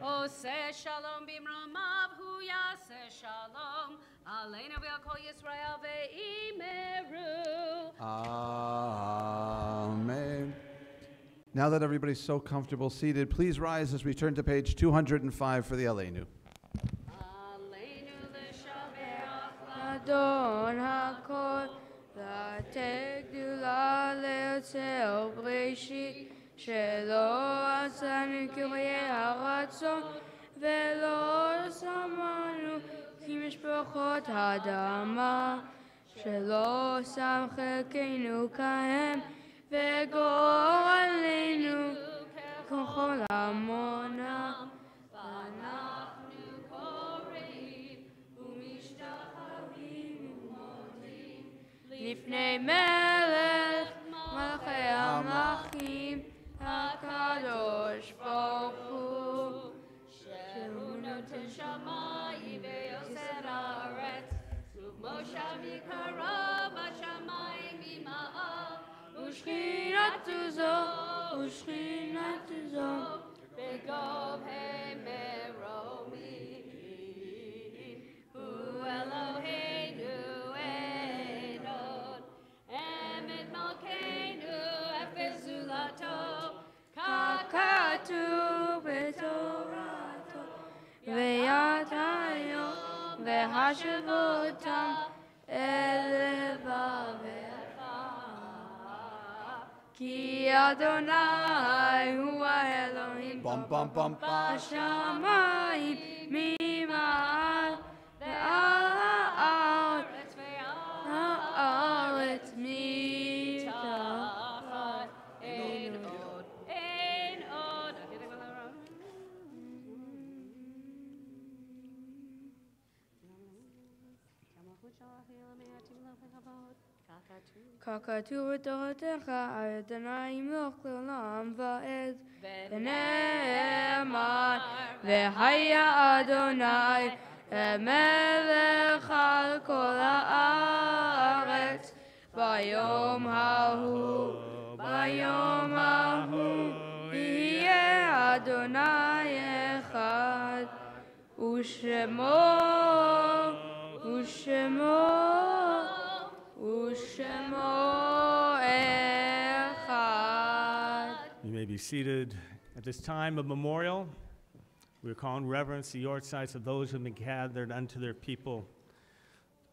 Oseh shalom b'imramav hu yaseh shalom aleinu v'yal kol Yisrael v'imeru. Amen. Now that everybody's so comfortable seated, please rise as we turn to page 205 for the Aleinu. Adon hakol lateg gdula leotzeo breshit shelo asanu kiryei haratzon velo samanu ki mishpachot hadama שלא שם חלקנו כהם וגורלנו ככל עמונם ואנחנו קוראים ומשתחווים ומודים לפני מלך מלכי המלכים הקדוש ברוך הוא שהוא נותן שמיים ויוצר הארץ מושב יקרה בשמיים ממעל ושכינת זו בגובהי מרומים הוא אלוהינו אין עוד אמת מלכנו אפס זולתו ככתוב בתורתו ויד היום והשבותם אל לבבך כי אדוני הוא האלוהים בשמיים ממעל ועל הארץ מתחת אין עוד ככתוב בתורתך אדוני ימלוך לעולם ועד ונאמר והיה אדוני מלך על כל הארץ ביום ההוא יהיה אדוני אחד ושמו You may be seated. At this time of memorial, we recall in reverence the yortzites of those who have been gathered unto their people.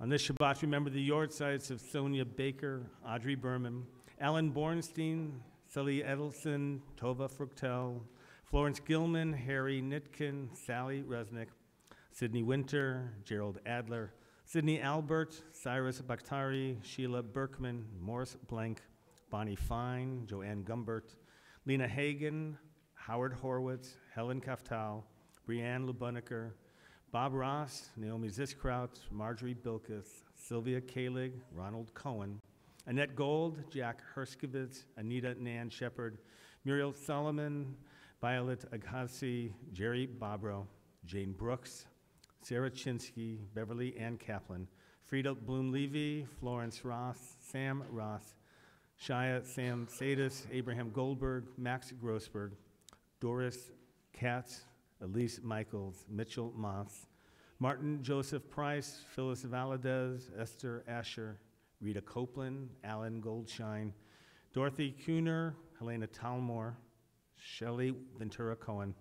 On this Shabbat, remember the yortzites of Sonia Baker, Audrey Berman, Alan Bornstein, Sally Edelson, Tova Fructel, Florence Gilman, Harry Nitkin, Sally Resnick, Sydney Winter, Gerald Adler, Sydney Albert, Cyrus Bakhtari, Sheila Berkman, Morris Blank, Bonnie Fine, Joanne Gumbert, Lena Hagen, Howard Horwitz, Helen Kaftal, Brianne Lubuniker, Bob Ross, Naomi Ziskraut, Marjorie Bilkis, Sylvia Kalig, Ronald Cohen, Annette Gold, Jack Herskovitz, Anita Nan Shepard, Muriel Solomon, Violet Agassi, Jerry Bobrow, Jane Brooks, Sarah Chinsky, Beverly Ann Kaplan, Frida Bloom-Levy, Florence Ross, Sam Ross, Shia Sam Sadis, Abraham Goldberg, Max Grossberg, Doris Katz, Elise Michaels, Mitchell Moss, Martin Joseph Price, Phyllis Valadez, Esther Asher, Rita Copeland, Alan Goldshine, Dorothy Kuhner, Helena Talmore, Shelley Ventura Cohen,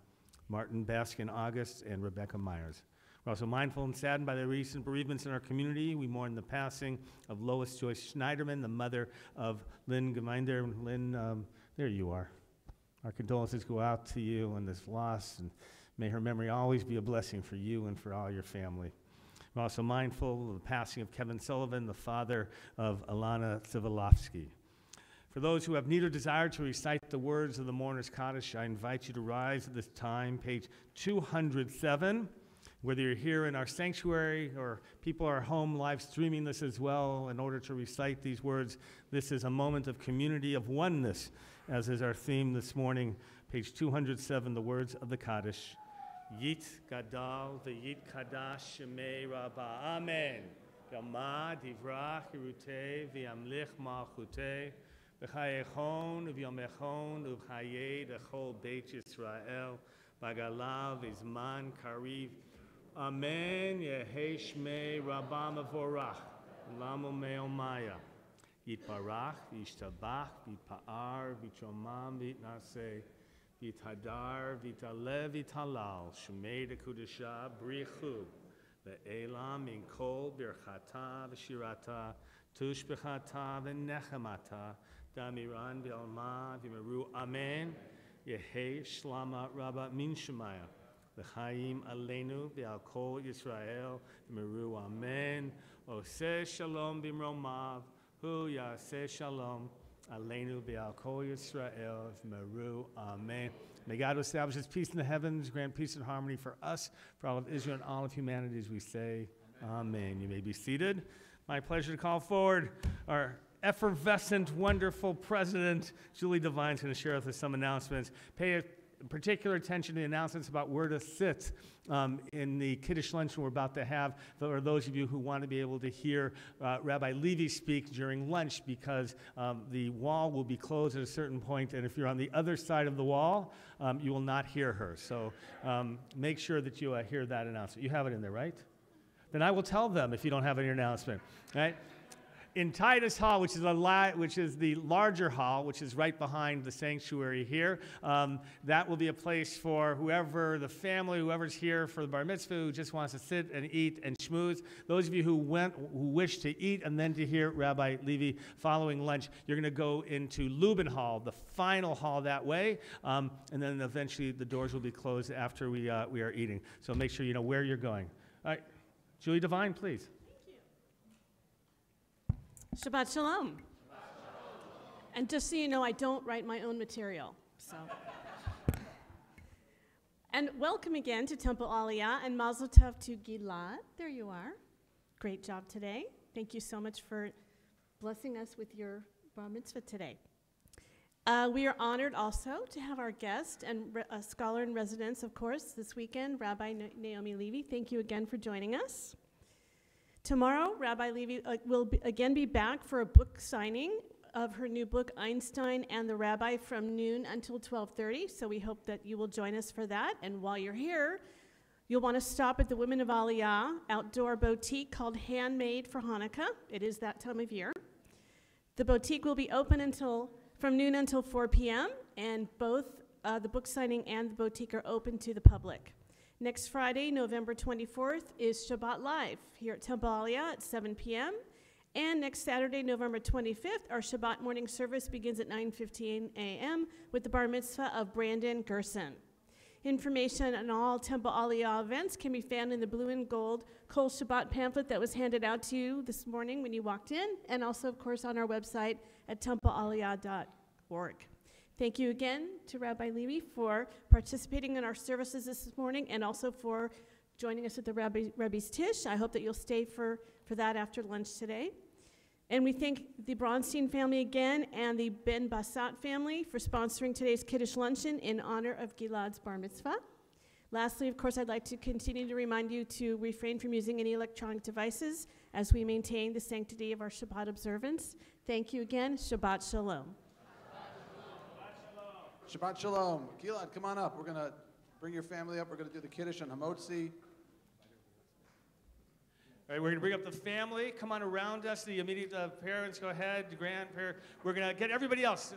Martin Baskin August, and Rebecca Myers. We're also mindful and saddened by the recent bereavements in our community. We mourn the passing of Lois Joyce Schneiderman, the mother of Lynn Gemeinder. Lynn, there you are. Our condolences go out to you on this loss, and may her memory always be a blessing for you and for all your family. We're also mindful of the passing of Kevin Sullivan, the father of Alana Sivilovsky. For those who have need or desire to recite the words of the mourner's Kaddish, I invite you to rise at this time, page 207. Whether you're here in our sanctuary or people are home live streaming this as well, in order to recite these words, this is a moment of community, of oneness, as is our theme this morning. Page 207, the words of the Kaddish. Yit Gadal v'yit Kadash Shemei Rabbah. Amen. Yamad Divrach Hirutei v'yamlich Malchutei v'chayechon v'yomechon v'chayei d'chol Beit Yisrael b'galav v'zman kariv. Amen. Yehei Shmei Rabbah Mavorach Lamo Meomaya. Yitbarach v'yishtabach v'yitpa'ar v'yitchomam v'yitnaseh v'yithadar v'yitalev v'yitalal Shmei dekudesha brichu ve'elam min kol birchata v'shirata tushbechata v'nechemata damiran v'alma v'meru. Amen. Yehei Shlama Rabbah min Shemaya v'chaim aleinu v'al kol Yisrael v'meru. Amen. Oseh shalom b'mromav hu yaseh shalom aleinu v'al kol Yisrael v'meru. Amen. May God establish his peace in the heavens, grant peace and harmony for us, for all of Israel and all of humanity, as we say, amen. You may be seated. My pleasure to call forward our effervescent, wonderful president, Julie Devine's going to share with us some announcements. Pay particular attention to the announcements about where to sit in the Kiddush luncheon we're about to have, for those of you who want to be able to hear Rabbi Levy speak during lunch, because the wall will be closed at a certain point, and if you're on the other side of the wall, you will not hear her. So make sure that you hear that announcement. You have it in there, right? Then I will tell them if you don't have any announcement, right? In Titus Hall, which is the larger hall, which is right behind the sanctuary here, that will be a place for whoever, the family, whoever's here for the bar mitzvah, who just wants to sit and eat and schmooze. Those of you who wish to eat and then to hear Rabbi Levy following lunch, you're going to go into Lubin Hall, the final hall that way, and then eventually the doors will be closed after we are eating. So make sure you know where you're going. All right, Julie Devine, please. Shabbat Shalom. And just so you know, I don't write my own material. So. And welcome again to Temple Aliyah, and Mazel Tov to Gilad. There you are. Great job today. Thank you so much for blessing us with your bar mitzvah today. We are honored also to have our guest and a scholar in residence, of course, this weekend, Rabbi Naomi Levy. Thank you again for joining us. Tomorrow, Rabbi Levy will again be back for a book signing of her new book, Einstein and the Rabbi, from noon until 12:30. So we hope that you will join us for that. And while you're here, you'll want to stop at the Women of Aliyah outdoor boutique called Handmade for Hanukkah. It is that time of year. The boutique will be open from noon until 4 p.m. And both the book signing and the boutique are open to the public. Next Friday, November 24th, is Shabbat Live here at Temple Aliyah at 7 p.m. And next Saturday, November 25th, our Shabbat morning service begins at 9:15 a.m. with the bar mitzvah of Brandon Gerson. Information on all Temple Aliyah events can be found in the blue and gold Kol Shabbat pamphlet that was handed out to you this morning when you walked in, and also, of course, on our website at templealiyah.org. Thank you again to Rabbi Levy for participating in our services this morning, and also for joining us at the Rebbe's Tish. I hope that you'll stay for that after lunch today. And we thank the Bronstein family again and the Ben Bassat family for sponsoring today's Kiddush luncheon in honor of Gilad's bar mitzvah. Lastly, of course, I'd like to continue to remind you to refrain from using any electronic devices as we maintain the sanctity of our Shabbat observance. Thank you again. Shabbat Shalom. Shabbat Shalom. Gilad, come on up. We're going to bring your family up. We're going to do the Kiddush and Hamotzi. All right, we're going to bring up the family. Come on around us. The immediate parents, go ahead. The grandparents. We're going to get everybody else.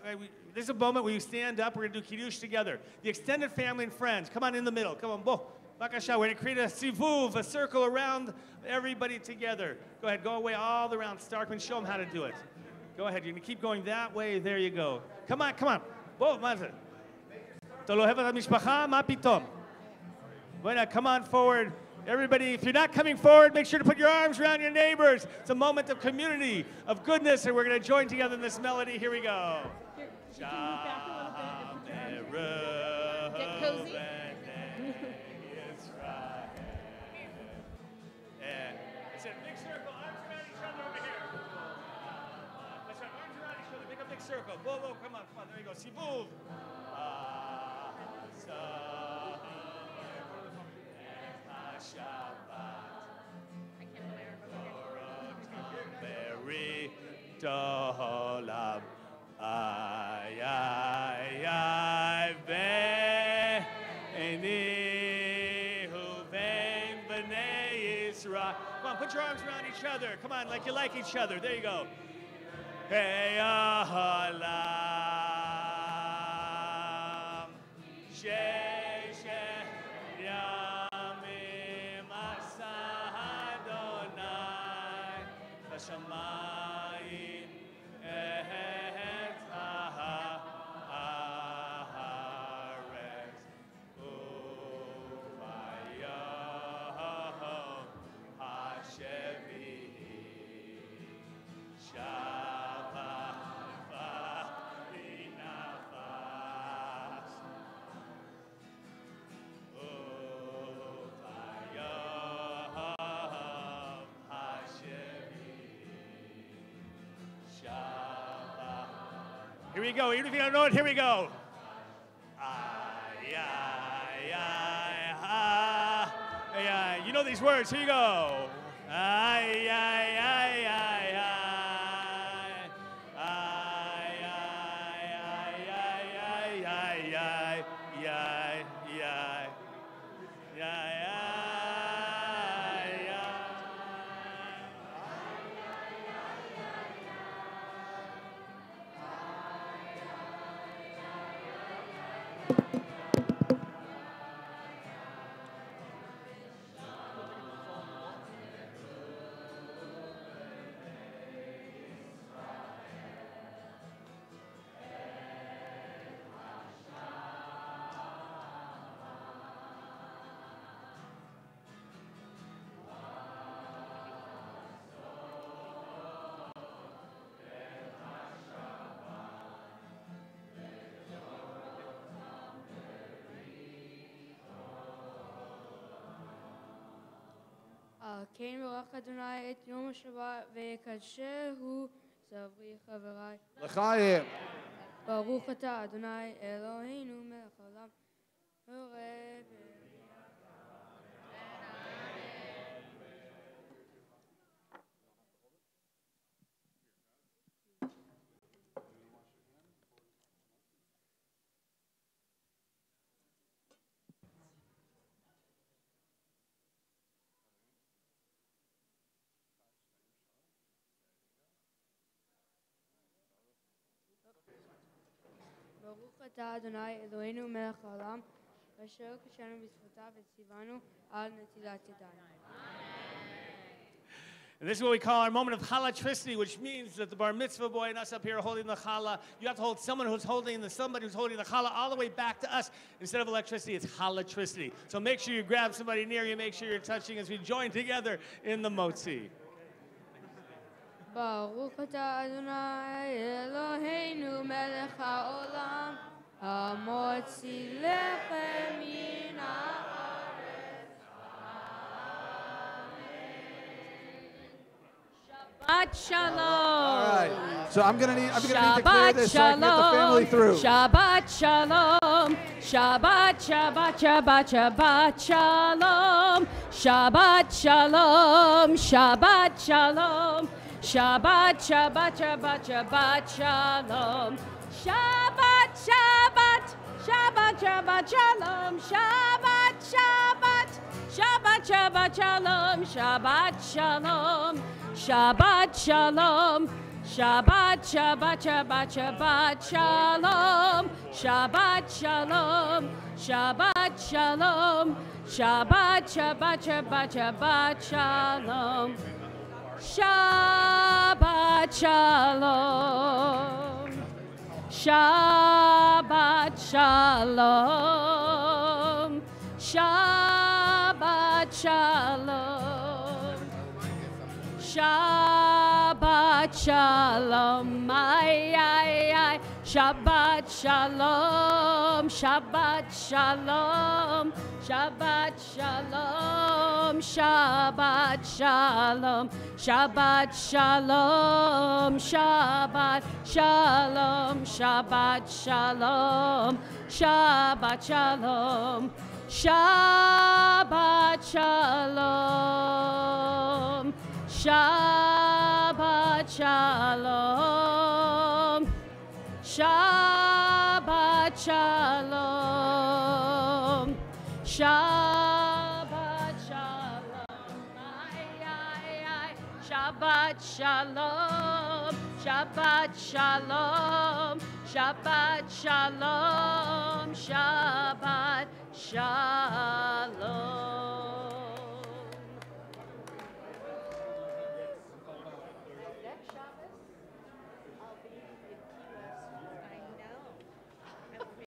This is a moment where you stand up. We're going to do Kiddush together. The extended family and friends. Come on in the middle. Come on, both. Bakasha, we're going to create a sivuv, a circle around everybody together. Go ahead, go away all around. Starkman, show them how to do it. Go ahead, you're going to keep going that way. There you go. Come on, come on. Bo, Mazel. Come on forward. Everybody, if you're not coming forward, make sure to put your arms around your neighbors. It's a moment of community, of goodness, and we're going to join together in this melody. Here we go. Get cozy. Big circle, arms around each other over here. That's right, arms around each other. Make a big circle. Whoa, whoa, come on, there you go. Sivuv. Dolam, ay, ay, ay, ve'enihu ve'en b'nei Yisrael. Come on, put your arms around each other. Come on, like you like each other. There you go. Hey, ahalam, sheshet yamim asa Adonai, v'shamayim. Here we go. Even if you don't know it, here we go. Ay, ay, ay, ay, ay. You know these words. Here you go. Ay, ay, ay, ay, ay. Ay, ay, ay, ay, ay, ay, ay, ay, ay, ay. כן ברך אדוני את יום השבת ויקדשהו סברי חברי. לחיים. ברוך אתה אדוני אלוהינו מלך העולם. ברוך אתה אדוני אלוהינו מלך העולם, אשר קדשנו בזכותיו וציוונו על נטילת ידיים. And this is what we call our moment of halatricity, which means that the bar mitzvah boy and us up here are holding the challah. You have to hold somebody who's holding the challah all the way back to us. Instead of electricity, it's halatricity. So make sure you grab somebody near you, make sure you're touching as we join together in the motzi. ברוך אתה אדוני אלוהינו מלך העולם, המוציא לחם מן הארץ. Shabbat shalom. All right. So I'm gonna need to clear this so I can get the family through. Shabbat shalom. Shabbat, Shabbat, Shabbat, Shabbat shalom. Shabbat shalom. Shabbat shalom. Shabbat, Shabbat, Shabbat, Shabbat shalom. Shabbat, Shabbat, Shabbat, Shabbat shalom. Shabbat, Shabbat, Shabbat, Shabbat shalom. Shabbat shalom. Shabbat shalom. Shabbat, Shabbat, Shabbat, Shabbat, Shalom. Shabbat, Shalom. Shabbat, Shalom. Shabbat, Shabbat, Shabbat, Shabbat, Shalom. Shabbat, Shalom. Shabbat, Shalom. Shabbat, Shalom. Shabbat, Shalom. Ay, ay, ay. Shabbat, Shalom. Shabbat, Shalom. Shabbat, Shalom. Shabbat, Shalom. Shabbat, Shalom. Shabbat, Shalom. Shabbat, Shalom. Shabbat, Shalom. Shabbat, Shalom. Shabbat, Shalom. Shabbat, Shalom. Shabbat, Shalom. Ay, ay, ay. Shabbat, Shalom. Shabbat, Shalom. Shabbat, Shalom. Shabbat, Shalom.